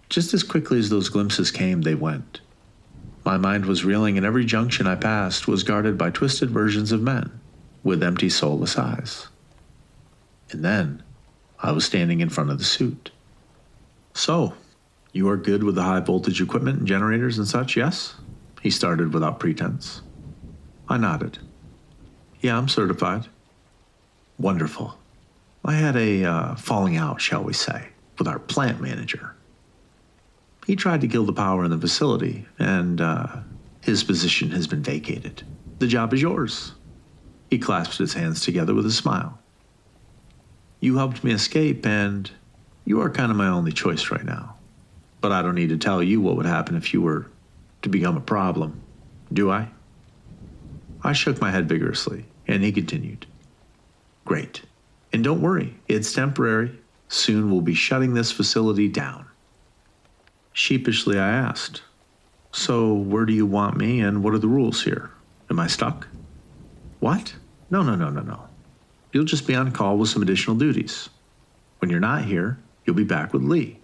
Just as quickly as those glimpses came, they went. My mind was reeling, and every junction I passed was guarded by twisted versions of men with empty, soulless eyes. And then, I was standing in front of the suit. "So, you are good with the high-voltage equipment and generators and such, yes?" He started without pretense. I nodded. "Yeah, I'm certified." "Wonderful. I had a falling out, shall we say, with our plant manager. He tried to kill the power in the facility, and his position has been vacated. The job is yours." He clasped his hands together with a smile. "You helped me escape, and you are kind of my only choice right now. But I don't need to tell you what would happen if you were to become a problem, do I?" I shook my head vigorously, and he continued. "Great. And don't worry, it's temporary. Soon we'll be shutting this facility down." Sheepishly I asked, "So where do you want me, and what are the rules here? Am I stuck?" "What? No. You'll just be on call with some additional duties. When you're not here, you'll be back with Lee."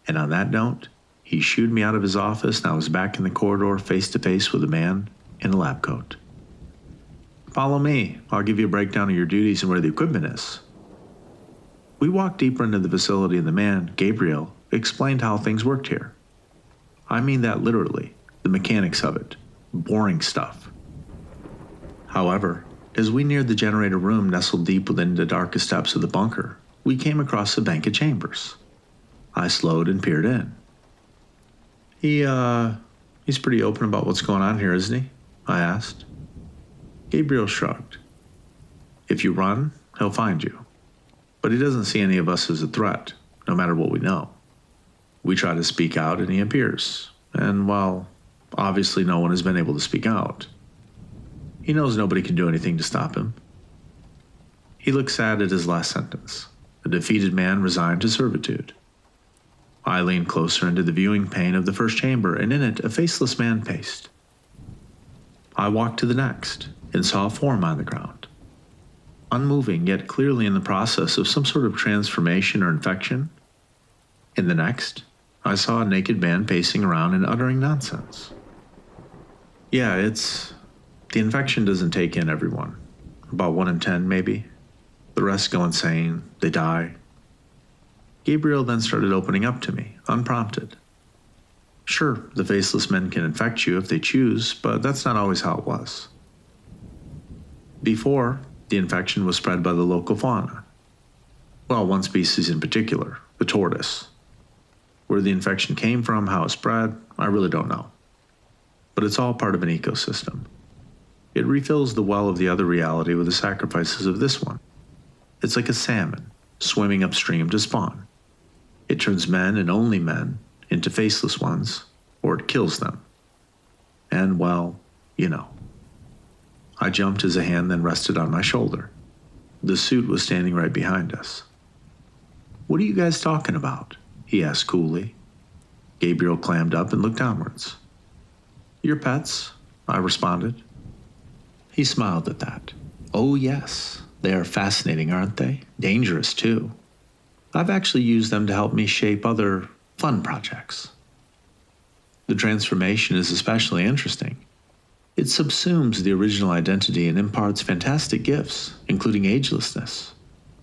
And on that note, he shooed me out of his office, and I was back in the corridor face to face with a man in a lab coat. "Follow me. I'll give you a breakdown of your duties and where the equipment is." We walked deeper into the facility, and the man, Gabriel, explained how things worked here. I mean that literally, the mechanics of it, boring stuff. However, as we neared the generator room nestled deep within the darkest depths of the bunker, we came across a bank of chambers. I slowed and peered in. He's pretty open about what's going on here, isn't he?" I asked. Gabriel shrugged. "If you run, he'll find you. But he doesn't see any of us as a threat, no matter what we know. We try to speak out and he appears. And while obviously no one has been able to speak out, he knows nobody can do anything to stop him." He looked sad at his last sentence. A defeated man resigned to servitude. I leaned closer into the viewing pane of the first chamber, and in it a faceless man paced. I walked to the next, and saw a form on the ground. Unmoving, yet clearly in the process of some sort of transformation or infection. In the next, I saw a naked man pacing around and uttering nonsense. "Yeah, the infection doesn't take in everyone. About 1 in 10, maybe. The rest go insane, they die." Gabriel then started opening up to me, unprompted. Sure, the faceless men can infect you if they choose, but that's not always how it was. Before, the infection was spread by the local fauna. Well, one species in particular, the tortoise. Where the infection came from, how it spread, I really don't know. But it's all part of an ecosystem. It refills the well of the other reality with the sacrifices of this one. It's like a salmon, swimming upstream to spawn. It turns men, and only men, into faceless ones, or it kills them. And, well, you know. I jumped as a hand then rested on my shoulder. The suit was standing right behind us. "What are you guys talking about?" he asked coolly. Gabriel clammed up and looked downwards. "Your pets," I responded. He smiled at that. "Oh yes, they are fascinating, aren't they? Dangerous too. I've actually used them to help me shape other fun projects." The transformation is especially interesting. It subsumes the original identity and imparts fantastic gifts, including agelessness,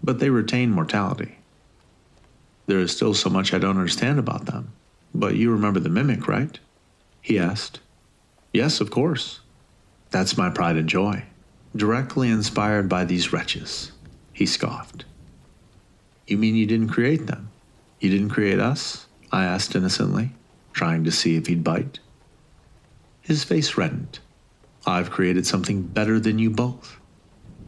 but they retain mortality. There is still so much I don't understand about them. But you remember the mimic, right? He asked. Yes, of course. That's my pride and joy. Directly inspired by these wretches, he scoffed. You mean you didn't create them? You didn't create us? I asked innocently, trying to see if he'd bite. His face reddened. I've created something better than you both.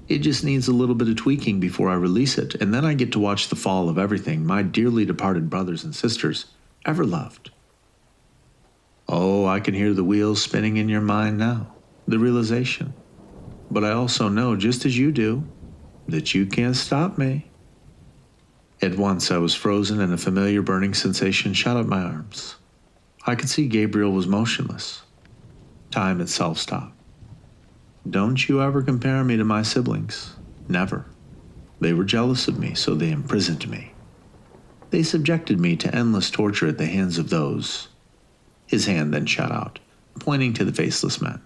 It just needs a little bit of tweaking before I release it, and then I get to watch the fall of everything my dearly departed brothers and sisters ever loved. Oh, I can hear the wheels spinning in your mind now, the realization. But I also know, just as you do, that you can't stop me. At once I was frozen and a familiar burning sensation shot up my arms. I could see Gabriel was motionless. Time itself stopped. Don't you ever compare me to my siblings. Never. They were jealous of me, so they imprisoned me. They subjected me to endless torture at the hands of those. His hand then shot out, pointing to the faceless men.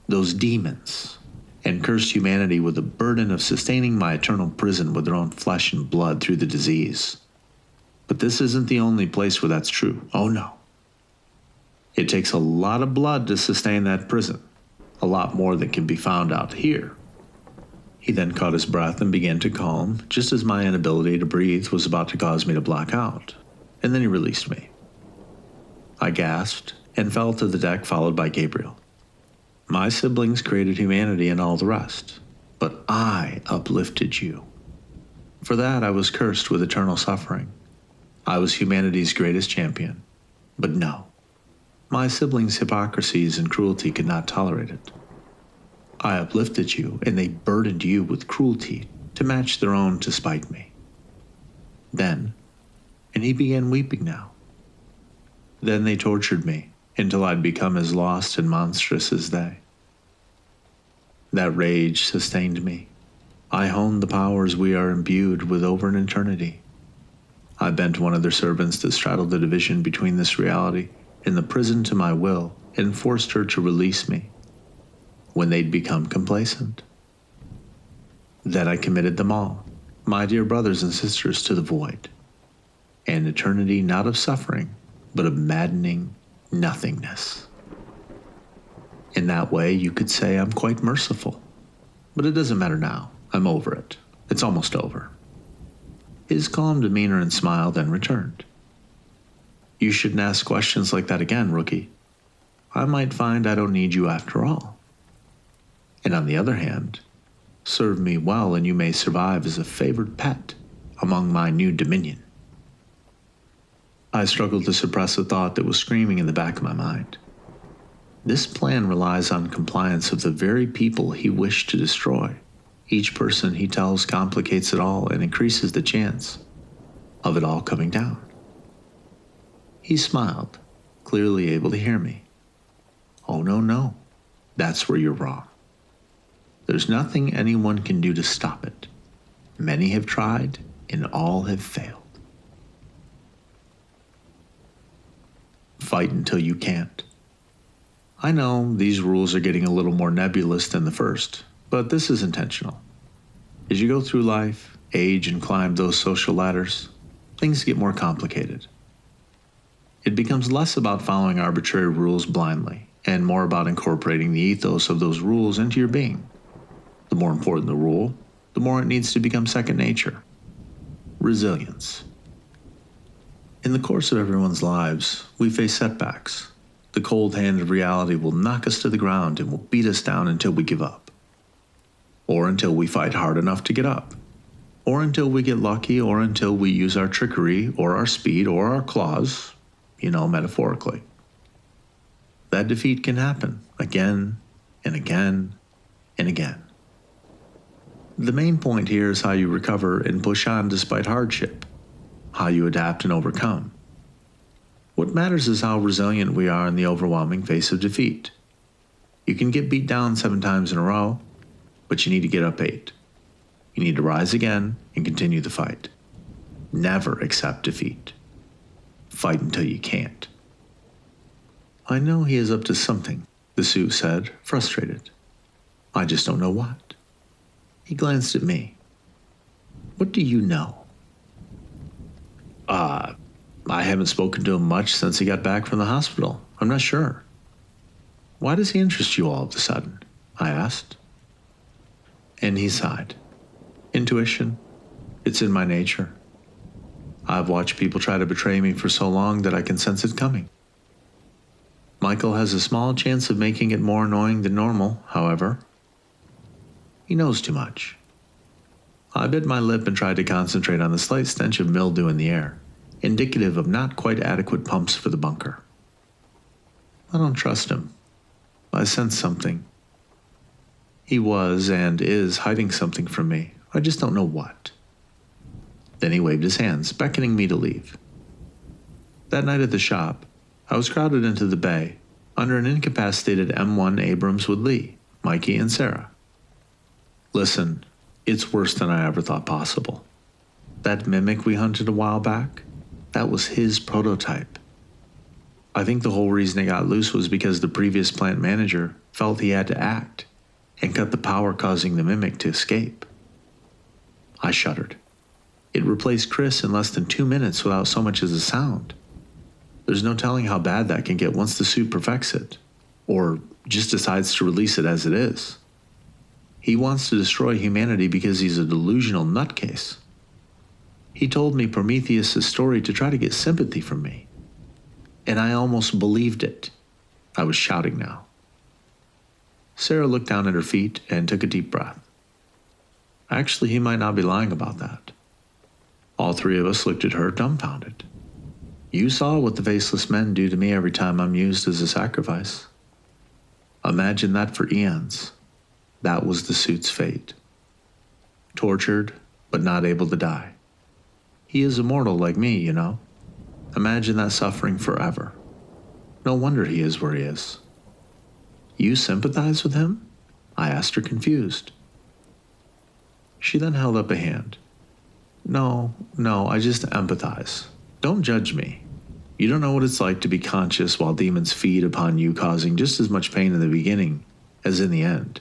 Those demons, and cursed humanity with the burden of sustaining my eternal prison with their own flesh and blood through the disease. But this isn't the only place where that's true. Oh no. It takes a lot of blood to sustain that prison. A lot more than can be found out here. He then caught his breath and began to calm, just as my inability to breathe was about to cause me to black out, and then he released me. I gasped and fell to the deck, followed by Gabriel. My siblings created humanity and all the rest, but I uplifted you. For that I was cursed with eternal suffering. I was humanity's greatest champion, but no. My siblings' hypocrisies and cruelty could not tolerate it. I uplifted you, and they burdened you with cruelty to match their own to spite me. Then, and he began weeping now. Then they tortured me until I'd become as lost and monstrous as they. That rage sustained me. I honed the powers we are imbued with over an eternity. I bent one of their servants to straddle the division between this reality and the prison to my will, and forced her to release me when they'd become complacent. Then I committed them all, my dear brothers and sisters, to the void, an eternity not of suffering, but of maddening nothingness. In that way, you could say I'm quite merciful, but it doesn't matter now. I'm over it. It's almost over. His calm demeanor and smile then returned. You shouldn't ask questions like that again, rookie. I might find I don't need you after all. And on the other hand, serve me well and you may survive as a favored pet among my new dominion. I struggled to suppress a thought that was screaming in the back of my mind. This plan relies on compliance of the very people he wished to destroy. Each person he tells complicates it all and increases the chance of it all coming down. He smiled, clearly able to hear me. Oh, no. That's where you're wrong. There's nothing anyone can do to stop it. Many have tried, and all have failed. Fight until you can't. I know these rules are getting a little more nebulous than the first, but this is intentional. As you go through life, age, and climb those social ladders, things get more complicated. It becomes less about following arbitrary rules blindly, and more about incorporating the ethos of those rules into your being. The more important the rule, the more it needs to become second nature. Resilience. In the course of everyone's lives, we face setbacks. The cold hand of reality will knock us to the ground and will beat us down until we give up. Or until we fight hard enough to get up. Or until we get lucky, or until we use our trickery, or our speed, or our claws, metaphorically. That defeat can happen again and again and again. The main point here is how you recover and push on despite hardship, how you adapt and overcome. What matters is how resilient we are in the overwhelming face of defeat. You can get beat down 7 times in a row, but you need to get up 8. You need to rise again and continue the fight. Never accept defeat. Fight until you can't. I know he is up to something, the suit said, frustrated. I just don't know what. He glanced at me. What do you know? I haven't spoken to him much since he got back from the hospital. I'm not sure. Why does he interest you all of a sudden? I asked. And he sighed. Intuition. It's in my nature. I've watched people try to betray me for so long that I can sense it coming. Michael has a small chance of making it more annoying than normal, however. He knows too much. I bit my lip and tried to concentrate on the slight stench of mildew in the air, indicative of not quite adequate pumps for the bunker. I don't trust him. I sense something. He was and is hiding something from me. I just don't know what. Then he waved his hands, beckoning me to leave. That night at the shop, I was crowded into the bay, under an incapacitated M1 Abrams with Lee, Mikey, and Sarah. Listen, it's worse than I ever thought possible. That mimic we hunted a while back, that was his prototype. I think the whole reason it got loose was because the previous plant manager felt he had to act and cut the power causing the mimic to escape. I shuddered. It replaced Chris in less than 2 minutes without so much as a sound. There's no telling how bad that can get once the suit perfects it, or just decides to release it as it is. He wants to destroy humanity because he's a delusional nutcase. He told me Prometheus' story to try to get sympathy from me. And I almost believed it. I was shouting now. Sarah looked down at her feet and took a deep breath. Actually, he might not be lying about that. All three of us looked at her dumbfounded. You saw what the faceless men do to me every time I'm used as a sacrifice. Imagine that for eons. That was the suit's fate. Tortured, but not able to die. He is immortal like me, you know. Imagine that suffering forever. No wonder he is where he is. You sympathize with him? I asked her, confused. She then held up a hand. No, I just empathize. Don't judge me. You don't know what it's like to be conscious while demons feed upon you, causing just as much pain in the beginning as in the end.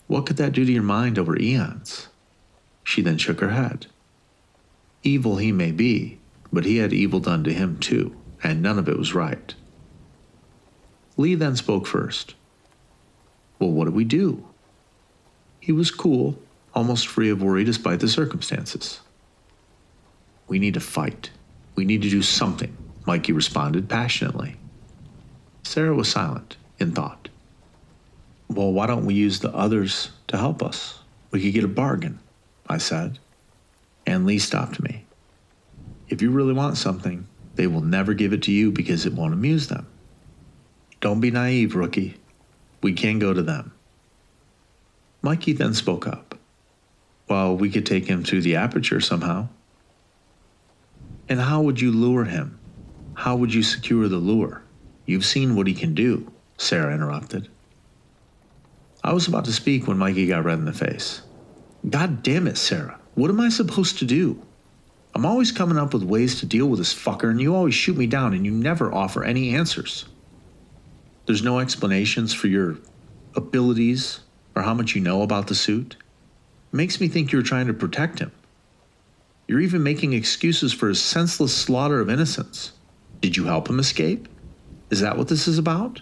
What could that do to your mind over eons? She then shook her head. Evil he may be, but he had evil done to him too, and none of it was right. Lee then spoke first. Well, what do we do? He was cool, almost free of worry despite the circumstances. We need to fight. We need to do something, Mikey responded passionately. Sarah was silent, in thought. Well, why don't we use the others to help us? We could get a bargain, I said. And Lee stopped me. If you really want something, they will never give it to you because it won't amuse them. Don't be naive, rookie. We can go to them. Mikey then spoke up. Well, we could take him through the aperture somehow. And how would you lure him? How would you secure the lure? You've seen what he can do, Sarah interrupted. I was about to speak when Mikey got red in the face. God damn it, Sarah. What am I supposed to do? I'm always coming up with ways to deal with this fucker, and you always shoot me down, and you never offer any answers. There's no explanations for your abilities or how much you know about the suit. It makes me think you're trying to protect him. You're even making excuses for his senseless slaughter of innocents. Did you help him escape? Is that what this is about?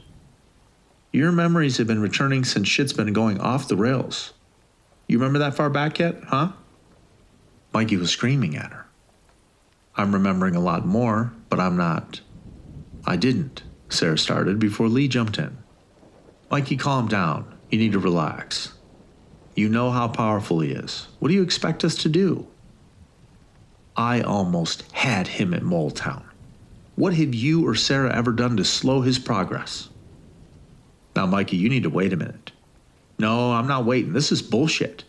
Your memories have been returning since shit's been going off the rails. You remember that far back yet, huh? Mikey was screaming at her. I'm remembering a lot more, but I'm not. I didn't, Sarah started before Lee jumped in. Mikey, calm down. You need to relax. You know how powerful he is. What do you expect us to do? I almost had him at Mole Town. What have you or Sarah ever done to slow his progress? Now, Mikey, you need to wait a minute. No, I'm not waiting. This is bullshit.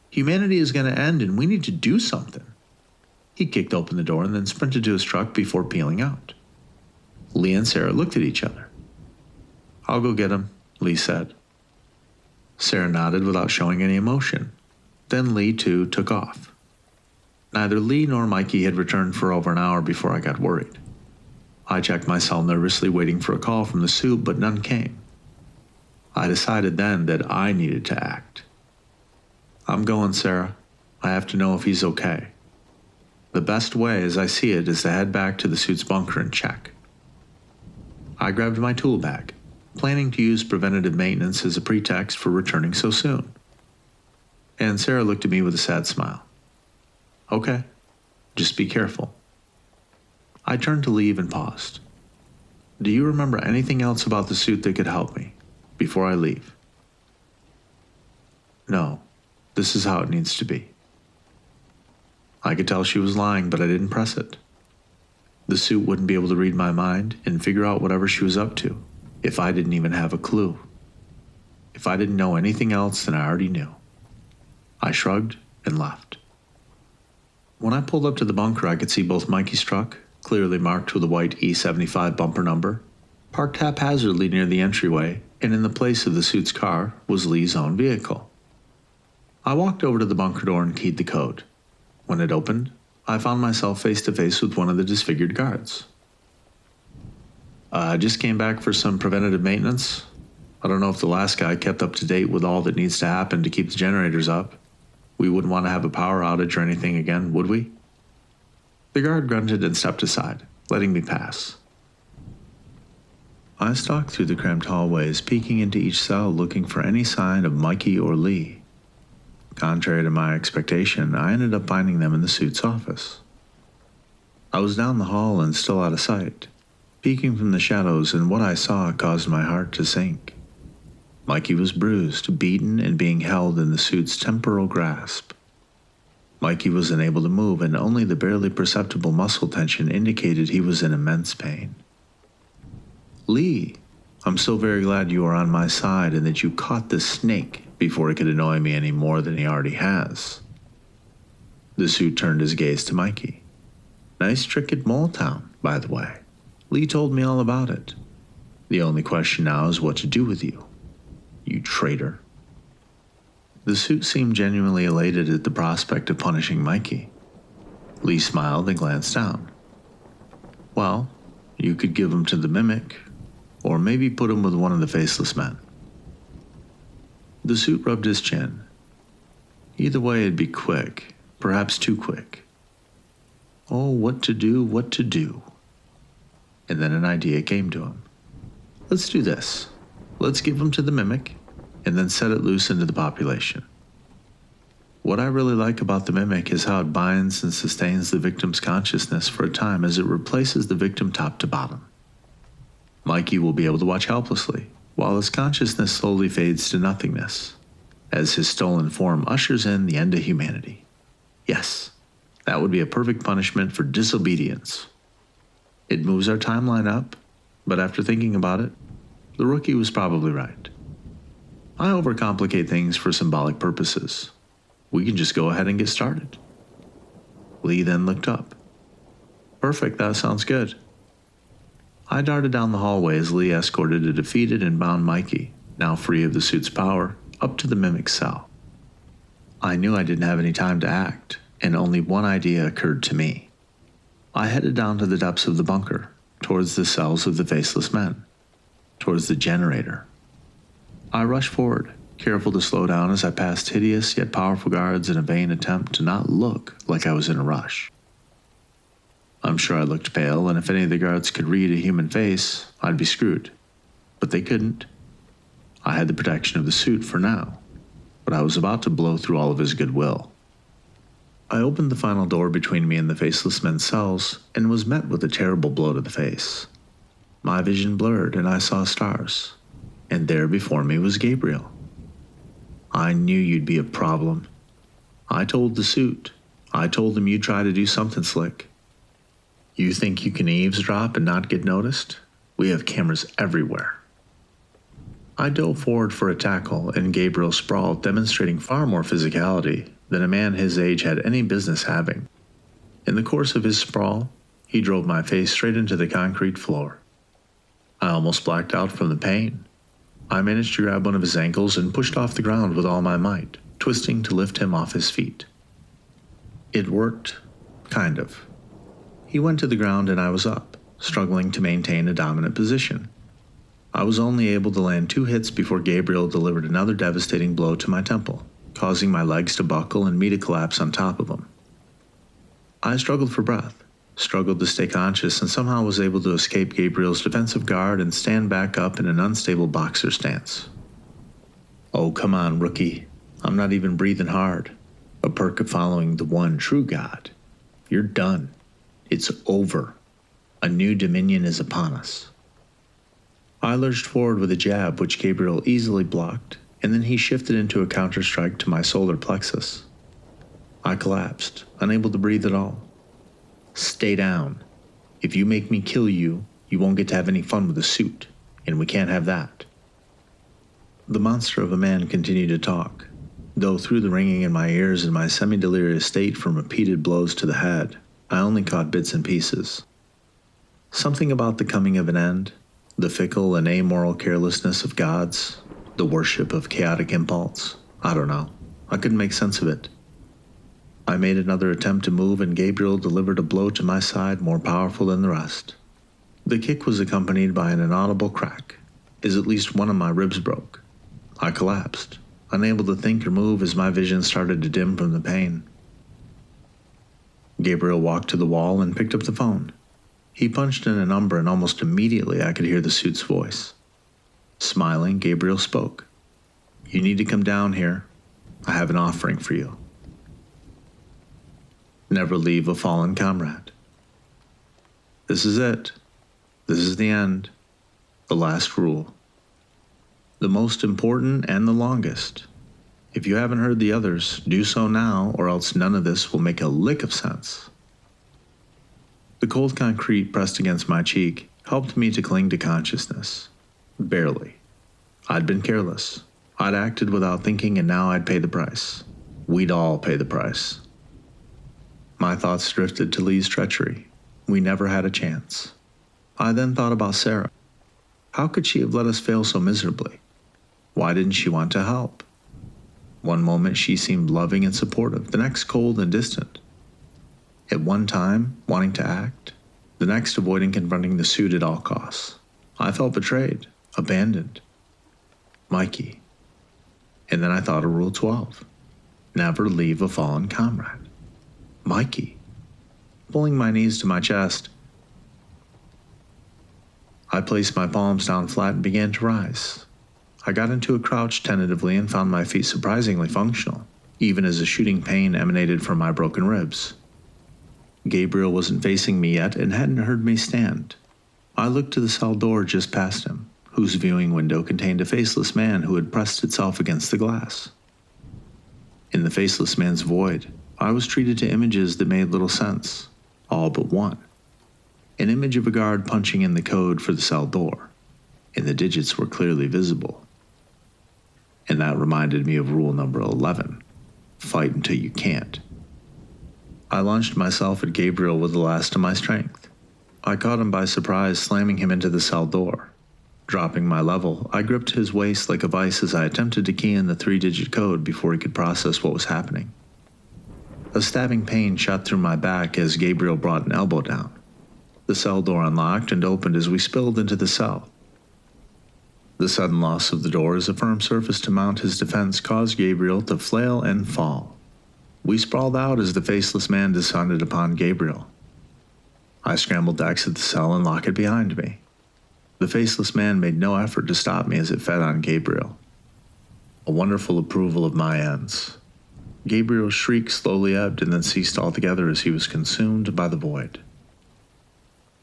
Humanity is going to end and we need to do something. He kicked open the door and then sprinted to his truck before peeling out. Lee and Sarah looked at each other. I'll go get him, Lee said. Sarah nodded without showing any emotion. Then Lee, too, took off. Neither Lee nor Mikey had returned for over an hour before I got worried. I checked my cell nervously, waiting for a call from the suit, but none came. I decided then that I needed to act. "I'm going, Sarah. I have to know if he's okay." The best way, as I see it, is to head back to the suit's bunker and check. I grabbed my tool bag, planning to use preventative maintenance as a pretext for returning so soon. And Sarah looked at me with a sad smile. "Okay, just be careful." I turned to leave and paused. "Do you remember anything else about the suit that could help me before I leave?" "No, this is how it needs to be." I could tell she was lying, but I didn't press it. The suit wouldn't be able to read my mind and figure out whatever she was up to if I didn't even have a clue. If I didn't know anything else than I already knew. I shrugged and left. When I pulled up to the bunker, I could see both Mikey's truck, clearly marked with a white E75 bumper number, parked haphazardly near the entryway, and in the place of the suit's car was Lee's own vehicle. I walked over to the bunker door and keyed the code. When it opened, I found myself face to face with one of the disfigured guards. "I just came back for some preventative maintenance. I don't know if the last guy kept up to date with all that needs to happen to keep the generators up. We wouldn't want to have a power outage or anything again, would we?" The guard grunted and stepped aside, letting me pass. I stalked through the cramped hallways, peeking into each cell looking for any sign of Mikey or Lee. Contrary to my expectation, I ended up finding them in the suit's office. I was down the hall and still out of sight, peeking from the shadows, and what I saw caused my heart to sink. Mikey was bruised, beaten, and being held in the suit's temporal grasp. Mikey was unable to move, and only the barely perceptible muscle tension indicated he was in immense pain. "Lee, I'm so very glad you are on my side and that you caught this snake before he could annoy me any more than he already has." The suit turned his gaze to Mikey. "Nice trick at Moletown, by the way. Lee told me all about it. The only question now is what to do with you, you traitor." The suit seemed genuinely elated at the prospect of punishing Mikey. Lee smiled and glanced down. "Well, you could give him to the mimic, or maybe put him with one of the faceless men." The suit rubbed his chin. "Either way, it'd be quick, perhaps too quick. Oh, what to do, what to do." And then an idea came to him. "Let's do this. Let's give him to the mimic, and then set it loose into the population. What I really like about the mimic is how it binds and sustains the victim's consciousness for a time as it replaces the victim top to bottom. Mikey will be able to watch helplessly, while his consciousness slowly fades to nothingness, as his stolen form ushers in the end of humanity. Yes, that would be a perfect punishment for disobedience. It moves our timeline up, but after thinking about it, the rookie was probably right. I overcomplicate things for symbolic purposes. We can just go ahead and get started." Lee then looked up. "Perfect, that sounds good." I darted down the hallway as Lee escorted a defeated and bound Mikey, now free of the suit's power, up to the mimic's cell. I knew I didn't have any time to act, and only one idea occurred to me. I headed down to the depths of the bunker, towards the cells of the faceless men, towards the generator. I rushed forward, careful to slow down as I passed hideous yet powerful guards in a vain attempt to not look like I was in a rush. I'm sure I looked pale, and if any of the guards could read a human face, I'd be screwed. But they couldn't. I had the protection of the suit for now, but I was about to blow through all of his goodwill. I opened the final door between me and the faceless men's cells, and was met with a terrible blow to the face. My vision blurred, and I saw stars, and there before me was Gabriel. "I knew you'd be a problem. I told the suit. I told them you'd try to do something slick. You think you can eavesdrop and not get noticed? We have cameras everywhere." I dove forward for a tackle, and Gabriel sprawled, demonstrating far more physicality than a man his age had any business having. In the course of his sprawl, he drove my face straight into the concrete floor. I almost blacked out from the pain. I managed to grab one of his ankles and pushed off the ground with all my might, twisting to lift him off his feet. It worked, kind of. He went to the ground and I was up, struggling to maintain a dominant position. I was only able to land 2 hits before Gabriel delivered another devastating blow to my temple, causing my legs to buckle and me to collapse on top of him. I struggled for breath, struggled to stay conscious, and somehow was able to escape Gabriel's defensive guard and stand back up in an unstable boxer stance. Oh, come on, rookie. I'm not even breathing hard. A perk of following the one true God. You're done. It's over. A new dominion is upon us. I lurched forward with a jab which Gabriel easily blocked, and then he shifted into a counter-strike to my solar plexus. I collapsed, unable to breathe at all. Stay down. If you make me kill you, you won't get to have any fun with the suit, and we can't have that. The monster of a man continued to talk, though through the ringing in my ears and my semi-delirious state from repeated blows to the head, I only caught bits and pieces. Something about the coming of an end, the fickle and amoral carelessness of gods, the worship of chaotic impulse. I don't know. I couldn't make sense of it. I made another attempt to move, and Gabriel delivered a blow to my side more powerful than the rest. The kick was accompanied by an inaudible crack, as at least one of my ribs broke. I collapsed, unable to think or move as my vision started to dim from the pain. Gabriel walked to the wall and picked up the phone. He punched in a number, and almost immediately I could hear the suit's voice. Smiling, Gabriel spoke. You need to come down here. I have an offering for you. Never leave a fallen comrade. This is it. This is the end. The last rule. The most important and the longest. If you haven't heard the others, do so now, or else none of this will make a lick of sense. The cold concrete pressed against my cheek helped me to cling to consciousness. Barely. I'd been careless. I'd acted without thinking, and now I'd pay the price. We'd all pay the price. My thoughts drifted to Lee's treachery. We never had a chance. I then thought about Sarah. How could she have let us fail so miserably? Why didn't she want to help? One moment she seemed loving and supportive, the next cold and distant. At one time, wanting to act, the next avoiding confronting the suit at all costs. I felt betrayed, abandoned. Mikey. And then I thought of Rule 12. Never leave a fallen comrade. Mikey. Pulling my knees to my chest, I placed my palms down flat and began to rise. I got into a crouch tentatively and found my feet surprisingly functional, even as a shooting pain emanated from my broken ribs. Gabriel wasn't facing me yet and hadn't heard me stand. I looked to the cell door just past him, whose viewing window contained a faceless man who had pressed itself against the glass. In the faceless man's void, I was treated to images that made little sense, all but one. An image of a guard punching in the code for the cell door, and the digits were clearly visible. And that reminded me of rule number 11, fight until you can't. I launched myself at Gabriel with the last of my strength. I caught him by surprise, slamming him into the cell door. Dropping my level, I gripped his waist like a vice as I attempted to key in the 3-digit code before he could process what was happening. A stabbing pain shot through my back as Gabriel brought an elbow down. The cell door unlocked and opened as we spilled into the cell. The sudden loss of the door as a firm surface to mount his defense caused Gabriel to flail and fall. We sprawled out as the faceless man descended upon Gabriel. I scrambled to exit the cell and lock it behind me. The faceless man made no effort to stop me as it fed on Gabriel. A wonderful approval of my ends. Gabriel's shriek slowly ebbed and then ceased altogether as he was consumed by the void.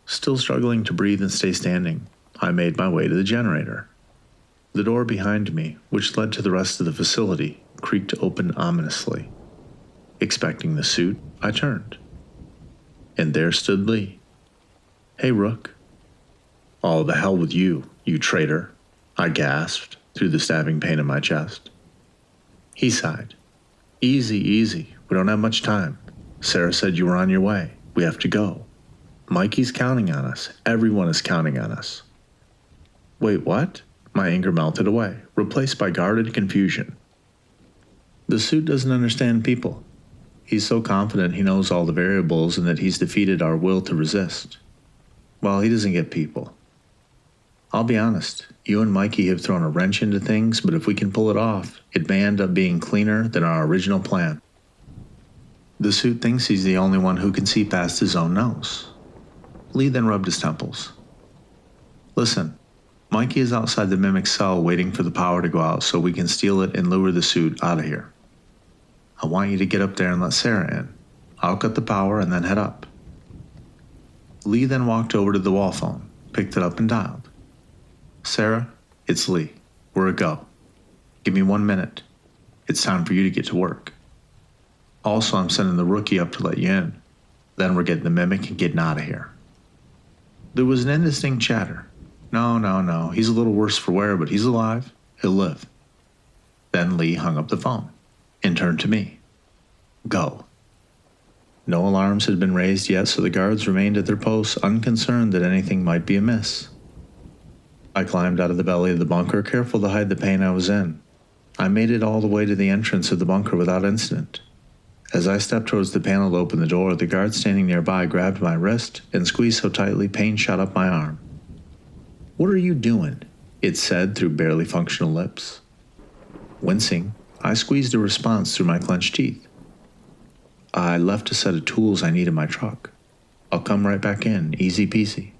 Still struggling to breathe and stay standing, I made my way to the generator. The door behind me, which led to the rest of the facility, creaked open ominously. Expecting the suit, I turned. And there stood Lee. Hey, Rook. All the hell with you, you traitor, I gasped through the stabbing pain in my chest. He sighed. Easy, easy. We don't have much time. Sarah said you were on your way. We have to go. Mikey's counting on us. Everyone is counting on us. Wait, what? My anger melted away, replaced by guarded confusion. The suit doesn't understand people. He's so confident he knows all the variables and that he's defeated our will to resist. Well, he doesn't get people. I'll be honest, you and Mikey have thrown a wrench into things, but if we can pull it off, it may end up being cleaner than our original plan. The suit thinks he's the only one who can see past his own nose. Lee then rubbed his temples. Listen, Mikey is outside the mimic's cell waiting for the power to go out so we can steal it and lure the suit out of here. I want you to get up there and let Sarah in. I'll cut the power and then head up. Lee then walked over to the wall phone, picked it up and dialed. Sarah, it's Lee. We're a go. Give me 1 minute. It's time for you to get to work. Also, I'm sending the rookie up to let you in. Then we're getting the mimic and getting out of here. There was an indistinct chatter. No. He's a little worse for wear, but he's alive. He'll live. Then Lee hung up the phone and turned to me. Go. No alarms had been raised yet, so the guards remained at their posts, unconcerned that anything might be amiss. I climbed out of the belly of the bunker, careful to hide the pain I was in. I made it all the way to the entrance of the bunker without incident. As I stepped towards the panel to open the door, the guard standing nearby grabbed my wrist and squeezed so tightly pain shot up my arm. What are you doing? It said through barely functional lips. Wincing, I squeezed a response through my clenched teeth. I left a set of tools I need in my truck. I'll come right back in, easy peasy.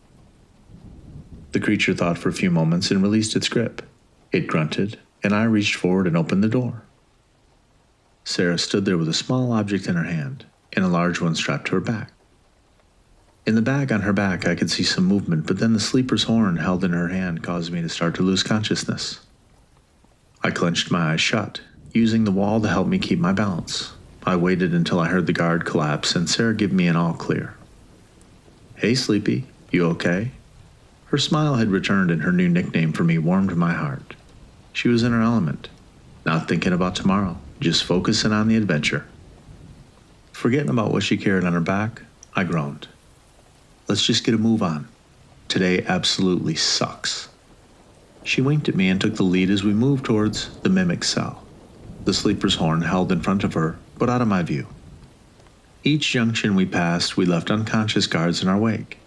The creature thought for a few moments and released its grip. It grunted, and I reached forward and opened the door. Sarah stood there with a small object in her hand and a large one strapped to her back. In the bag on her back, I could see some movement, but then the sleeper's horn held in her hand caused me to start to lose consciousness. I clenched my eyes shut, using the wall to help me keep my balance. I waited until I heard the guard collapse and Sarah give me an all clear. Hey, Sleepy, you okay? Her smile had returned and her new nickname for me warmed my heart. She was in her element, not thinking about tomorrow, just focusing on the adventure. Forgetting about what she carried on her back, I groaned. Let's just get a move on. Today absolutely sucks. She winked at me and took the lead as we moved towards the mimic cell. The sleeper's horn held in front of her, but out of my view. Each junction we passed, we left unconscious guards in our wake.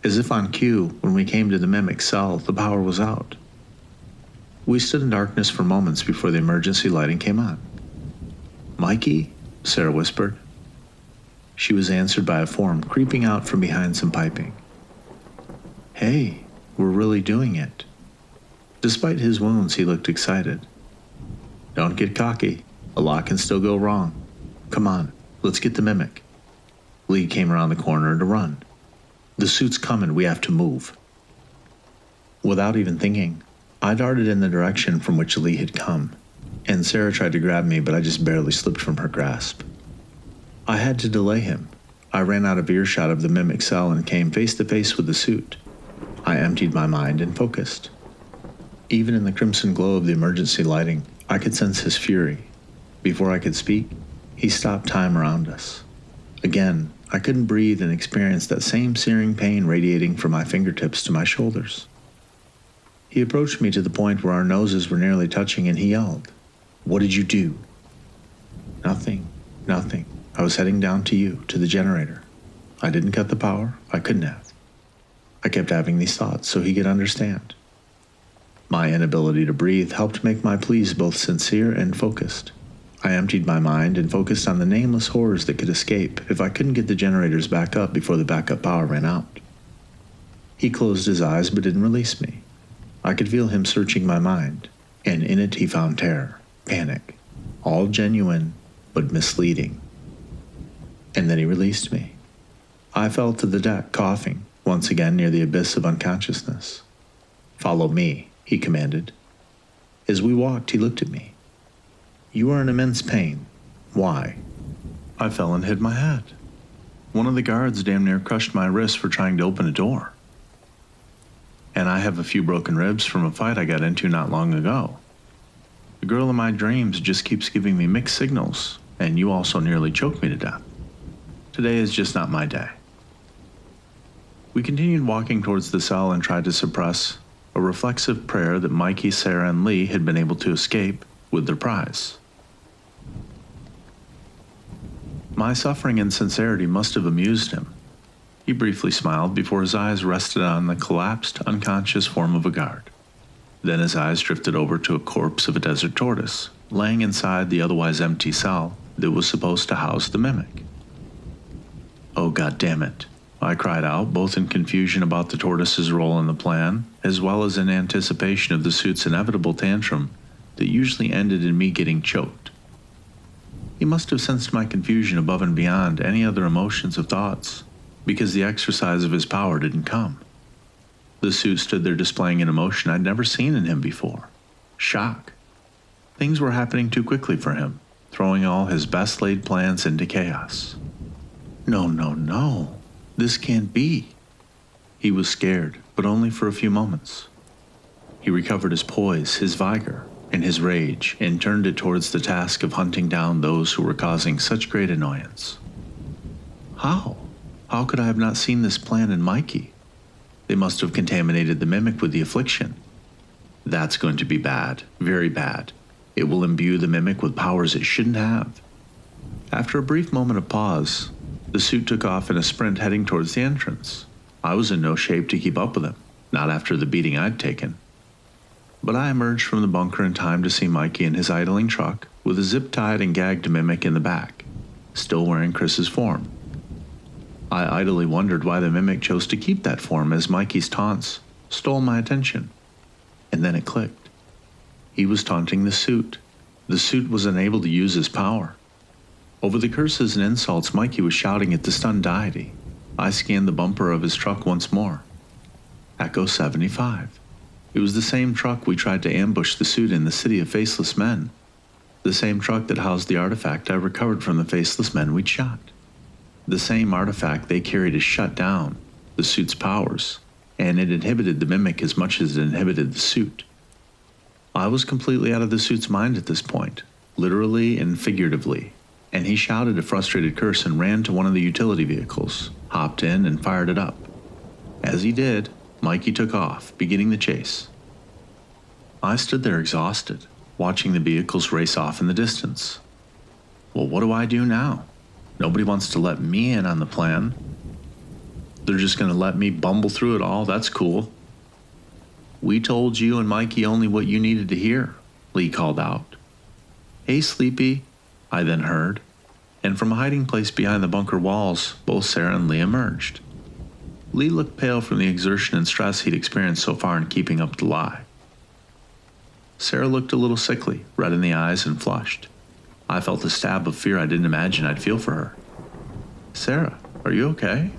As if on cue, when we came to the mimic cell, the power was out. We stood in darkness for moments before the emergency lighting came on. Mikey? Sarah whispered. She was answered by a form creeping out from behind some piping. Hey, we're really doing it. Despite his wounds, he looked excited. Don't get cocky. A lot can still go wrong. Come on, let's get the mimic. Lee came around the corner to run. The suit's coming, we have to move. Without even thinking, I darted in the direction from which Lee had come, and Sarah tried to grab me, but I just barely slipped from her grasp. I had to delay him. I ran out of earshot of the mimic cell and came face to face with the suit. I emptied my mind and focused. Even in the crimson glow of the emergency lighting, I could sense his fury. Before I could speak, he stopped time around us. Again, I couldn't breathe and experienced that same searing pain radiating from my fingertips to my shoulders. He approached me to the point where our noses were nearly touching and he yelled, "What did you do?" Nothing. I was heading down to you, to the generator. I didn't cut the power. I couldn't have. I kept having these thoughts so he could understand. My inability to breathe helped make my pleas both sincere and focused. I emptied my mind and focused on the nameless horrors that could escape if I couldn't get the generators back up before the backup power ran out. He closed his eyes but didn't release me. I could feel him searching my mind, and in it he found terror, panic, all genuine but misleading. And then he released me. I fell to the deck, coughing, once again near the abyss of unconsciousness. "Follow me," he commanded. As we walked, he looked at me. "You are in immense pain. Why?" I fell and hid my head. One of the guards damn near crushed my wrist for trying to open a door. And I have a few broken ribs from a fight I got into not long ago. The girl in my dreams just keeps giving me mixed signals, and you also nearly choked me to death. Today is just not my day. We continued walking towards the cell and tried to suppress a reflexive prayer that Mikey, Sarah, and Lee had been able to escape with their prize. My suffering and sincerity must have amused him. He briefly smiled before his eyes rested on the collapsed, unconscious form of a guard. Then his eyes drifted over to a corpse of a desert tortoise, laying inside the otherwise empty cell that was supposed to house the mimic. "Oh, God damn it," I cried out, both in confusion about the tortoise's role in the plan, as well as in anticipation of the suit's inevitable tantrum that usually ended in me getting choked. He must have sensed my confusion above and beyond any other emotions or thoughts, because the exercise of his power didn't come. The suit stood there displaying an emotion I'd never seen in him before: shock. Things were happening too quickly for him, throwing all his best laid plans into chaos. "No, no, no. This can't be." He was scared, but only for a few moments. He recovered his poise, his vigor, and his rage, and turned it towards the task of hunting down those who were causing such great annoyance. How? How could I have not seen this plan in Mikey? They must have contaminated the mimic with the affliction. That's going to be bad, very bad. It will imbue the mimic with powers it shouldn't have. After a brief moment of pause, the suit took off in a sprint heading towards the entrance. I was in no shape to keep up with him, not after the beating I'd taken. But I emerged from the bunker in time to see Mikey in his idling truck, with a zip-tied and gagged mimic in the back, still wearing Chris's form. I idly wondered why the mimic chose to keep that form, as Mikey's taunts stole my attention. And then it clicked. He was taunting the suit. The suit was unable to use his power. Over the curses and insults Mikey was shouting at the stunned deity, I scanned the bumper of his truck once more. Echo 75. It was the same truck we tried to ambush the suit in the City of Faceless Men. The same truck that housed the artifact I recovered from the Faceless Men we'd shot. The same artifact they carried to shut down the suit's powers, and it inhibited the mimic as much as it inhibited the suit. I was completely out of the suit's mind at this point, literally and figuratively, and he shouted a frustrated curse and ran to one of the utility vehicles, hopped in, and fired it up. As he did, Mikey took off, beginning the chase. I stood there exhausted, watching the vehicles race off in the distance. Well, what do I do now? Nobody wants to let me in on the plan. They're just going to let me bumble through it all. That's cool. "We told you and Mikey only what you needed to hear," Lee called out. "Hey, Sleepy," I then heard, and from a hiding place behind the bunker walls, both Sarah and Lee emerged. Lee looked pale from the exertion and stress he'd experienced so far in keeping up the lie. Sarah looked a little sickly, red in the eyes and flushed. I felt a stab of fear I didn't imagine I'd feel for her. "Sarah, are you okay?"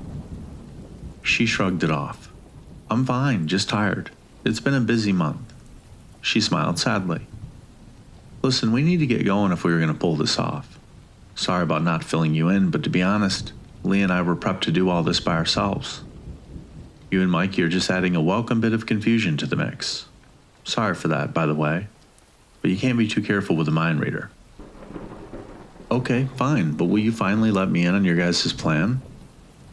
She shrugged it off. "I'm fine, just tired. It's been a busy month." She smiled sadly. "Listen, we need to get going if we were going to pull this off. Sorry about not filling you in, but to be honest, Lee and I were prepped to do all this by ourselves. You and Mikey are just adding a welcome bit of confusion to the mix. Sorry for that, by the way, but you can't be too careful with a mind reader." "Okay, fine, but will you finally let me in on your guys' plan?"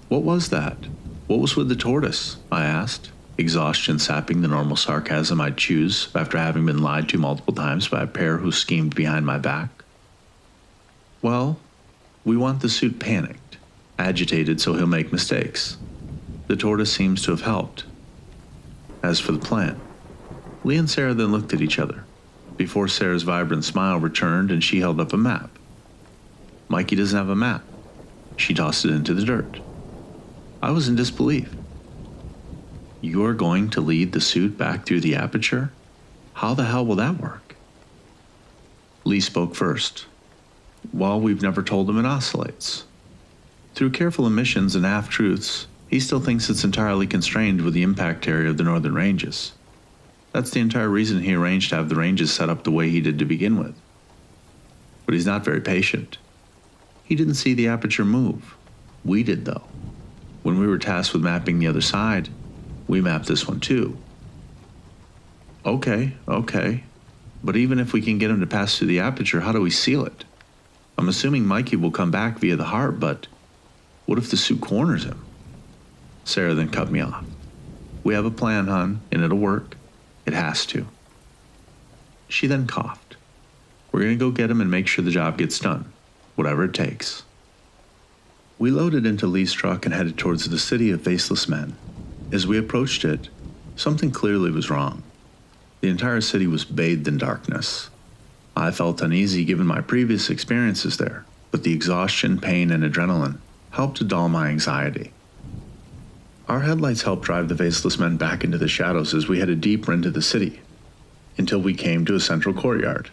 "What was that? What was with the tortoise?" I asked, exhaustion sapping the normal sarcasm I'd choose after having been lied to multiple times by a pair who schemed behind my back. "Well, we want the suit panicked, agitated so he'll make mistakes. The tortoise seems to have helped. As for the plan..." Lee and Sarah then looked at each other, before Sarah's vibrant smile returned and she held up a map. "Mikey doesn't have a map." She tossed it into the dirt. I was in disbelief. "You're going to lead the suit back through the aperture? How the hell will that work?" Lee spoke first. "Well, we've never told him it oscillates. Through careful omissions and half-truths, he still thinks it's entirely constrained with the impact area of the northern ranges. That's the entire reason he arranged to have the ranges set up the way he did to begin with. But he's not very patient. He didn't see the aperture move. We did, though. When we were tasked with mapping the other side, we mapped this one too." Okay. But even if we can get him to pass through the aperture, how do we seal it? I'm assuming Mikey will come back via the heart, but what if the suit corners him?" Sarah then cut me off. "We have a plan, hon, and it'll work. It has to." She then coughed. "We're going to go get him and make sure the job gets done, whatever it takes." We loaded into Lee's truck and headed towards the city of faceless men. As we approached it, something clearly was wrong. The entire city was bathed in darkness. I felt uneasy given my previous experiences there, but the exhaustion, pain, and adrenaline helped to dull my anxiety. Our headlights helped drive the faceless men back into the shadows as we headed deeper into the city, until we came to a central courtyard.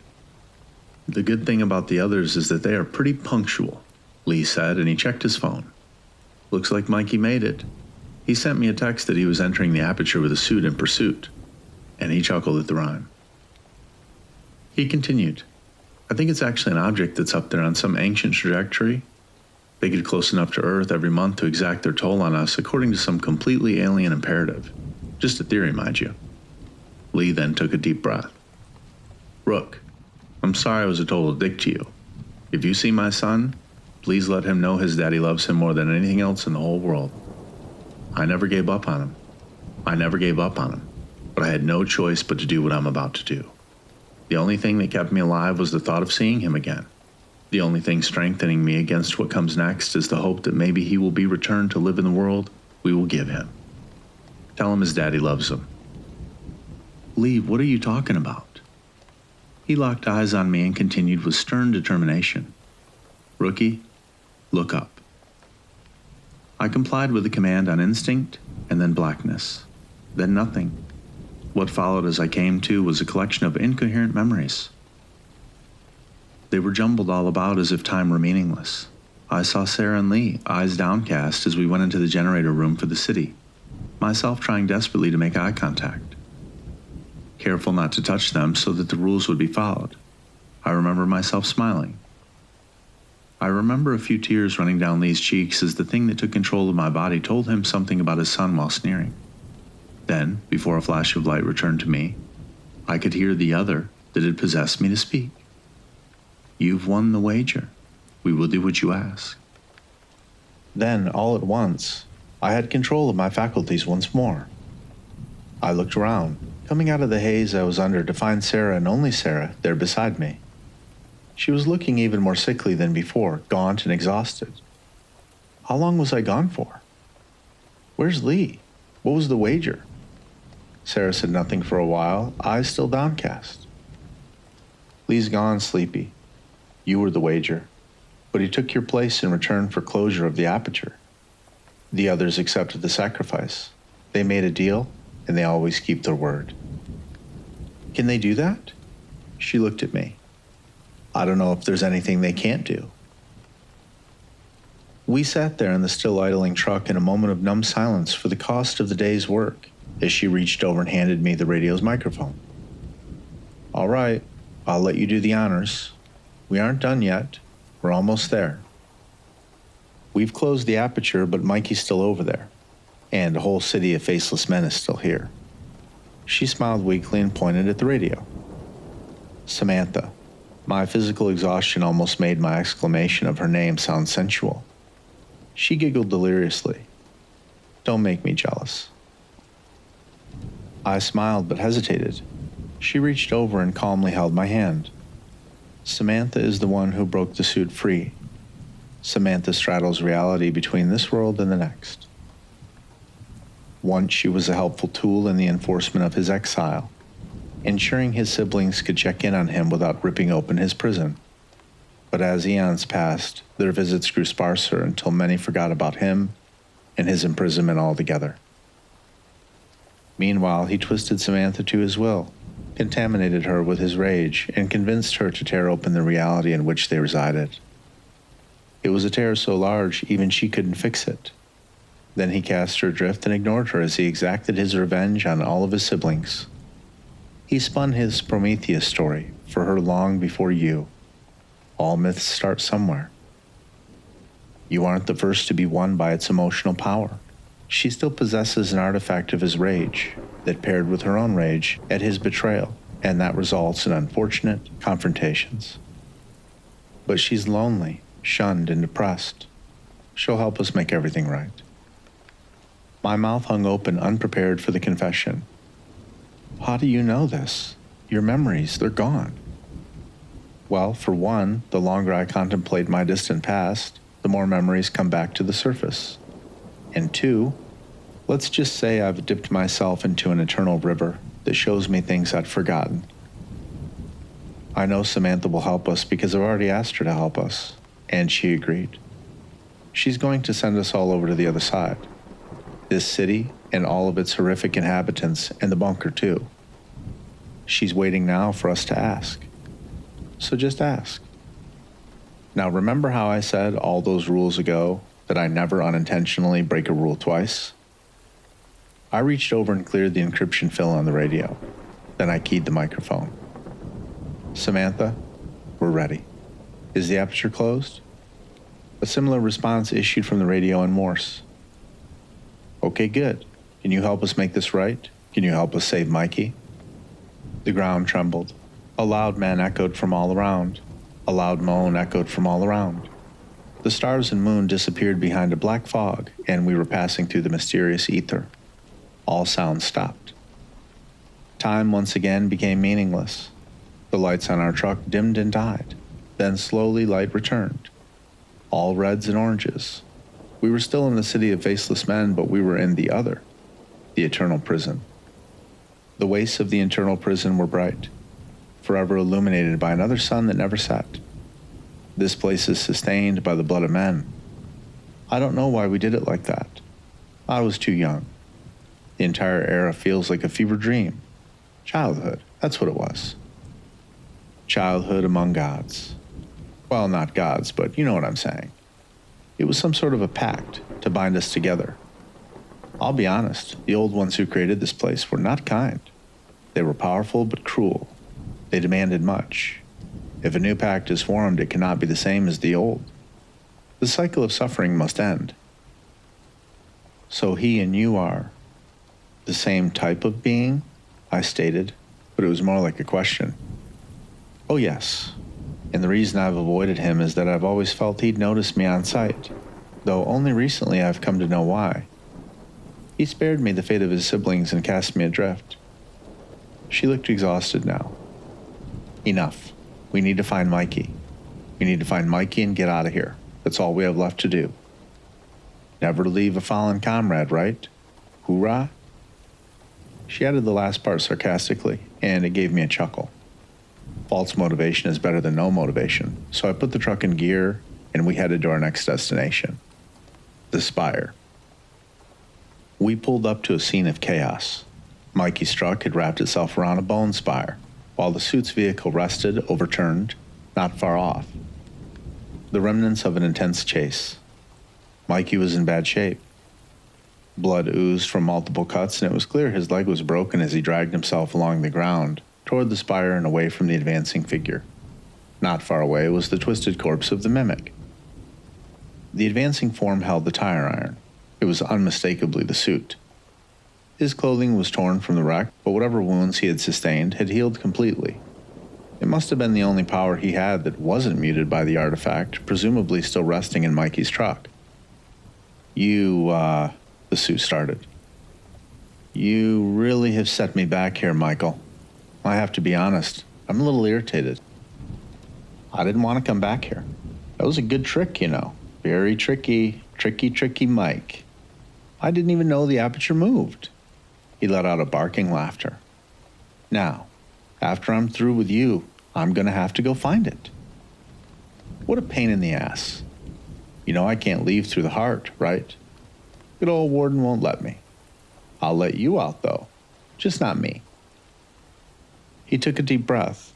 The good thing about the others is that they are pretty punctual, Lee said, and he checked his phone. Looks like Mikey made it. He sent me a text that he was entering the aperture with a suit in pursuit, and he chuckled at the rhyme. He continued, I think it's actually an object that's up there on some ancient trajectory. They get close enough to Earth every month to exact their toll on us according to some completely alien imperative. Just a theory, mind you. Lee then took a deep breath. Rook, I'm sorry I was a total dick to you. If you see my son, please let him know his daddy loves him more than anything else in the whole world. I never gave up on him. But I had no choice but to do what I'm about to do. The only thing that kept me alive was the thought of seeing him again. The only thing strengthening me against what comes next is the hope that maybe he will be returned to live in the world we will give him. Tell him his daddy loves him. Lee, what are you talking about? He locked eyes on me and continued with stern determination. Rookie, look up. I complied with the command on instinct, and then blackness. Then nothing. What followed as I came to was a collection of incoherent memories. They were jumbled all about as if time were meaningless. I saw Sarah and Lee, eyes downcast, as we went into the generator room for the city, myself trying desperately to make eye contact. Careful not to touch them so that the rules would be followed. I remember myself smiling. I remember a few tears running down Lee's cheeks as the thing that took control of my body told him something about his son while sneering. Then, before a flash of light returned to me, I could hear the other that had possessed me to speak. You've won the wager. We will do what you ask. Then, all at once, I had control of my faculties once more. I looked around, coming out of the haze I was under to find Sarah and only Sarah there beside me. She was looking even more sickly than before, gaunt and exhausted. How long was I gone for? Where's Lee? What was the wager? Sarah said nothing for a while, eyes still downcast. Lee's gone, Sleepy. You were the wager, but he took your place in return for closure of the aperture. The others accepted the sacrifice. They made a deal, and they always keep their word. Can they do that? She looked at me. I don't know if there's anything they can't do. We sat there in the still idling truck in a moment of numb silence for the cost of the day's work as she reached over and handed me the radio's microphone. All right, I'll let you do the honors. We aren't done yet. We're almost there. We've closed the aperture, but Mikey's still over there, and a whole city of faceless men is still here. She smiled weakly and pointed at the radio. Samantha. My physical exhaustion almost made my exclamation of her name sound sensual. She giggled deliriously. Don't make me jealous. I smiled but hesitated. She reached over and calmly held my hand. Samantha is the one who broke the suit free. Samantha straddles reality between this world and the next. Once she was a helpful tool in the enforcement of his exile, ensuring his siblings could check in on him without ripping open his prison. But as eons passed, their visits grew sparser until many forgot about him and his imprisonment altogether. Meanwhile, he twisted Samantha to his will, contaminated her with his rage, and convinced her to tear open the reality in which they resided. It was a tear so large, even she couldn't fix it. Then he cast her adrift and ignored her as he exacted his revenge on all of his siblings. He spun his Prometheus story for her long before you. All myths start somewhere. You aren't the first to be won by its emotional power. She still possesses an artifact of his rage that paired with her own rage at his betrayal, and that results in unfortunate confrontations. But she's lonely, shunned, and depressed. She'll help us make everything right. My mouth hung open, unprepared for the confession. How do you know this? Your memories, they're gone. Well, for one, the longer I contemplate my distant past, the more memories come back to the surface. And 2, let's just say I've dipped myself into an eternal river that shows me things I'd forgotten. I know Samantha will help us because I've already asked her to help us, and she agreed. She's going to send us all over to the other side. This city and all of its horrific inhabitants, and the bunker too. She's waiting now for us to ask. So just ask. Now remember how I said all those rules ago that I never unintentionally break a rule twice? I reached over and cleared the encryption fill on the radio. Then I keyed the microphone. Samantha, we're ready. Is the aperture closed? A similar response issued from the radio in Morse. Okay, good. Can you help us make this right? Can you help us save Mikey? The ground trembled. A loud man echoed from all around. A loud moan echoed from all around. The stars and moon disappeared behind a black fog, and we were passing through the mysterious ether. All sounds stopped. Time once again became meaningless. The lights on our truck dimmed and died. Then slowly light returned. All reds and oranges. We were still in the city of faceless men, but we were in the other, the eternal prison. The wastes of the eternal prison were bright, forever illuminated by another sun that never set. This place is sustained by the blood of men. I don't know why we did it like that. I was too young. The entire era feels like a fever dream. Childhood, that's what it was. Childhood among gods. Well, not gods, but you know what I'm saying. It was some sort of a pact to bind us together. I'll be honest, the old ones who created this place were not kind. They were powerful but cruel. They demanded much. If a new pact is formed, it cannot be the same as the old. The cycle of suffering must end. So he and you are the same type of being? I stated, but it was more like a question. Oh yes, and the reason I've avoided him is that I've always felt he'd notice me on sight, though only recently I've come to know why. He spared me the fate of his siblings and cast me adrift. She looked exhausted now. Enough. We need to find Mikey. We need to find Mikey and get out of here. That's all we have left to do. Never to leave a fallen comrade, right? Hoorah? She added the last part sarcastically, and it gave me a chuckle. False motivation is better than no motivation, so I put the truck in gear, and we headed to our next destination, the Spire. We pulled up to a scene of chaos. Mikey's truck had wrapped itself around a bone spire, while the suit's vehicle rested, overturned, not far off. The remnants of an intense chase. Mikey was in bad shape. Blood oozed from multiple cuts, and it was clear his leg was broken as he dragged himself along the ground, toward the spire and away from the advancing figure. Not far away was the twisted corpse of the mimic. The advancing form held the tire iron. It was unmistakably the suit. His clothing was torn from the wreck, but whatever wounds he had sustained had healed completely. It must have been the only power he had that wasn't muted by the artifact, presumably still resting in Mikey's truck. The suit started. You really have set me back here, Michael. I have to be honest, I'm a little irritated. I didn't want to come back here. That was a good trick, you know. Very tricky Mike. I didn't even know the aperture moved. He let out a barking laughter. Now, after I'm through with you, I'm going to have to go find it. What a pain in the ass. You know I can't leave through the heart, right? Good old Warden won't let me. I'll let you out, though. Just not me. He took a deep breath.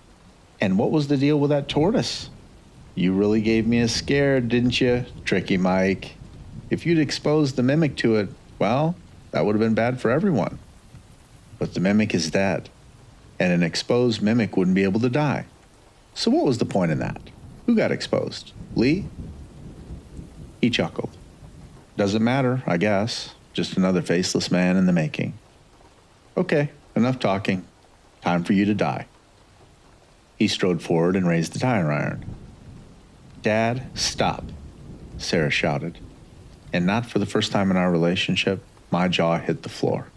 And what was the deal with that tortoise? You really gave me a scare, didn't you, Tricky Mike? If you'd exposed the mimic to it, well, that would have been bad for everyone. But the mimic is dead, and an exposed mimic wouldn't be able to die. So what was the point in that? Who got exposed? Lee? He chuckled. Doesn't matter, I guess. Just another faceless man in the making. Okay, enough talking. Time for you to die. He strode forward and raised the tire iron. Dad, stop, Sarah shouted. And not for the first time in our relationship, my jaw hit the floor.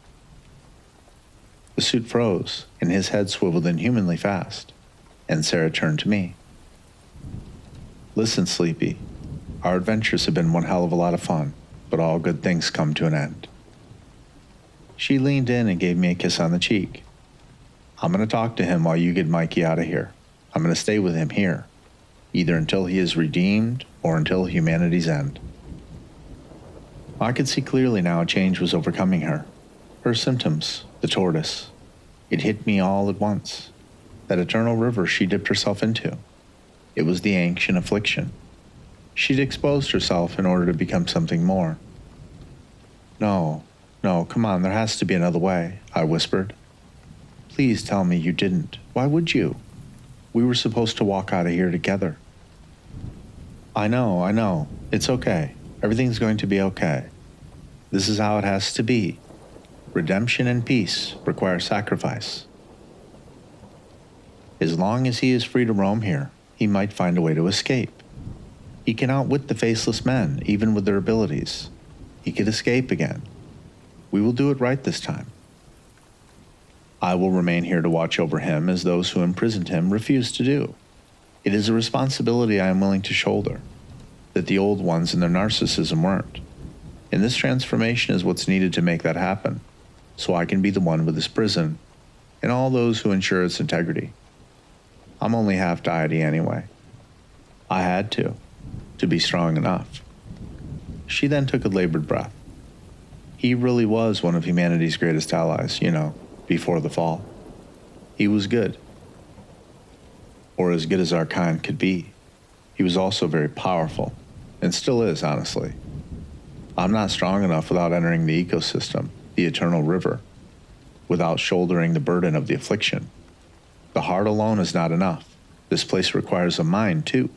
The suit froze, and his head swiveled inhumanly fast, and Sarah turned to me. Listen, Sleepy, Our adventures have been one hell of a lot of fun, but all good things come to an end. She leaned in and gave me a kiss on the cheek. I'm going to talk to him while you get Mikey out of here. I'm going to stay with him here, either until he is redeemed or until humanity's end. I could see clearly now a change was overcoming her. Her symptoms, the tortoise. It hit me all at once. That eternal river she dipped herself into. It was the ancient affliction. She'd exposed herself in order to become something more. No, come on, there has to be another way, I whispered. Please tell me you didn't. Why would you? We were supposed to walk out of here together. I know. It's okay. Everything's going to be okay. This is how it has to be. Redemption and peace require sacrifice. As long as he is free to roam here, he might find a way to escape. He can outwit the faceless men, even with their abilities. He could escape again. We will do it right this time. I will remain here to watch over him as those who imprisoned him refused to do. It is a responsibility I am willing to shoulder, that the old ones in their narcissism weren't. And this transformation is what's needed to make that happen, so I can be the one with this prison and all those who ensure its integrity. I'm only half deity anyway. I had to be strong enough. She then took a labored breath. He really was one of humanity's greatest allies, before the fall. He was good. Or as good as our kind could be. He was also very powerful, and still is, honestly. I'm not strong enough without entering the ecosystem, the eternal river, without shouldering the burden of the affliction. The heart alone is not enough. This place requires a mind, too.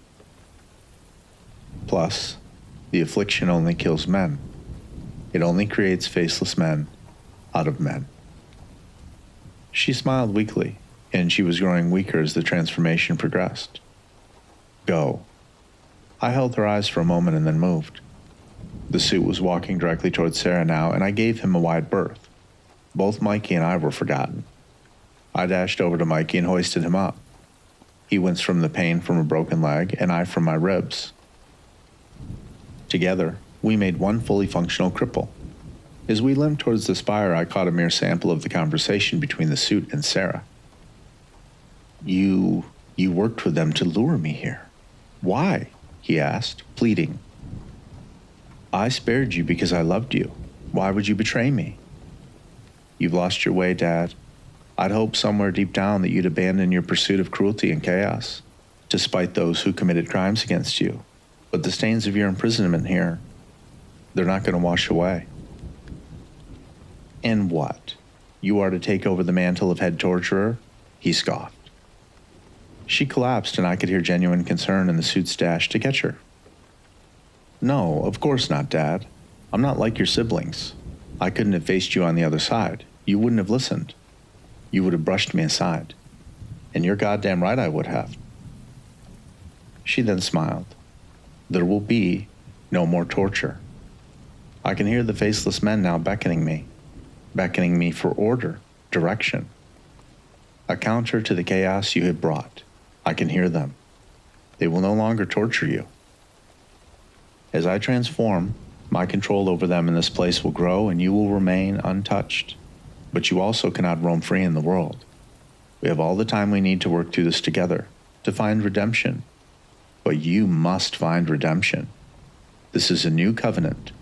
Plus, the affliction only kills men. It only creates faceless men out of men. She smiled weakly, and she was growing weaker as the transformation progressed. Go. I held her eyes for a moment and then moved. The suit was walking directly towards Sarah now, and I gave him a wide berth. Both Mikey and I were forgotten. I dashed over to Mikey and hoisted him up. He winced from the pain from a broken leg, and I from my ribs. Together, we made one fully functional cripple. As we limped towards the spire, I caught a mere sample of the conversation between the suit and Sarah. You worked with them to lure me here. Why? He asked, pleading. I spared you because I loved you. Why would you betray me? You've lost your way, Dad. I'd hoped somewhere deep down that you'd abandon your pursuit of cruelty and chaos, to spite those who committed crimes against you. But the stains of your imprisonment here, they're not going to wash away. And what? You are to take over the mantle of head torturer? He scoffed. She collapsed, and I could hear genuine concern in the suit's dash to catch her. No, of course not, Dad. I'm not like your siblings. I couldn't have faced you on the other side. You wouldn't have listened. You would have brushed me aside. And you're goddamn right I would have. She then smiled. There will be no more torture. I can hear the faceless men now beckoning me for order, direction. A counter to the chaos you have brought. I can hear them. They will no longer torture you. As I transform, my control over them in this place will grow and you will remain untouched. But you also cannot roam free in the world. We have all the time we need to work through this together, to find redemption. But you must find redemption. This is a new covenant.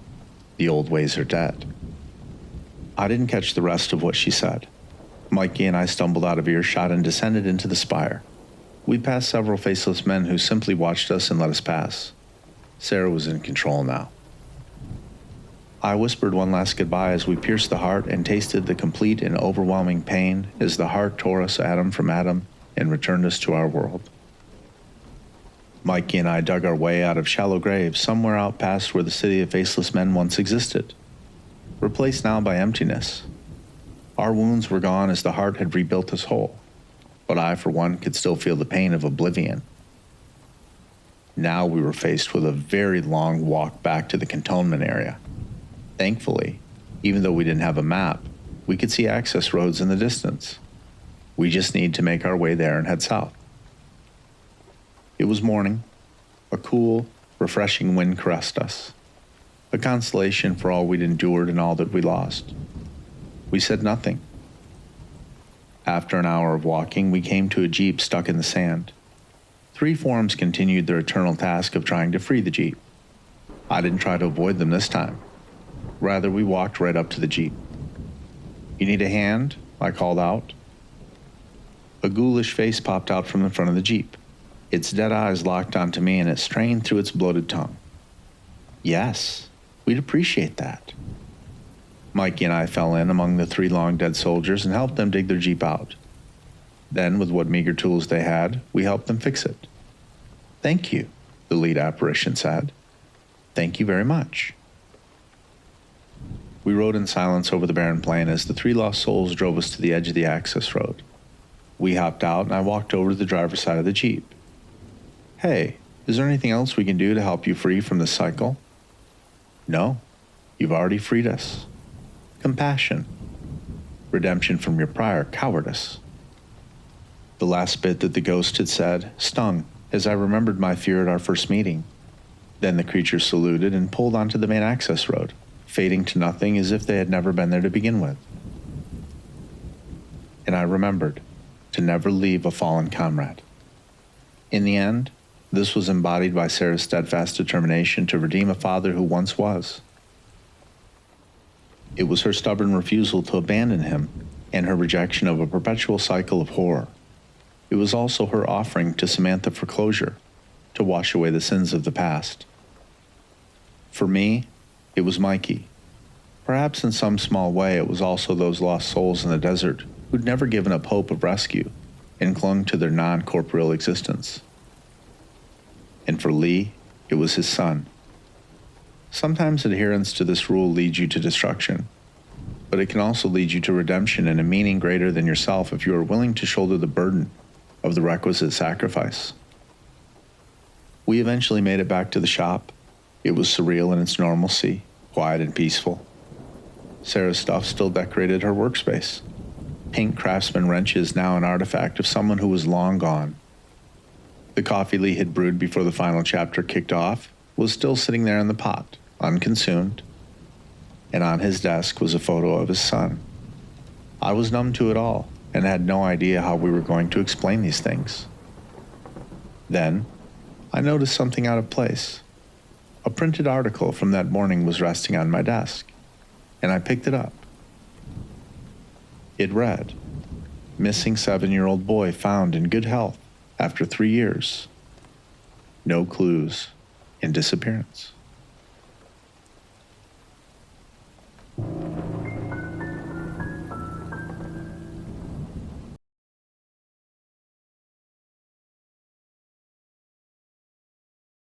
The old ways are dead. I didn't catch the rest of what she said. Mikey and I stumbled out of earshot and descended into the spire. We passed several faceless men who simply watched us and let us pass. Sarah was in control now. I whispered one last goodbye as we pierced the heart and tasted the complete and overwhelming pain as the heart tore us atom from atom and returned us to our world. Mikey and I dug our way out of shallow graves somewhere out past where the city of faceless men once existed, replaced now by emptiness. Our wounds were gone as the heart had rebuilt us whole, but I, for one, could still feel the pain of oblivion. Now we were faced with a very long walk back to the cantonment area. Thankfully, even though we didn't have a map, we could see access roads in the distance. We just need to make our way there and head south. It was morning, a cool, Refreshing wind caressed us, a consolation for all we'd endured and all that we lost. We said nothing. After an hour of walking, we came to a jeep stuck in the sand. 3 forms continued their eternal task of trying to free the jeep. I didn't try to avoid them this time. Rather, we walked right up to the jeep. "You need a hand?" I called out. A ghoulish face popped out from the front of the jeep. Its dead eyes locked onto me and it strained through its bloated tongue. "Yes, we'd appreciate that." Mikey and I fell in among the 3 long dead soldiers and helped them dig their jeep out. Then, with what meager tools they had, we helped them fix it. "Thank you," the lead apparition said. "Thank you very much." We rode in silence over the barren plain as the 3 lost souls drove us to the edge of the access road. We hopped out and I walked over to the driver's side of the jeep. "Hey, is there anything else we can do to help you free from this cycle?" "No, you've already freed us. Compassion. Redemption from your prior cowardice." The last bit that the ghost had said stung as I remembered my fear at our first meeting. Then the creature saluted and pulled onto the main access road, fading to nothing as if they had never been there to begin with. And I remembered to never leave a fallen comrade. In the end, this was embodied by Sarah's steadfast determination to redeem a father who once was. It was her stubborn refusal to abandon him and her rejection of a perpetual cycle of horror. It was also her offering to Samantha for closure, to wash away the sins of the past. For me, it was Mikey. Perhaps in some small way it was also those lost souls in the desert who'd never given up hope of rescue and clung to their non-corporeal existence. And for Lee, it was his son. Sometimes adherence to this rule leads you to destruction, but it can also lead you to redemption and a meaning greater than yourself if you are willing to shoulder the burden of the requisite sacrifice. We eventually made it back to the shop. It was surreal in its normalcy, quiet and peaceful. Sarah's stuff still decorated her workspace. Pink Craftsman wrenches, now an artifact of someone who was long gone. The coffee Lee had brewed before the final chapter kicked off was still sitting there in the pot, unconsumed, and on his desk was a photo of his son. I was numb to it all and had no idea how we were going to explain these things. Then, I noticed something out of place. A printed article from that morning was resting on my desk, and I picked it up. It read, "Missing 7-year-old boy found in good health after 3 years. No clues in disappearance."